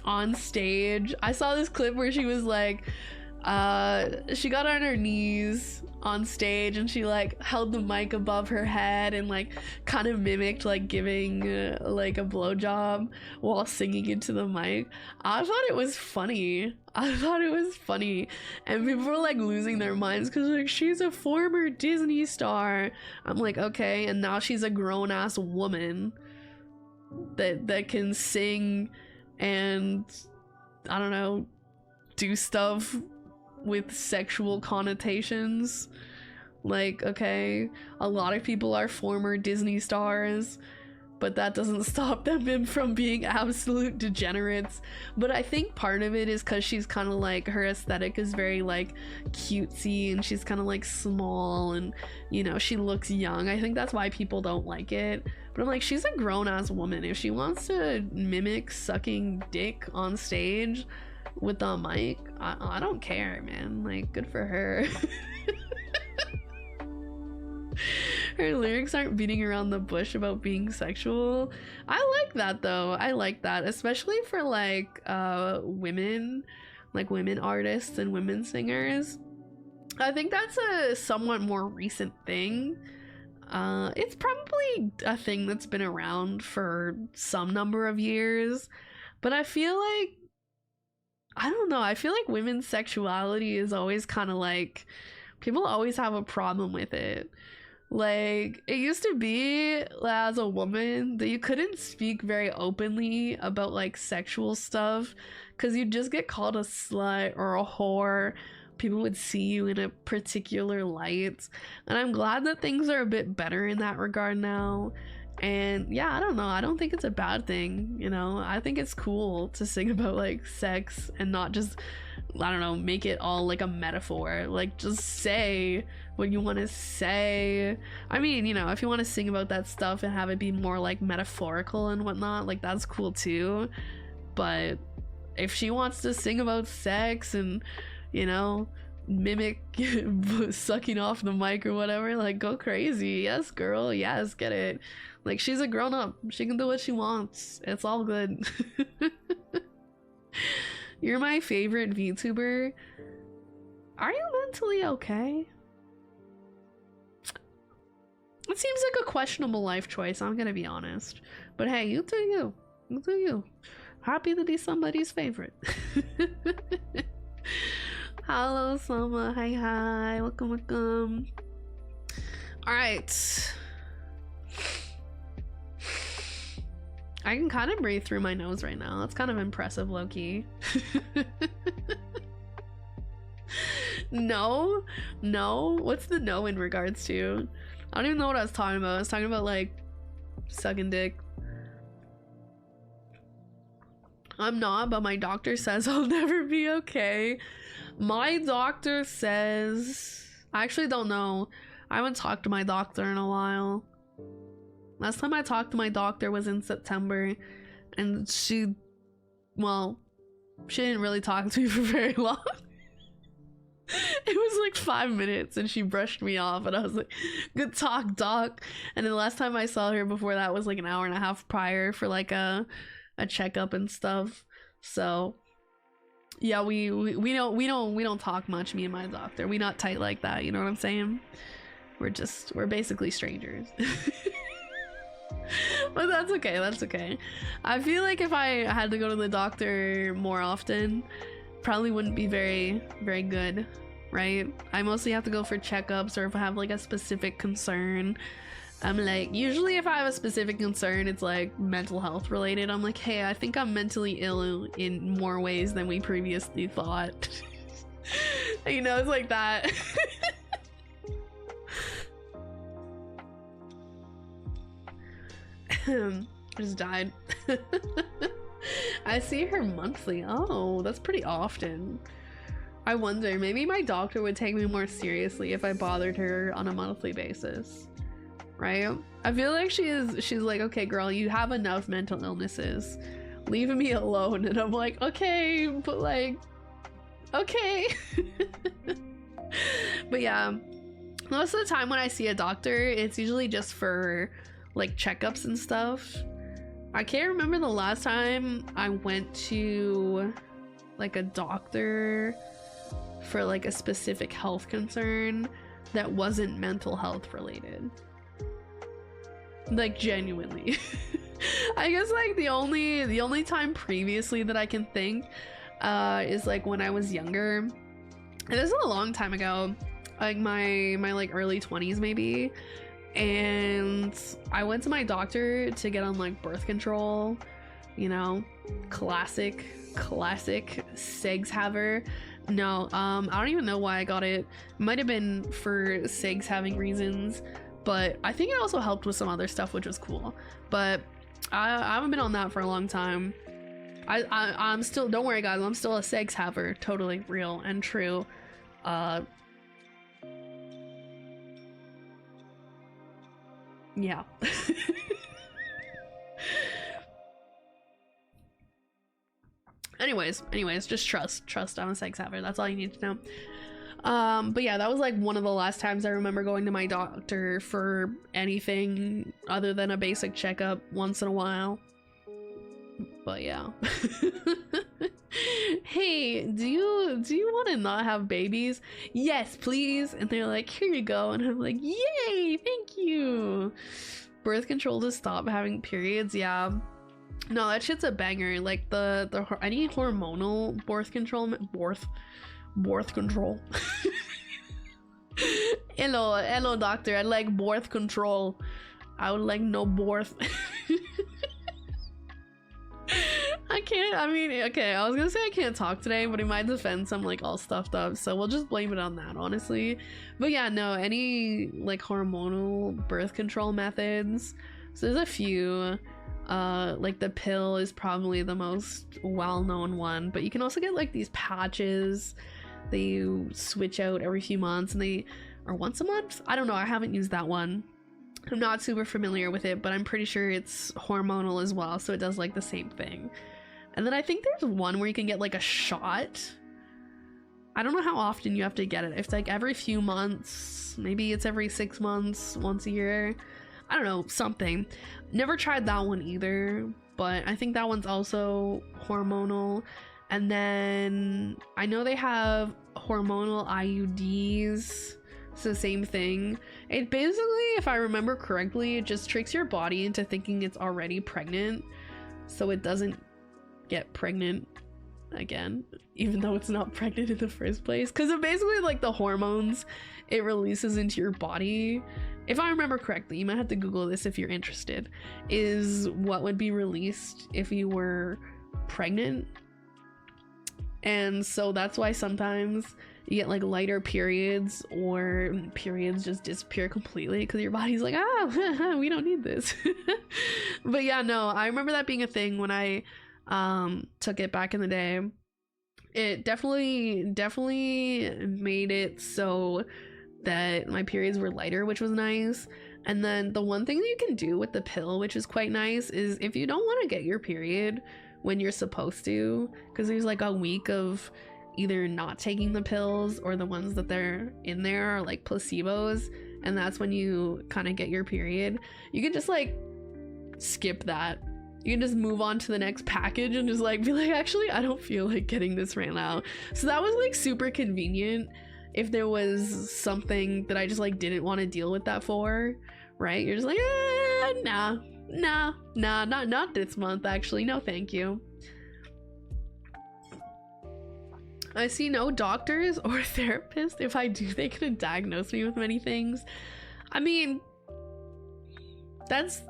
on stage. I saw this clip where she was like, she got on her knees on stage and she like held the mic above her head and like kind of mimicked like giving like a blowjob while singing into the mic. I thought it was funny. And people were like losing their minds because like, she's a former Disney star. I'm like, okay, and now she's a grown-ass woman that can sing and I don't know, do stuff with sexual connotations. Like, okay, a lot of people are former Disney stars, but that doesn't stop them from being absolute degenerates. But I think part of it is because she's kind of like, her aesthetic is very like cutesy and she's kind of like small and, you know, she looks young. I think that's why people don't like it. But I'm like, she's a grown-ass woman. If she wants to mimic sucking dick on stage, with the mic. I don't care, man. Like, good for her. Her lyrics aren't beating around the bush about being sexual. I like that though. I like that, especially for like women artists and women singers. I think that's a somewhat more recent thing. It's probably a thing that's been around for some number of years, but I feel like, I don't know, I feel like women's sexuality is always kind of like, people always have a problem with it. Like, it used to be as a woman that you couldn't speak very openly about like sexual stuff because you'd just get called a slut or a whore. People would see you in a particular light, and I'm glad that things are a bit better in that regard now. And yeah, I don't know, I don't think it's a bad thing, you know. I think it's cool to sing about like sex and not just, I don't know, make it all like a metaphor. Like, just say what you want to say. I mean, you know, if you want to sing about that stuff and have it be more like metaphorical and whatnot, like, that's cool too. But if she wants to sing about sex and, you know, mimic sucking off the mic or whatever, like, go crazy. Yes, girl, yes, get it. Like, she's a grown-up, she can do what she wants, it's all good. You're my favorite VTuber. Are you mentally okay? It seems like a questionable life choice, I'm gonna be honest. But hey, you do you. You do you. Happy to be somebody's favorite. Hello, Summer. Hi. Welcome. Alright. I can kind of breathe through my nose right now. That's kind of impressive, low-key. No? What's the no in regards to? I don't even know what I was talking about. I was talking about, like, sucking dick. I'm not, but my doctor says I'll never be okay. My doctor says... I actually don't know. I haven't talked to my doctor in a while. Last time I talked to my doctor was in September, and she didn't really talk to me for very long. It was like 5 minutes and she brushed me off, and I was like, good talk, doc. And then the last time I saw her before that was like an hour and a half prior for like a checkup and stuff. So yeah, we don't talk much, me and my doctor. We not tight like that, you know what I'm saying? We're basically strangers. But that's okay. I feel like if I had to go to the doctor more often, probably wouldn't be very, very good, right? I mostly have to go for checkups, or if I have like a specific concern. I'm like, usually if I have a specific concern, it's like mental health related. I'm like, hey, I think I'm mentally ill in more ways than we previously thought. You know, it's like that. I just died. I see her monthly. Oh, that's pretty often. I wonder, maybe my doctor would take me more seriously if I bothered her on a monthly basis, right? I feel like she's like, okay, girl, you have enough mental illnesses, leave me alone. And I'm like, okay, but like, okay. But yeah, most of the time when I see a doctor, it's usually just for like checkups and stuff. I can't remember the last time I went to like a doctor for like a specific health concern that wasn't mental health related. Like, genuinely. I guess like the only time previously that I can think is like when I was younger. And this is a long time ago, like my like early 20s maybe. And I went to my doctor to get on like birth control, you know, classic segs haver. No, I don't even know why I got it. Might have been for segs having reasons, but I think it also helped with some other stuff, which was cool. But I haven't been on that for a long time. I'm still, don't worry guys, I'm still a segs haver, totally real and true. Yeah. Anyways, just trust I'm a sex haver. That's all you need to know. But yeah, that was like one of the last times I remember going to my doctor for anything other than a basic checkup once in a while. But yeah. Hey, do you want to not have babies? Yes, please. And they're like, here you go. And I'm like, yay, thank you. Birth control to stop having periods. Yeah, no, that shit's a banger. Like any hormonal birth control, birth control. hello doctor, I'd like birth control. I would like no birth. Okay, I was gonna say I can't talk today, but in my defense I'm like all stuffed up, so we'll just blame it on that, honestly. But yeah, no, any like hormonal birth control methods, so there's a few. Like the pill is probably the most well-known one, but you can also get like these patches that you switch out every few months, and or once a month. I don't know, I haven't used that one. I'm not super familiar with it, but I'm pretty sure it's hormonal as well, so it does like the same thing. And then I think there's one where you can get like a shot. I don't know how often you have to get it. It's like every few months, maybe it's every 6 months, once a year. I don't know, something. Never tried that one either, but I think that one's also hormonal. And then I know they have hormonal IUDs. It's the same thing. It basically, if I remember correctly, it just tricks your body into thinking it's already pregnant, so it doesn't get pregnant again, even though it's not pregnant in the first place. Because it basically, like, the hormones it releases into your body, if I remember correctly, you might have to Google this if you're interested, is what would be released if you were pregnant. And so that's why sometimes you get like lighter periods, or periods just disappear completely because your body's like, ah, we don't need this. But yeah, no, I remember that being a thing when I took it back in the day. It definitely made it so that my periods were lighter, which was nice. And then the one thing that you can do with the pill, which is quite nice, is if you don't want to get your period when you're supposed to, because there's like a week of either not taking the pills, or the ones that they're in there are like placebos, and that's when you kind of get your period, you can just like skip that. You can just move on to the next package and just like be like, actually I don't feel like getting this right now. So that was like super convenient if there was something that I just like didn't want to deal with that for, right? You're just like, nah, not this month, actually, no thank you. I see no doctors or therapists. If I do, they couldn't diagnose me with many things. I mean, that's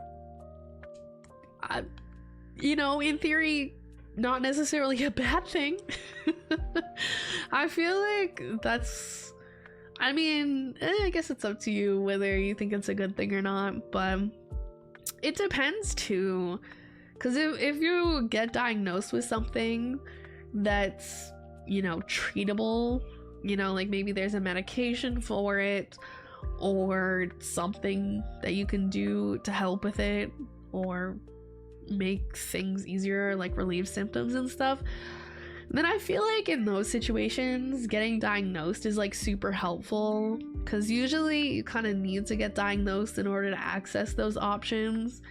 you know, in theory, not necessarily a bad thing. I feel like that's, I mean, I guess it's up to you whether you think it's a good thing or not, but it depends too. Because if you get diagnosed with something that's, you know, treatable, you know, like maybe there's a medication for it, or something that you can do to help with it, or make things easier, like relieve symptoms and stuff, then I feel like in those situations getting diagnosed is like super helpful, because usually you kind of need to get diagnosed in order to access those options.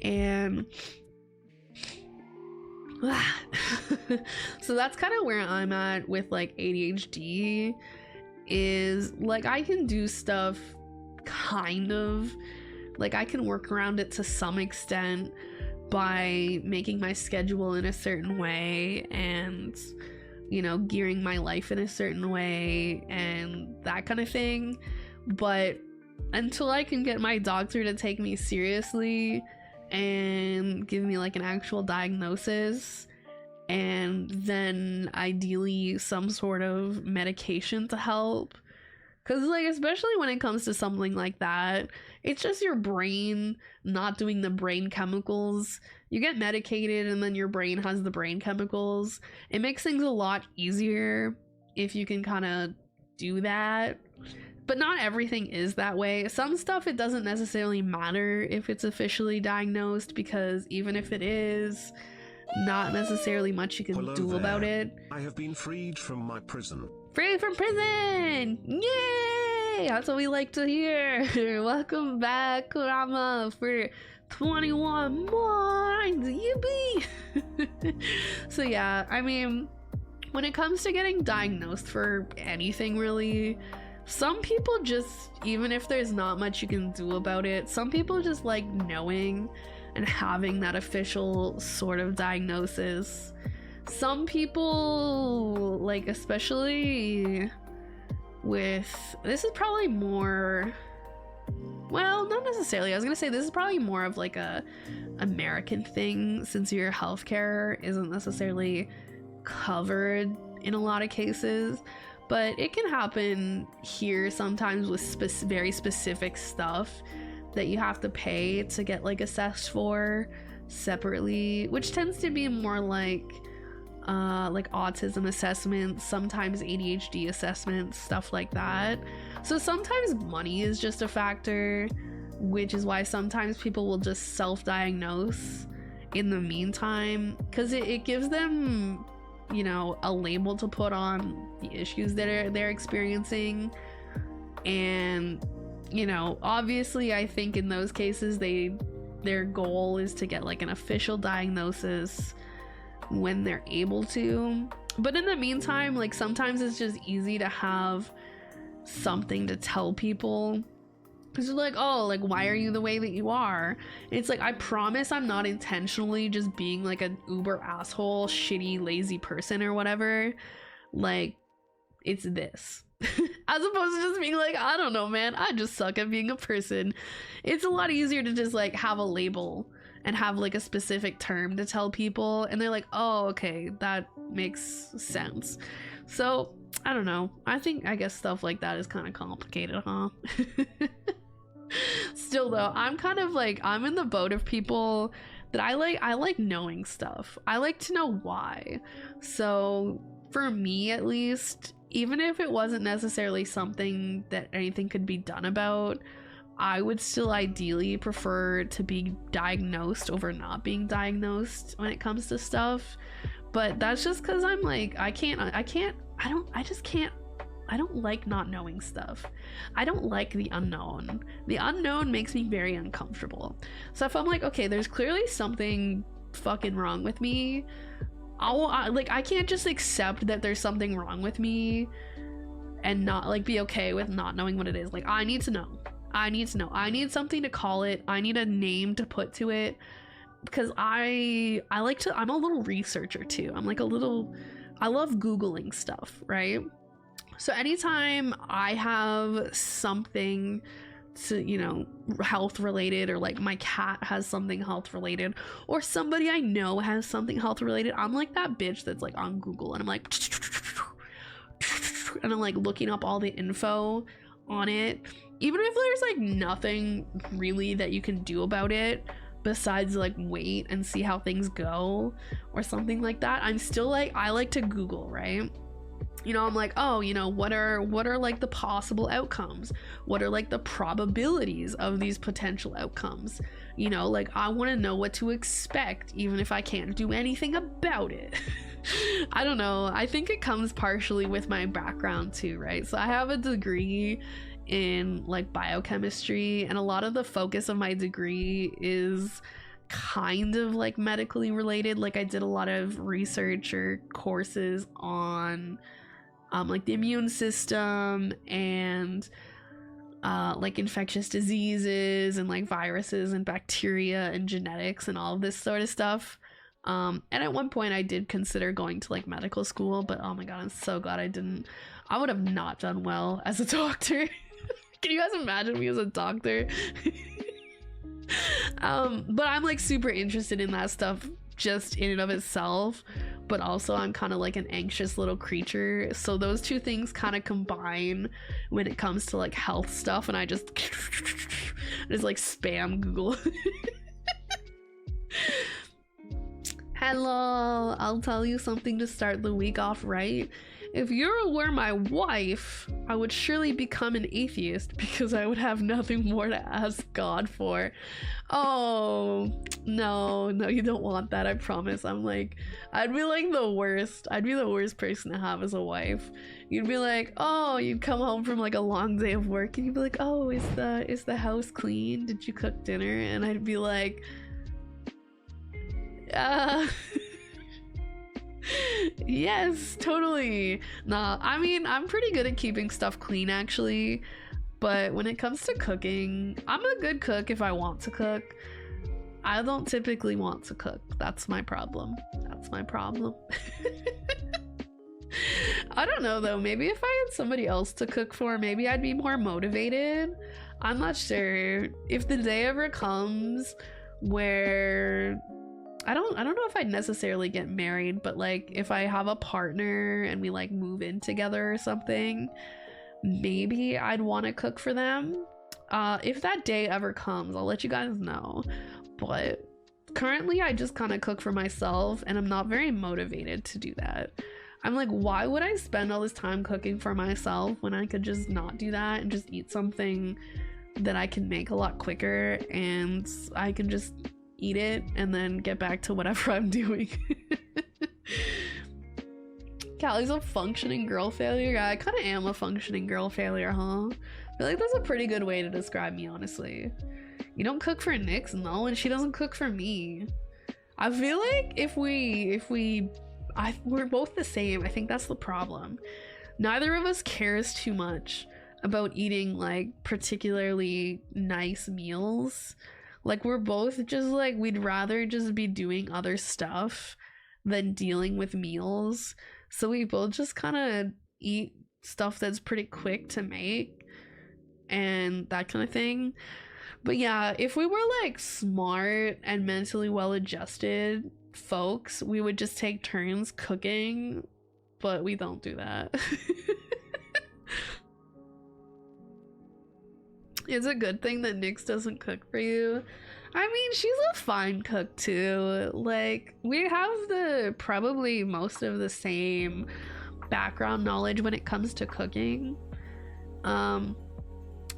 And so that's kind of where I'm at with like ADHD, is like I can do stuff kind of, like I can work around it to some extent by making my schedule in a certain way, and, you know, gearing my life in a certain way and that kind of thing. But until I can get my doctor to take me seriously and give me like an actual diagnosis, and then ideally some sort of medication to help, because like especially when it comes to something like that, it's just your brain not doing the brain chemicals. You get medicated and then your brain has the brain chemicals. It makes things a lot easier if you can kind of do that. But not everything is that way. Some stuff, it doesn't necessarily matter if it's officially diagnosed, because even if it is, not necessarily much you can Hello do about there. it. I have been freed from my prison. Free from prison! Yay! That's what we like to hear. Welcome back, Kurama, for 21 more. Yippee! So yeah, I mean, when it comes to getting diagnosed for anything really, some people just, even if there's not much you can do about it, some people just like knowing and having that official sort of diagnosis. Some people, like, especially with, this is probably more, well, not necessarily. I was gonna say this is probably more of like a American thing, since your healthcare isn't necessarily covered in a lot of cases, but it can happen here sometimes with very specific stuff that you have to pay to get like assessed for separately, which tends to be more like autism assessments, sometimes ADHD assessments, stuff like that. So sometimes money is just a factor, which is why sometimes people will just self-diagnose in the meantime, because it gives them, you know, a label to put on the issues that they're experiencing. And, you know, obviously I think in those cases their goal is to get like an official diagnosis when they're able to. But in the meantime, like, sometimes it's just easy to have something to tell people, because they're like, oh, like, why are you the way that you are? And it's like, I promise I'm not intentionally just being like an uber asshole, shitty, lazy person or whatever. Like, it's this. As opposed to just being like, I don't know, man, I just suck at being a person. It's a lot easier to just like have a label and have like a specific term to tell people, and they're like, oh, okay, that makes sense. So I don't know, I guess stuff like that is kind of complicated, huh? Still though, I'm kind of like, I'm in the boat of people that I like knowing stuff. I like to know why. So for me, at least, even if it wasn't necessarily something that anything could be done about, I would still ideally prefer to be diagnosed over not being diagnosed when it comes to stuff. But that's just because I'm like, I don't like not knowing stuff. I don't like the unknown. The unknown makes me very uncomfortable. So if I'm like, okay, there's clearly something fucking wrong with me, I can't just accept that there's something wrong with me and not like be okay with not knowing what it is. Like, I need to know. I need something to call it. I need a name to put to it, because I'm a little researcher too. I love Googling stuff, right? So anytime I have something to, you know, health related, or like my cat has something health related, or somebody I know has something health related, I'm like that bitch that's like on Google, and I'm like, and I'm like looking up all the info on it, even if there's like nothing really that you can do about it besides like wait and see how things go or something like that. I'm still like, I like to Google, right? You know, I'm like, oh, you know, what are like the possible outcomes? What are like the probabilities of these potential outcomes? You know, like, I want to know what to expect, even if I can't do anything about it. I don't know. I think it comes partially with my background too, right? So I have a degree in like biochemistry, and a lot of the focus of my degree is kind of like medically related. Like, I did a lot of research or courses on like the immune system and like infectious diseases and like viruses and bacteria and genetics and all of this sort of stuff. And at one point I did consider going to like medical school, but oh my god, I'm so glad I didn't. I would have not done well as a doctor. Can you guys imagine me as a doctor? But I'm like super interested in that stuff just in and of itself, but also I'm kind of like an anxious little creature, so those two things kind of combine when it comes to like health stuff, and I just like spam Google. Hello, I'll tell you something to start the week off right. If you were my wife, I would surely become an atheist because I would have nothing more to ask God for. Oh, no, you don't want that, I promise. I'd be like the worst. I'd be the worst person to have as a wife. You'd be like, oh, you'd come home from like a long day of work and you'd be like, oh, is the house clean? Did you cook dinner? And I'd be like, yes, totally. Nah, I mean, I'm pretty good at keeping stuff clean actually, but when it comes to cooking, I'm a good cook if I want to cook. I don't typically want to cook. That's my problem. I don't know though, maybe if I had somebody else to cook for, maybe I'd be more motivated. I'm not sure. If the day ever comes where I don't know if I'd necessarily get married, but like if I have a partner and we like move in together or something, maybe I'd want to cook for them. If that day ever comes, I'll let you guys know. But currently I just kind of cook for myself and I'm not very motivated to do that. I'm like, why would I spend all this time cooking for myself when I could just not do that and just eat something that I can make a lot quicker and I can just eat it and then get back to whatever I'm doing. Callie's a functioning girl failure. Yeah, I kind of am a functioning girl failure, huh? I feel like that's a pretty good way to describe me, honestly. You don't cook for Nyx, no, and she doesn't cook for me. I feel like if we're both the same. I think that's the problem. Neither of us cares too much about eating like particularly nice meals. Like we're both just like, we'd rather just be doing other stuff than dealing with meals. So we both just kind of eat stuff that's pretty quick to make and that kind of thing. But yeah, if we were like smart and mentally well adjusted folks, we would just take turns cooking, but we don't do that. It's a good thing that Nyx doesn't cook for you. I mean, she's a fine cook too. Like, we have probably most of the same background knowledge when it comes to cooking. And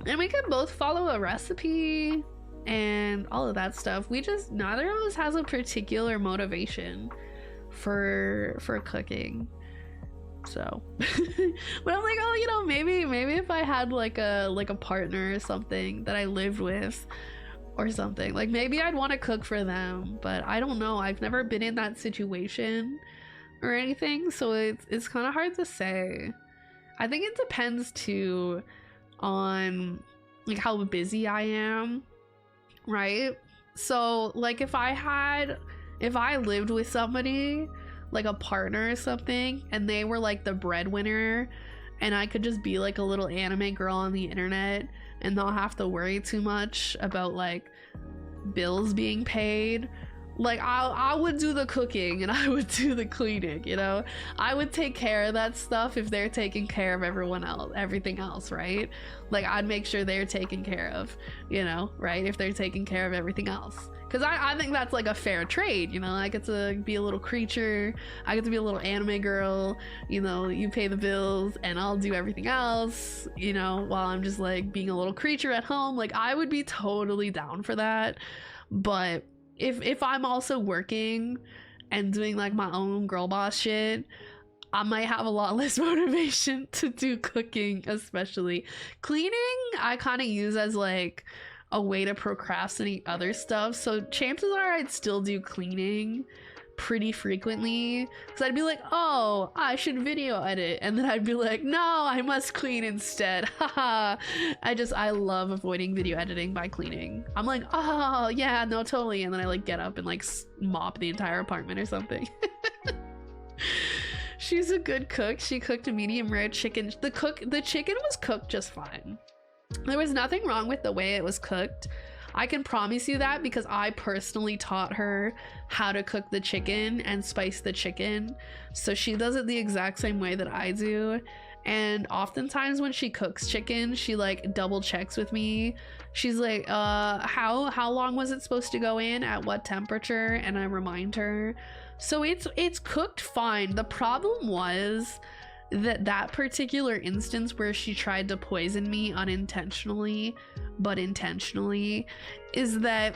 we can both follow a recipe and all of that stuff. Neither of us has a particular motivation for cooking. So but I'm like, oh, you know, maybe if I had like a partner or something that I lived with or something, like maybe I'd want to cook for them. But I don't know, I've never been in that situation or anything, so it's kind of hard to say. I think it depends too on like how busy I am, right? So like if I lived with somebody, like a partner or something, and they were like the breadwinner and I could just be like a little anime girl on the internet and not have to worry too much about like bills being paid, like I would do the cooking and I would do the cleaning, you know? I would take care of that stuff if they're taking care of everything else, right? Like I'd make sure they're taken care of, you know, right? If they're taking care of everything else. Because I think that's like a fair trade, you know? I get to be a little creature, I get to be a little anime girl, you know, you pay the bills and I'll do everything else, you know, while I'm just like being a little creature at home. Like I would be totally down for that. But if I'm also working and doing like my own girl boss shit, I might have a lot less motivation to do cooking. Especially cleaning, I kind of use as like a way to procrastinate other stuff, so chances are I'd still do cleaning pretty frequently, because I'd be like, oh, I should video edit, and then I'd be like, no, I must clean instead. Haha. I love avoiding video editing by cleaning. I'm like, oh yeah, no, totally, and then I like get up and like mop the entire apartment or something. She's a good cook. She cooked a medium rare chicken. The chicken was cooked just fine. There was nothing wrong with the way it was cooked. I can promise you that, because I personally taught her how to cook the chicken and spice the chicken. So she does it the exact same way that I do. And oftentimes when she cooks chicken, she like double checks with me. She's like, how long was it supposed to go in, at what temperature? And I remind her. So it's cooked fine. The problem was that particular instance where she tried to poison me unintentionally but intentionally is that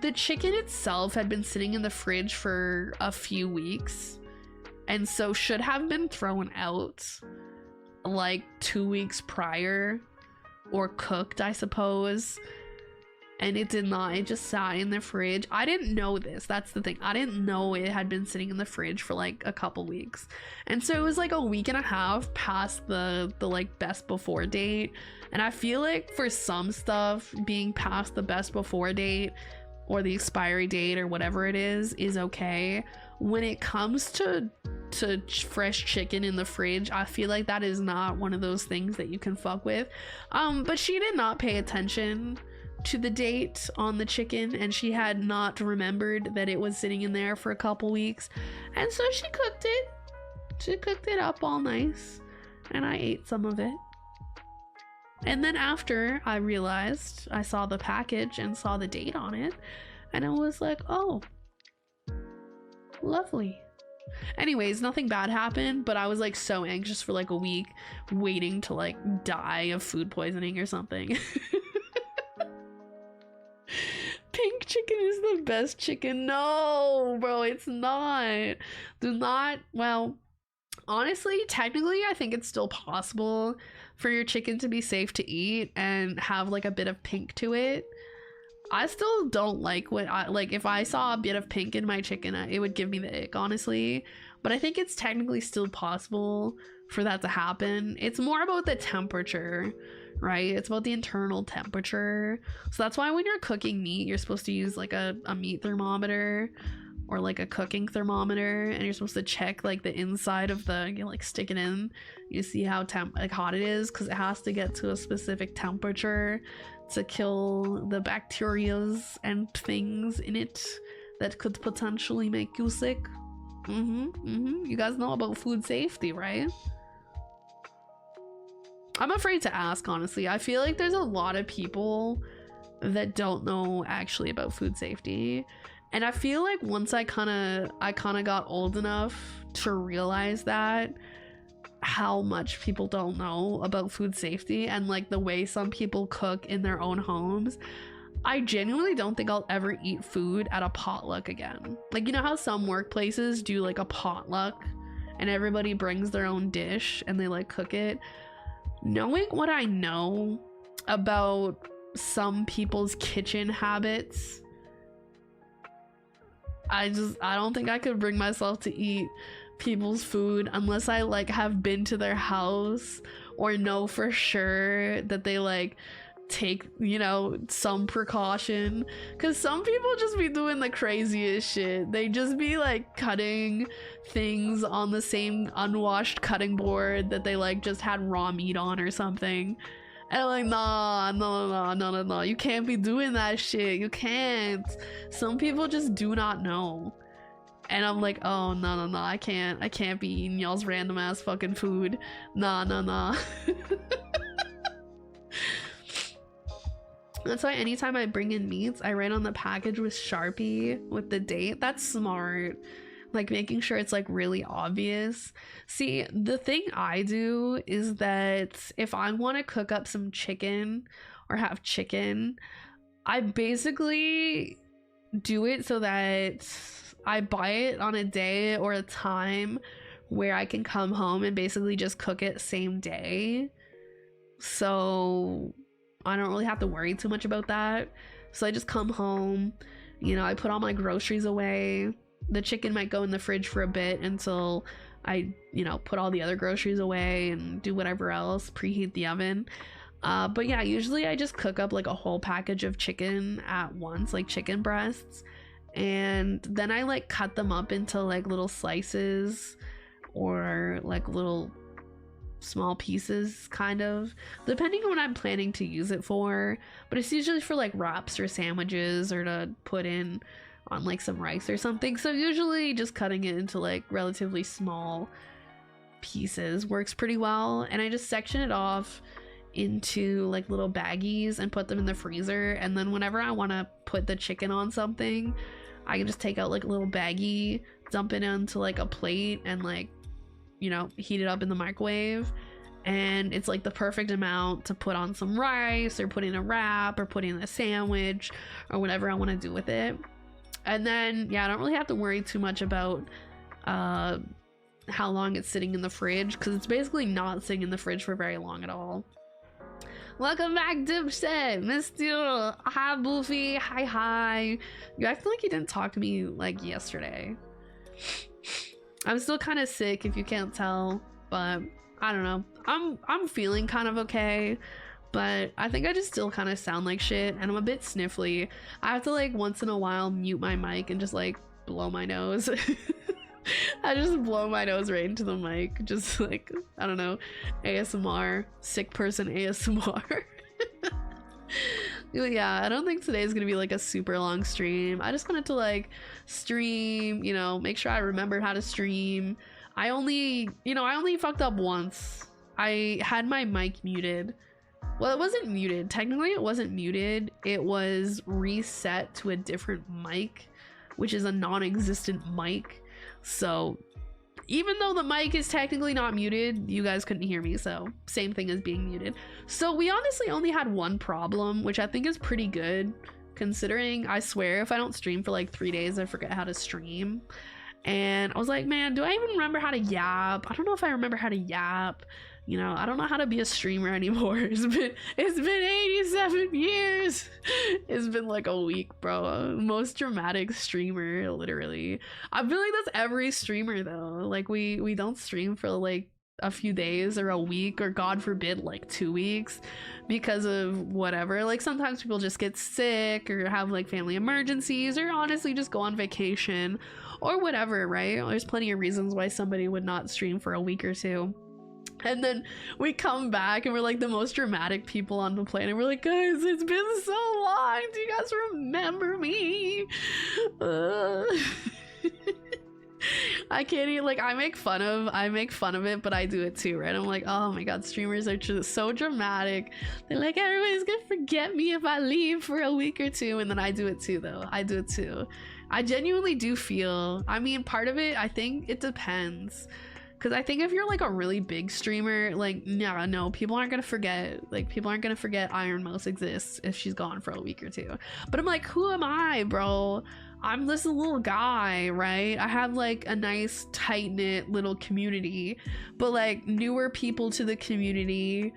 the chicken itself had been sitting in the fridge for a few weeks, and so should have been thrown out like 2 weeks prior, or cooked, I suppose. And it did not. It just sat in the fridge. I didn't know this. That's the thing. I didn't know it had been sitting in the fridge for like a couple weeks. And so it was like a week and a half past the like best before date. And I feel like for some stuff, being past the best before date or the expiry date or whatever it is okay. When it comes to fresh chicken in the fridge, I feel like that is not one of those things that you can fuck with. But she did not pay attention to the date on the chicken, and she had not remembered that it was sitting in there for a couple weeks, and so she cooked it up all nice, and I ate some of it. And then after I realized, I saw the package and saw the date on it, and I was like, oh, lovely. Anyways, nothing bad happened, but I was like so anxious for like a week, waiting to like die of food poisoning or something. Pink chicken is the best chicken. No, bro, it's not. Do not. Well, honestly, technically, I think it's still possible for your chicken to be safe to eat and have like a bit of pink to it. I still don't like what I like. If I saw a bit of pink in my chicken, it would give me the ick, honestly. But I think it's technically still possible for that to happen. It's more about the temperature, right? It's about the internal temperature. So that's why when you're cooking meat, you're supposed to use like a meat thermometer or like a cooking thermometer, and you're supposed to check like the inside of the, you like stick it in, you see how hot it is, because it has to get to a specific temperature to kill the bacterias and things in it that could potentially make you sick. You guys know about food safety, right? I'm afraid to ask, honestly. I feel like there's a lot of people that don't know actually about food safety, and I feel like once I kind of got old enough to realize that how much people don't know about food safety and like the way some people cook in their own homes, I genuinely don't think I'll ever eat food at a potluck again. Like, you know how some workplaces do like a potluck and everybody brings their own dish and they like cook it? Knowing what I know about some people's kitchen habits, I don't think I could bring myself to eat people's food unless I like have been to their house or know for sure that they like take, you know, some precaution, because some people just be doing the craziest shit. They just be like cutting things on the same unwashed cutting board that they like just had raw meat on or something, and I'm like, no, you can't be doing that shit. You can't. Some people just do not know. And I'm like, oh, no, I can't be eating y'all's random ass fucking food. Nah. That's why anytime I bring in meats, I write on the package with Sharpie with the date. That's smart. Like making sure it's like really obvious. See, the thing I do is that if I want to cook up some chicken or have chicken, I basically do it so that I buy it on a day or a time where I can come home and basically just cook it same day. So I don't really have to worry too much about that. So I just come home, you know, I put all my groceries away. The chicken might go in the fridge for a bit until I, you know, put all the other groceries away and do whatever else, preheat the oven. But yeah, usually I just cook up like a whole package of chicken at once, like chicken breasts. And then I like cut them up into like little slices or like little small pieces, kind of, depending on what I'm planning to use it for. But it's usually for like wraps or sandwiches or to put in on like some rice or something. So usually just cutting it into like relatively small pieces works pretty well. And I just section it off into like little baggies and put them in the freezer. And then whenever I want to put the chicken on something, I can just take out like a little baggie, dump it onto like a plate, and like you know, heat it up in the microwave, and it's like the perfect amount to put on some rice or put in a wrap or put in a sandwich or whatever I want to do with it. And then yeah, I don't really have to worry too much about how long it's sitting in the fridge, because it's basically not sitting in the fridge for very long at all. Welcome back, Dipset, missed you. Hi, Boofy. Hi. You act like you didn't talk to me like yesterday. I'm still kind of sick if you can't tell, but I don't know. I'm feeling kind of okay, but I think I just still kind of sound like shit, and I'm a bit sniffly. I have to like once in a while mute my mic and just like blow my nose. I just blow my nose right into the mic, just like, I don't know, ASMR, sick person ASMR. Yeah, I don't think today's gonna be like a super long stream. I just wanted to like stream, you know, make sure I remembered how to stream. I only fucked up once. I had my mic muted. Well, it wasn't muted. Technically, it wasn't muted. It was reset to a different mic, which is a non-existent mic. So even though the mic is technically not muted, you guys couldn't hear me, so same thing as being muted. So we honestly only had one problem, which I think is pretty good, considering I swear if I don't stream for like 3 days, I forget how to stream. And I was like, man, do I even remember how to yap? I don't know if I remember how to yap. You know, I don't know how to be a streamer anymore. It's been 87 years. It's been like a week, bro. Most dramatic streamer, literally. I feel like that's every streamer though. Like we don't stream for like a few days or a week, or God forbid like 2 weeks, because of whatever. Like sometimes people just get sick or have like family emergencies, or honestly just go on vacation or whatever, right? There's plenty of reasons why somebody would not stream for a week or two. And then we come back and we're like the most dramatic people on the planet. We're like, guys, it's been so long. Do you guys remember me? I can't even, like, I make fun of it, but I do it too, right? I'm like, oh my god, streamers are just so dramatic. They're like, everybody's gonna forget me if I leave for a week or two. And then I do it too, though. I do it too. I genuinely do feel, I mean, part of it, I think it depends. Because I think if you're like a really big streamer, like, no, people aren't gonna forget. Like, people aren't gonna forget Iron Mouse exists if she's gone for a week or two. But I'm like, who am I, bro? I'm this little guy, right? I have like a nice tight-knit little community, but like newer people to the community,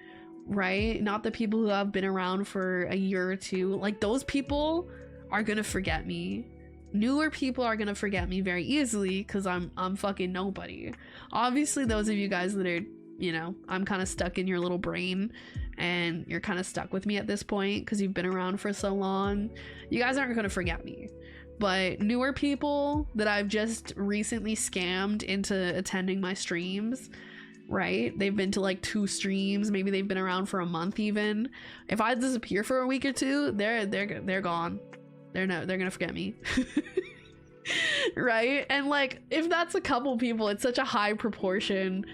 right? Not the people who have been around for a year or two. Like, those people are gonna forget me. Newer people are gonna forget me very easily because I'm fucking nobody. Obviously, those of you guys that are, you know, I'm kind of stuck in your little brain and you're kind of stuck with me at this point because you've been around for so long, you guys aren't gonna forget me. But newer people that I've just recently scammed into attending my streams, right? They've been to like 2 streams, maybe they've been around for a month even. If I disappear for a week or two, they're gone. They're gonna forget me. Right? And like, if that's a couple people, it's such a high proportion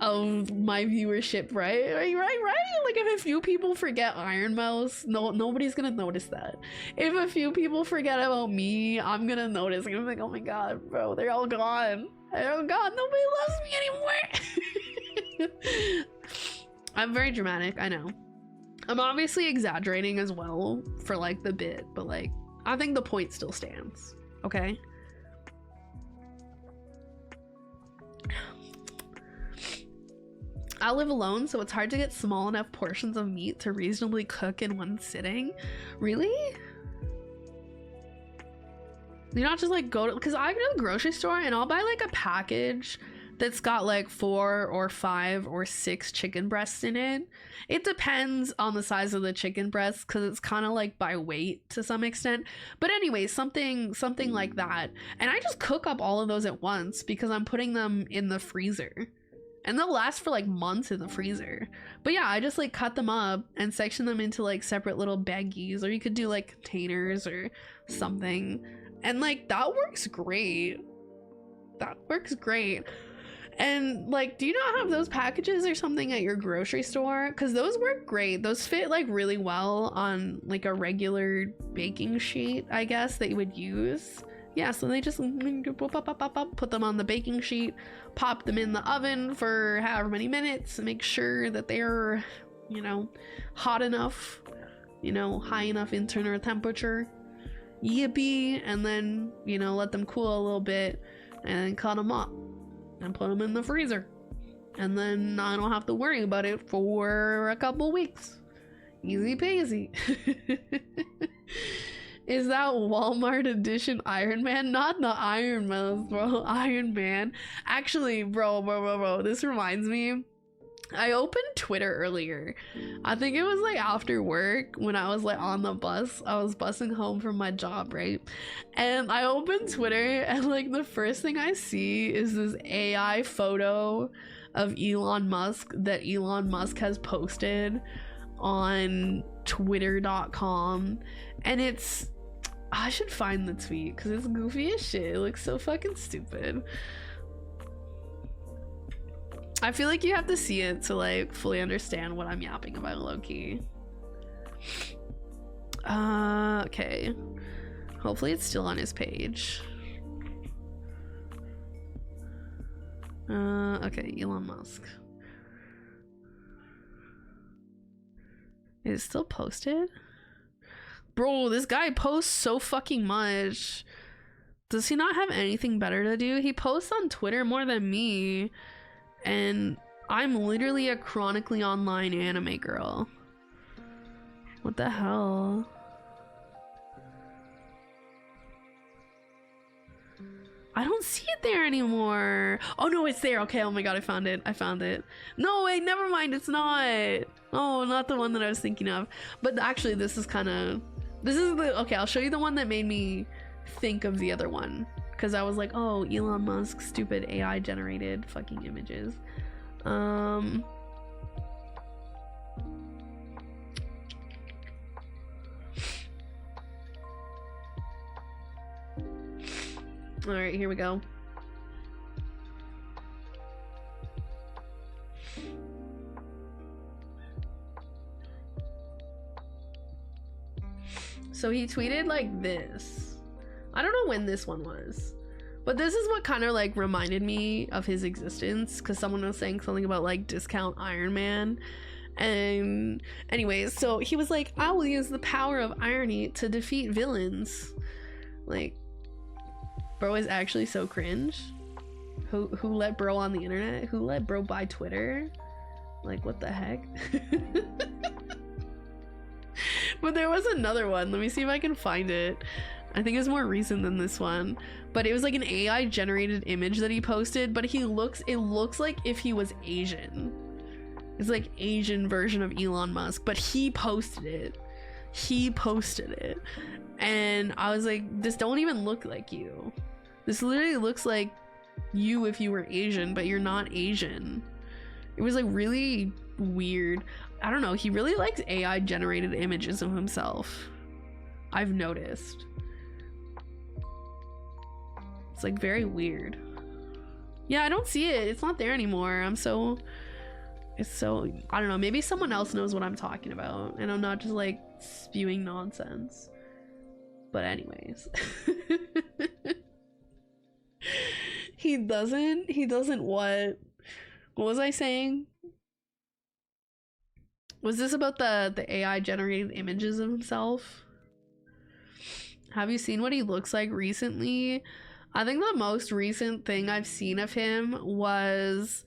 of my viewership, right? Like, if a few people forget Iron Mouse, nobody's gonna notice that. If a few people forget about me, I'm gonna notice. I'm gonna be like, oh my god, bro, they're all gone. They're all gone. Nobody loves me anymore. I'm very dramatic, I know. I'm obviously exaggerating as well for like the bit, but like, I think the point still stands, okay? I live alone, so it's hard to get small enough portions of meat to reasonably cook in one sitting. Really? You not just like go to, because I go to the grocery store and I'll buy like a package that's got like 4 or 5 or 6 chicken breasts in it. It depends on the size of the chicken breast because it's kind of like by weight to some extent. But anyway, something like that. And I just cook up all of those at once because I'm putting them in the freezer. And they'll last for like months in the freezer. But yeah, I just like cut them up and section them into like separate little baggies, or you could do like containers or something. And like, that works great. That works great. And like, do you not have those packages or something at your grocery store? Because those work great. Those fit like really well on like a regular baking sheet, I guess, that you would use yeah, so they just put them on the baking sheet, pop them in the oven for however many minutes, make sure that they're, you know, hot enough, you know, high enough internal temperature. Yippee. And then, you know, let them cool a little bit and then cut them up and put them in the freezer. And then I don't have to worry about it for a couple weeks. Easy peasy. Is that Walmart edition Iron Man? Not the Iron Man, bro. Iron Man. Actually, bro, this reminds me. I opened Twitter earlier. I think it was like after work when I was like on the bus. I was bussing home from my job, right? And I opened Twitter and like the first thing I see is this AI photo of Elon Musk that Elon Musk has posted on twitter.com. And it's, I should find the tweet because it's goofy as shit. It looks so fucking stupid. I feel like you have to see it to like fully understand what I'm yapping about, low-key. Okay. Hopefully it's still on his page. Okay, Elon Musk. Is it still posted? Bro, this guy posts so fucking much. Does he not have anything better to do? He posts on Twitter more than me. And I'm literally a chronically online anime girl. What the hell? I don't see it there anymore. Oh no, it's there. Okay, oh my god, I found it. I found it. No, wait, never mind, it's not. Oh, not the one that I was thinking of. But actually, this is kind of... This is the... Okay, I'll show you the one that made me think of the other one. Because I was like, oh, Elon Musk, stupid AI generated fucking images. Alright, here we go. So he tweeted like this. I don't know when this one was, but this is what kind of like reminded me of his existence, because someone was saying something about like discount Iron Man. And anyways, so he was like, I will use the power of irony to defeat villains. Like, bro is actually so cringe. Who let bro on the internet? Who let bro buy Twitter? Like, what the heck? But there was another one. Let me see if I can find it. I think it's more recent than this one, but it was like an AI generated image that he posted, but it looks like if he was Asian. It's like Asian version of Elon Musk, but he posted it. And I was like, this don't even look like you. This literally looks like you if you were Asian, but you're not Asian. It was like really weird. I don't know, he really likes AI generated images of himself. I've noticed. It's like very weird. Yeah, I don't see it. It's not there anymore. It's so, I don't know, maybe someone else knows what I'm talking about and I'm not just like spewing nonsense. But anyways. He doesn't what was I saying? Was this about the AI generated images of himself? Have you seen what he looks like recently? I think the most recent thing I've seen of him was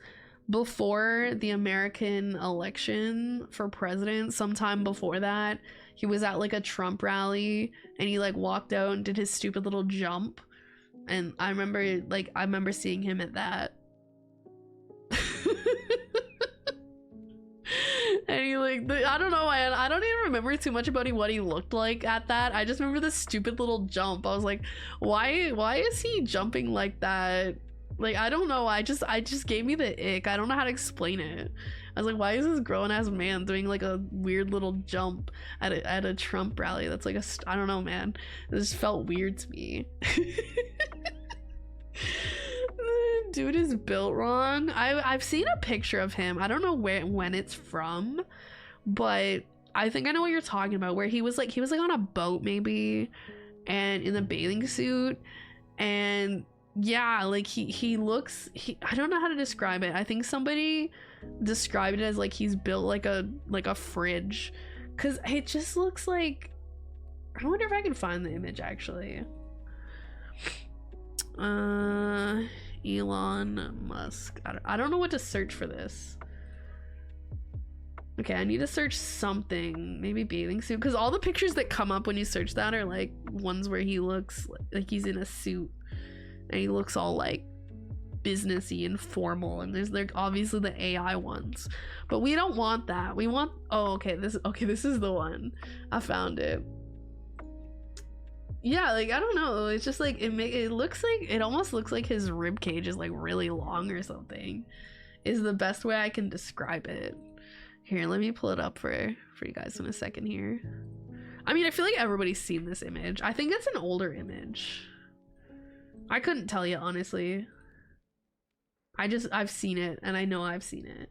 before the American election for president. Sometime before that, he was at like a Trump rally and he like walked out and did his stupid little jump. And I remember seeing him at that. And he like, I don't know, I don't even remember too much about what he looked like at that. I just remember this stupid little jump. I was like, why is he jumping like that? Like, I don't know, I just gave me the ick. I don't know how to explain it. I was like, why is this grown-ass man doing like a weird little jump at a Trump rally? That's like I don't know, man. It just felt weird to me. Dude is built wrong. I've seen a picture of him. I don't know when it's from, but I think I know what you're talking about, where he was like on a boat maybe and in a bathing suit, And yeah, like he looks, I don't know how to describe it. I think somebody described it as like he's built like a fridge, because it just looks like, I wonder if I can find the image actually. Elon Musk. I don't know what to search for this. Okay, I need to search something, maybe bathing suit, because all the pictures that come up when you search that are like ones where he looks like he's in a suit and he looks all like businessy and formal, and there's like obviously the AI ones, but we don't want that. We want, oh okay, this is the one. I found it. Yeah, like I don't know, it's just like it looks like, it almost looks like his rib cage is like really long or something, is the best way I can describe it. Here, let me pull it up for you guys in a second here. I mean, I feel like everybody's seen this image. I think it's an older image. I couldn't tell you, honestly. I've seen it, and I know I've seen it.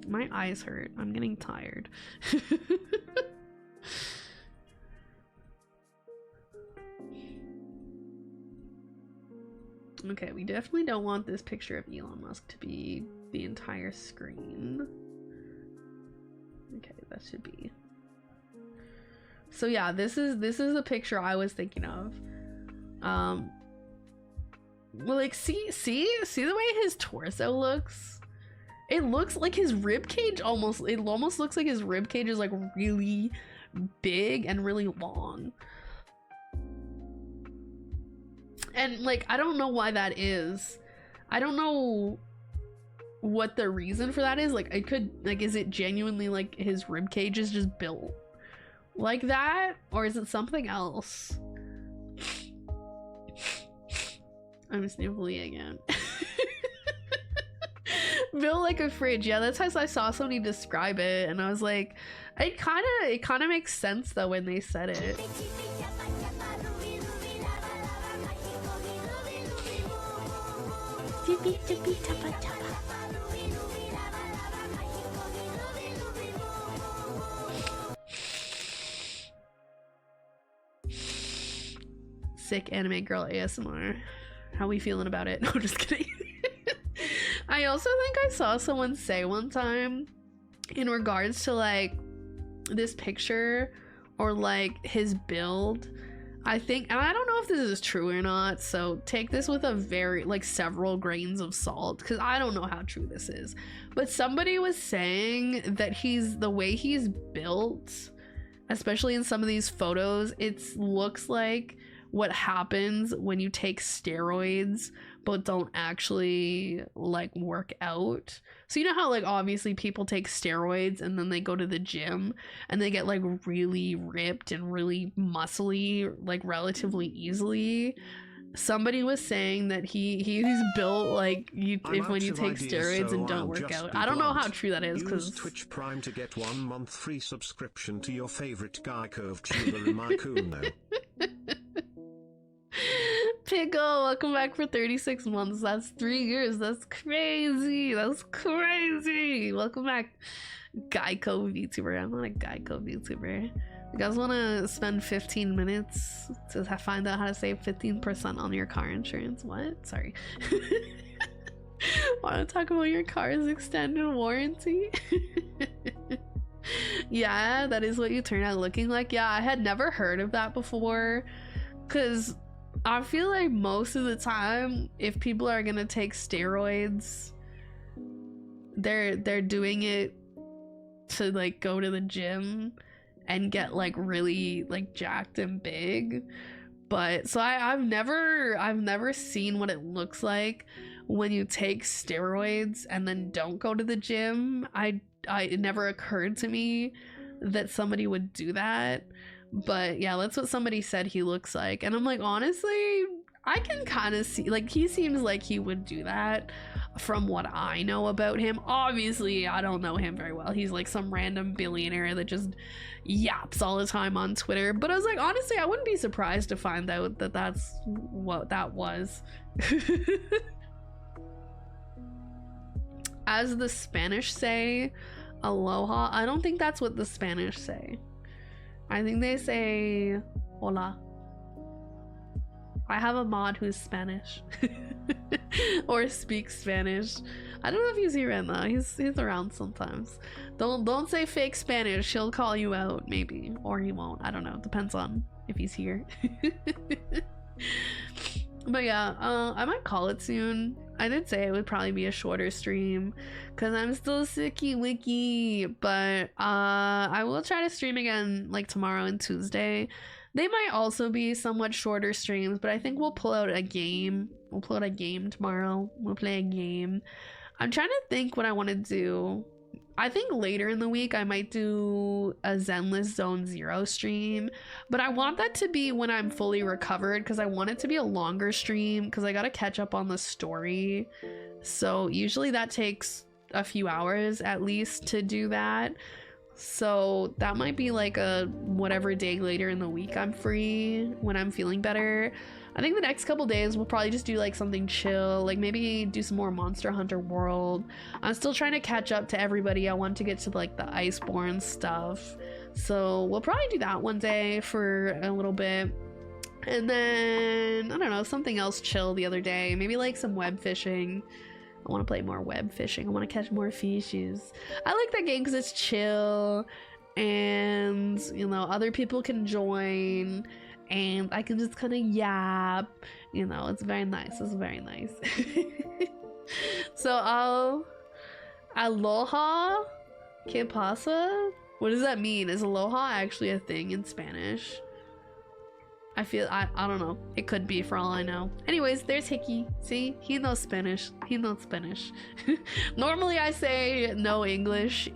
My eyes hurt. I'm getting tired. Okay, we definitely don't want this picture of Elon Musk to be the entire screen. Okay, that should be. So yeah, this is the picture I was thinking of. Well, like see the way his torso looks? It looks like his rib cage almost looks like his rib cage is like really big and really long. And like, I don't know why that is. I don't know what the reason for that is. Like, it could, like, is it genuinely like his rib cage is just built like that? Or is it something else? I'm sniffly again. Built like a fridge. Yeah, that's how I saw somebody describe it, and I was like, it kind of makes sense though when they said it. Sick anime girl ASMR. How we feeling about it? No, just kidding. I also think I saw someone say one time in regards to like this picture or like his build, I think, and I don't know if this is true or not, so take this with a very, like, several grains of salt, because I don't know how true this is, but somebody was saying that the way he's built, especially in some of these photos, it looks like what happens when you take steroids but don't actually like work out. So you know how like obviously people take steroids and then they go to the gym and they get like really ripped and really muscly like relatively easily. Somebody was saying that he's built like when you take steroids and don't work out. I don't know how true that is, because Twitch Prime to get 1 month free subscription to your favorite Geico tuber in my Kuno. Pickle, welcome back for 36 months. That's 3 years. That's crazy. That's crazy. Welcome back, Geico VTuber. I'm not a Geico VTuber. You guys want to spend 15 minutes to find out how to save 15% on your car insurance? What? Sorry. Want to talk about your car's extended warranty? Yeah, that is what you turn out looking like. Yeah, I had never heard of that before, because I feel like most of the time, if people are gonna take steroids, they're doing it to like go to the gym and get like really like jacked and big. But so I've never seen what it looks like when you take steroids and then don't go to the gym. It never occurred to me that somebody would do that. But yeah, that's what somebody said he looks like, and I'm like, honestly, I can kind of see, like, he seems like he would do that from what I know about him. Obviously, I don't know him very well. He's like some random billionaire that just yaps all the time on Twitter. But I was like, honestly, I wouldn't be surprised to find out that that's what that was. As the Spanish say, aloha. I don't think that's what the Spanish say. I think they say hola. I have a mod who's Spanish or speaks Spanish. I don't know if he's here right now. He's around sometimes. Don't say fake Spanish. He'll call you out maybe, or he won't. I don't know. Depends on if he's here. But yeah, I might call it soon. I did say it would probably be a shorter stream because I'm still sicky wicky, but I will try to stream again like tomorrow and Tuesday. They might also be somewhat shorter streams, but I think we'll pull out a game. We'll pull out a game tomorrow. We'll play a game. I'm trying to think what I want to do. I think later in the week I might do a Zenless Zone Zero stream, but I want that to be when I'm fully recovered because I want it to be a longer stream because I gotta catch up on the story. So usually that takes a few hours at least to do that. So that might be like a whatever day later in the week I'm free when I'm feeling better. I think the next couple days we'll probably just do like something chill, like maybe do some more Monster Hunter World. I'm still trying to catch up to everybody. I want to get to like the Iceborne stuff. So we'll probably do that one day for a little bit. And then, I don't know, something else chill the other day. Maybe like some web fishing. I want to play more web fishing. I want to catch more fishes. I like that game because it's chill and, you know, other people can join and I can just kind of yap. You know, it's very nice. It's very nice. So aloha, que pasa? What does that mean? Is aloha actually a thing in Spanish? I feel, I don't know. It could be for all I know. Anyways, there's Hickey. See? He knows Spanish. He knows Spanish. Normally I say no English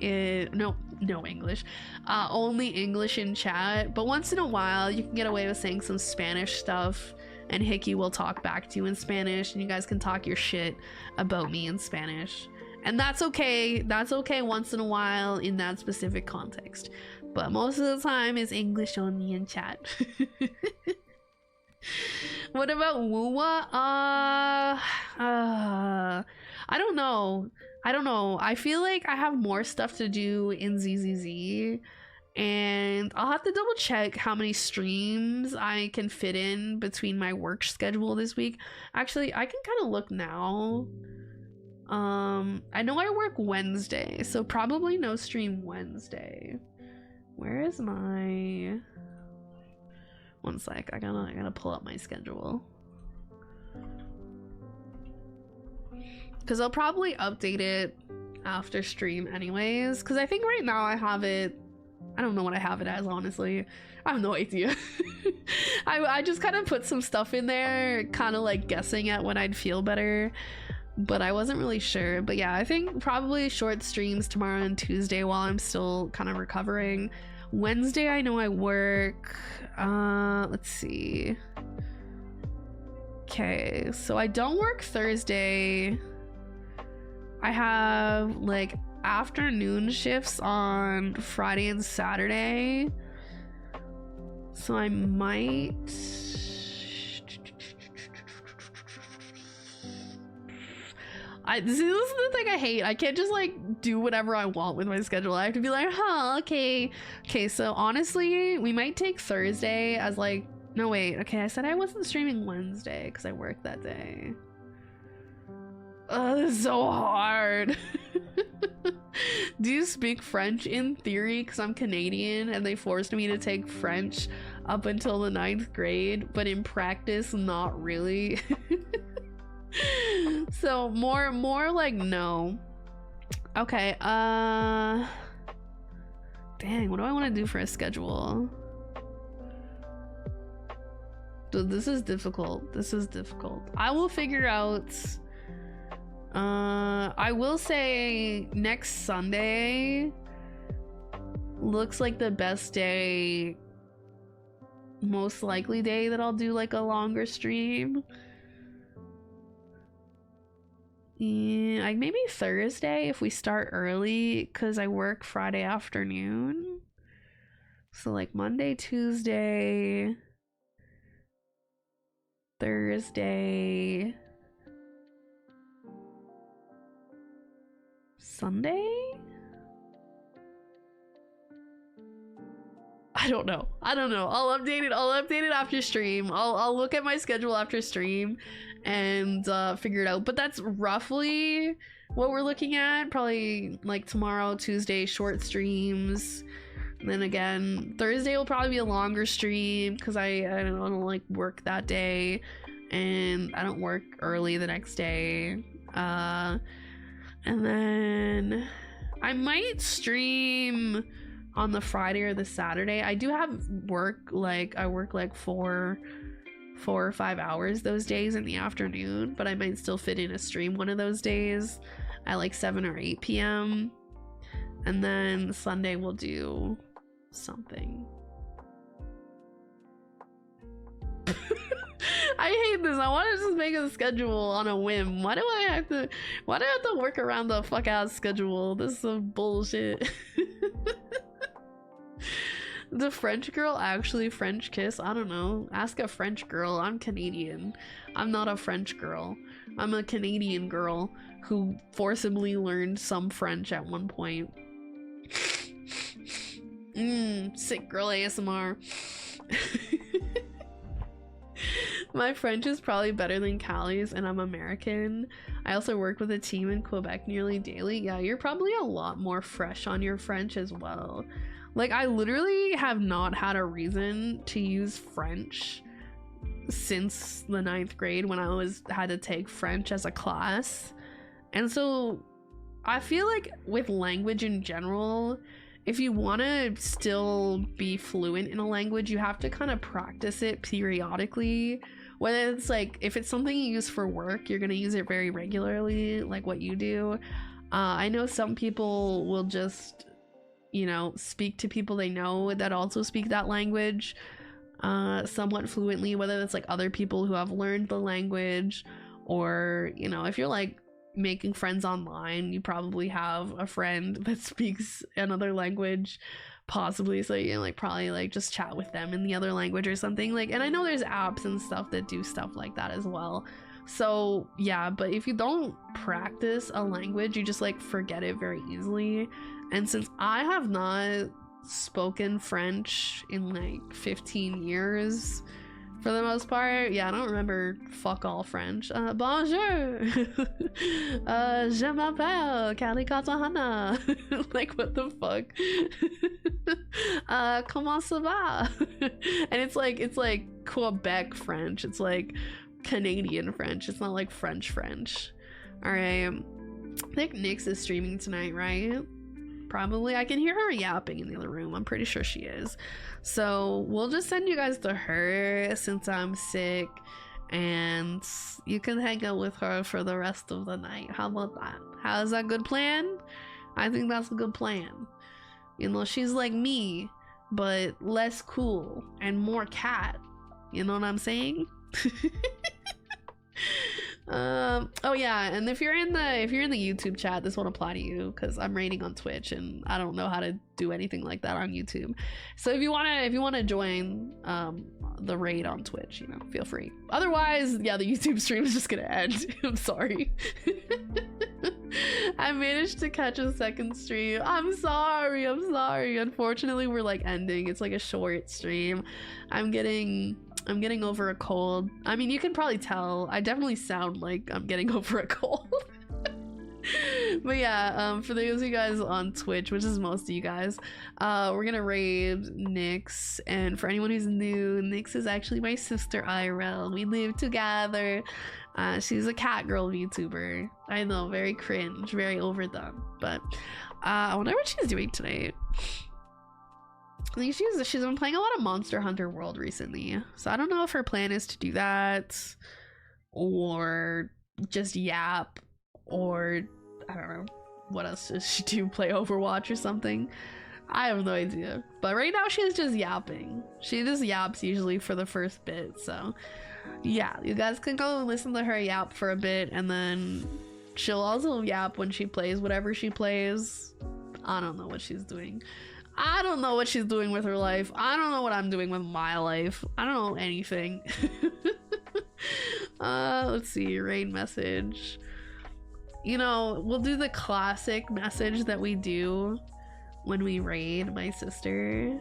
no English. Only English in chat. But once in a while, you can get away with saying some Spanish stuff. And Hickey will talk back to you in Spanish. And you guys can talk your shit about me in Spanish. And that's okay. That's okay once in a while in that specific context. But most of the time is English only in chat. What about Wuwa? I don't know. I feel like I have more stuff to do in ZZZ. And I'll have to double check how many streams I can fit in between my work schedule this week. Actually, I can kind of look now. I know I work Wednesday, so probably no stream Wednesday. Where is my... One sec, I gotta pull up my schedule. Because I'll probably update it after stream anyways. Because I think right now I have it... I don't know what I have it as, honestly. I have no idea. I just kind of put some stuff in there, kind of like guessing at when I'd feel better. But I wasn't really sure. But yeah, I think probably short streams tomorrow and Tuesday while I'm still kind of recovering. Wednesday, I know I work. Let's see. Okay, so I don't work Thursday. I have like afternoon shifts on Friday and Saturday. So I might... This is the thing I hate. I can't just like do whatever I want with my schedule. I have to be like, huh, okay. Okay, so honestly, we might take Thursday as like, no wait, okay, I said I wasn't streaming Wednesday because I worked that day. Oh, this is so hard. Do you speak French? In theory, because I'm Canadian and they forced me to take French up until the 9th grade, but in practice, not really. So more like no. Okay, dang, what do I want to do for a schedule? Dude, this is difficult. This is difficult. I will figure out. I will say next Sunday looks like the best day, most likely day that I'll do like a longer stream. Yeah, like maybe Thursday if we start early because I work Friday afternoon. So like Monday, Tuesday, Thursday, Sunday? I don't know. I'll update it after stream. I'll look at my schedule after stream and figure it out. But that's roughly what we're looking at. Probably like tomorrow, Tuesday, short streams. And then again, Thursday will probably be a longer stream because I don't like work that day, and I don't work early the next day. And then I might stream on the Friday or the Saturday. I do have work, like I work like 4 or 5 hours those days in the afternoon, but I might still fit in a stream one of those days at like 7 or 8 p.m. And then Sunday we'll do something. I hate this. I want to just make a schedule on a whim. Why do I have to work around the fuck ass schedule? This is some bullshit. The French girl actually French kiss? I don't know. Ask a French girl. I'm Canadian. I'm not a French girl. I'm a Canadian girl who forcibly learned some French at one point. Sick girl ASMR. My French is probably better than Callie's, and I'm American. I also work with a team in Quebec nearly daily. Yeah, you're probably a lot more fresh on your French as well. Like, I literally have not had a reason to use French since the 9th grade when I had to take French as a class. And so I feel like with language in general, if you want to still be fluent in a language, you have to kind of practice it periodically. Whether it's like, if it's something you use for work, you're going to use it very regularly, like what you do. I know some people will just, you know, speak to people they know that also speak that language somewhat fluently, whether that's like other people who have learned the language, or, you know, if you're like making friends online, you probably have a friend that speaks another language, possibly, so you can like probably like just chat with them in the other language or something. Like, and I know there's apps and stuff that do stuff like that as well. So yeah, but if you don't practice a language, you just like forget it very easily. And since I have not spoken French in like 15 years for the most part, yeah, I don't remember fuck all French. Bonjour. Je m'appelle Kazahana. Like, what the fuck? Comment ça va? And it's like Quebec French. It's like Canadian French. It's not like French. All right. I think Nyx is streaming tonight, right? Probably. I can hear her yapping in the other room. I'm pretty sure she is. So we'll just send you guys to her since I'm sick, and you can hang out with her for the rest of the night. How about that? How's that good plan? I think that's a good plan. You know, she's like me, but less cool and more cat. You know what I'm saying? Oh yeah, and if you're in the YouTube chat, this won't apply to you because I'm raiding on Twitch and I don't know how to do anything like that on YouTube. So if you wanna join the raid on Twitch, you know, feel free. Otherwise, yeah, the YouTube stream is just gonna end. I'm sorry. I managed to catch a second stream. I'm sorry. Unfortunately, we're like ending. It's like a short stream. I'm getting over a cold. I mean, you can probably tell. I definitely sound like I'm getting over a cold. But yeah, for those of you guys on Twitch, which is most of you guys, we're gonna raid Nyx. And for anyone who's new, Nyx is actually my sister IRL. We live together. She's a cat girl VTuber. I know, very cringe, very overdone. But I wonder what she's doing tonight. I think she's been playing a lot of Monster Hunter World recently, so I don't know if her plan is to do that or just yap, or I don't know what else does she do, play Overwatch or something. I have no idea, but right now she's just yapping. She just yaps usually for the first bit, so yeah, you guys can go listen to her yap for a bit, and then she'll also yap when she plays whatever she plays. I don't know what she's doing. I don't know what she's doing with her life. I don't know what I'm doing with my life. I don't know anything. Let's see, raid message. You know, we'll do the classic message that we do when we raid my sister.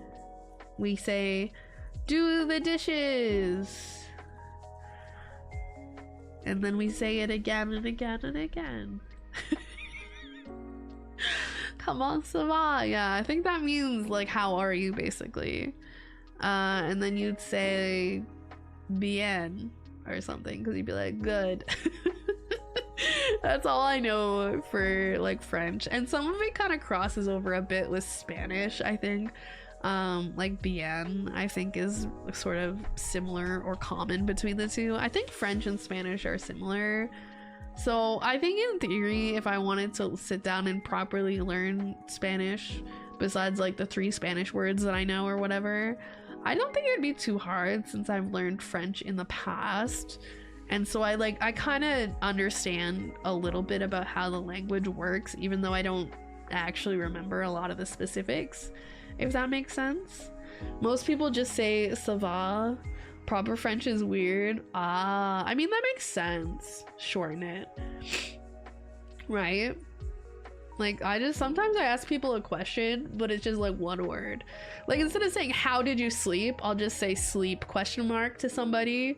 We say, do the dishes. And then we say it again and again and again. Come on, ça va? Yeah, I think that means like, how are you, basically. And then you'd say bien or something, because you'd be like, good. That's all I know for like French, and some of it kind of crosses over a bit with Spanish, I think. Like bien, I think, is sort of similar or common between the two. I think French and Spanish are similar. So I think in theory, if I wanted to sit down and properly learn Spanish, besides like the 3 Spanish words that I know or whatever, I don't think it'd be too hard, since I've learned French in the past. And so I kind of understand a little bit about how the language works, even though I don't actually remember a lot of the specifics, if that makes sense. Most people just say ça va. Proper French is weird. I mean, that makes sense. Shorten it. Right? Like, sometimes I ask people a question, but it's just like one word. Like, instead of saying, how did you sleep? I'll just say sleep ? To somebody.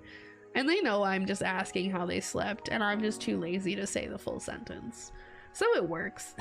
And they know I'm just asking how they slept, and I'm just too lazy to say the full sentence. So it works.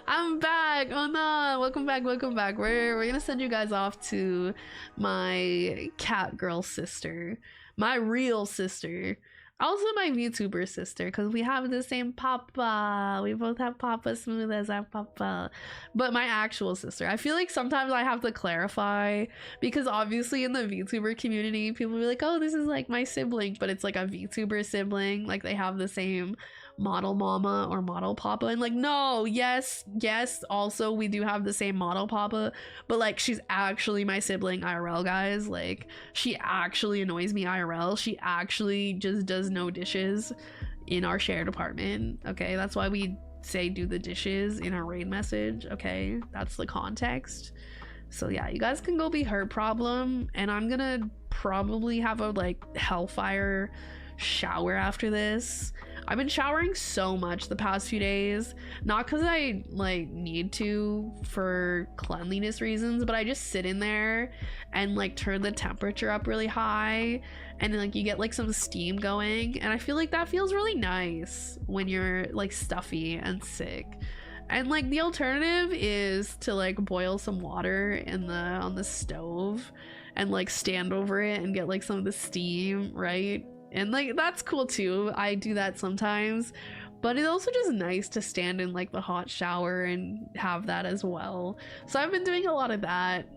I'm back. Oh no, welcome back. We're gonna send you guys off to my cat girl sister, my real sister, also my VTuber sister, because we have the same papa. We both have Papa Smooth as our papa. But my actual sister, I feel like sometimes I have to clarify, because obviously in the VTuber community, people be like, oh, this is like my sibling, but it's like a VTuber sibling, like they have the same model mama or model papa, and like, no, yes, also we do have the same model papa, but like, she's actually my sibling IRL, guys. Like, she actually annoys me IRL. She actually just does no dishes in our shared apartment. Okay, that's why we say do the dishes in our raid message. Okay, that's the context. So yeah, you guys can go be her problem, and I'm gonna probably have a like hellfire shower after this. I've been showering so much the past few days, not because I like need to for cleanliness reasons, but I just sit in there and like turn the temperature up really high, and then like you get like some steam going, and I feel like that feels really nice when you're like stuffy and sick. And like the alternative is to like boil some water on the stove and like stand over it and get like some of the steam, right? And like, that's cool too. I do that sometimes, but it's also just nice to stand in like the hot shower and have that as well. So I've been doing a lot of that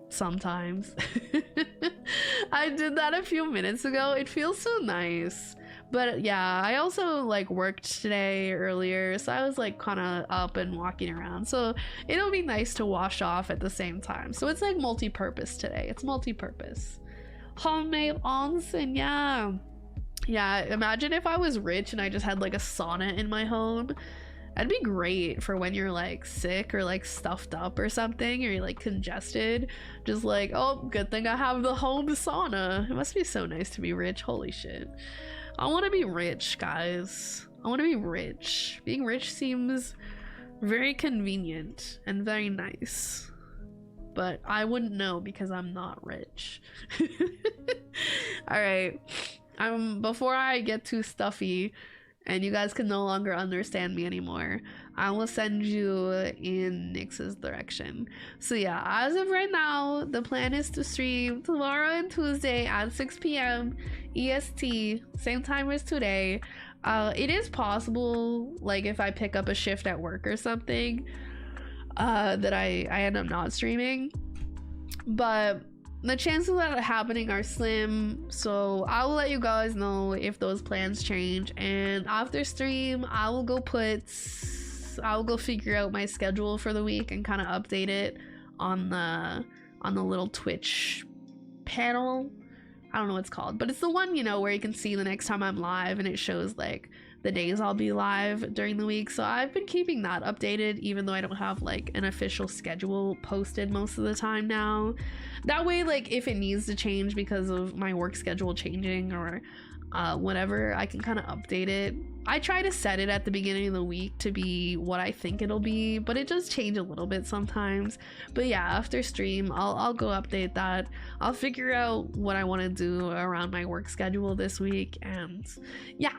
sometimes. I did that a few minutes ago. It feels so nice. But yeah, I also like worked today earlier, so I was like kind of up and walking around, so it'll be nice to wash off at the same time. So it's like multi-purpose today. It's multi-purpose. Homemade onsen, yeah, imagine if I was rich and I just had like a sauna in my home. That'd be great for when you're like sick or like stuffed up or something, or you're like congested. Just like, oh, good thing I have the home sauna. It must be so nice to be rich. Holy shit, I want to be rich, guys. I want to be rich. Being rich seems very convenient and very nice, but I wouldn't know because I'm not rich. All right, before I get too stuffy and you guys can no longer understand me anymore, I will send you in Nyx's direction. So yeah, as of right now, the plan is to stream tomorrow and Tuesday at 6 p.m. EST, same time as today. It is possible, like if I pick up a shift at work or something, that I end up not streaming, but the chances of that happening are slim. So I will let you guys know if those plans change, and after stream I will go figure out my schedule for the week and kind of update it on the little Twitch panel. I don't know what it's called, but it's the one, you know, where you can see the next time I'm live and it shows like the days I'll be live during the week. So I've been keeping that updated, even though I don't have like an official schedule posted most of the time now. That way, like if it needs to change because of my work schedule changing, or whenever I can kind of update it. I try to set it at the beginning of the week to be what I think it'll be, but it does change a little bit sometimes. But yeah, after stream, I'll go update that. I'll figure out what I want to do around my work schedule this week, and yeah.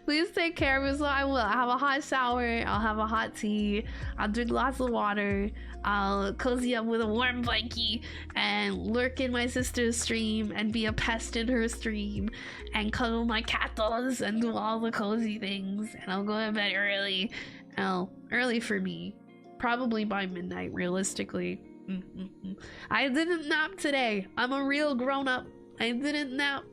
Please take care of yourself. I will have a hot shower, I'll have a hot tea, I'll drink lots of water, I'll cozy up with a warm blankie and lurk in my sister's stream and be a pest in her stream and cuddle my cat dolls and do all the cozy things, and I'll go to bed early. Early for me, probably by midnight realistically. I didn't nap today. I'm a real grown-up. I didn't nap.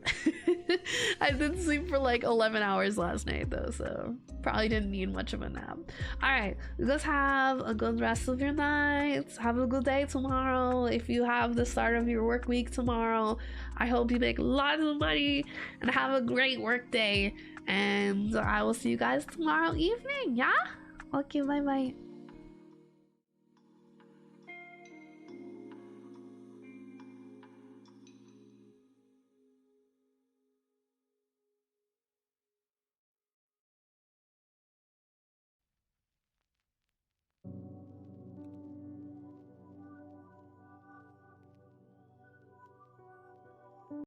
I did sleep for like 11 hours last night though, so probably didn't need much of a nap. All right, you guys have a good rest of your night. Have a good day tomorrow. If you have the start of your work week tomorrow, I hope you make lots of money and have a great work day, and I will see you guys tomorrow evening. Yeah, okay, bye bye.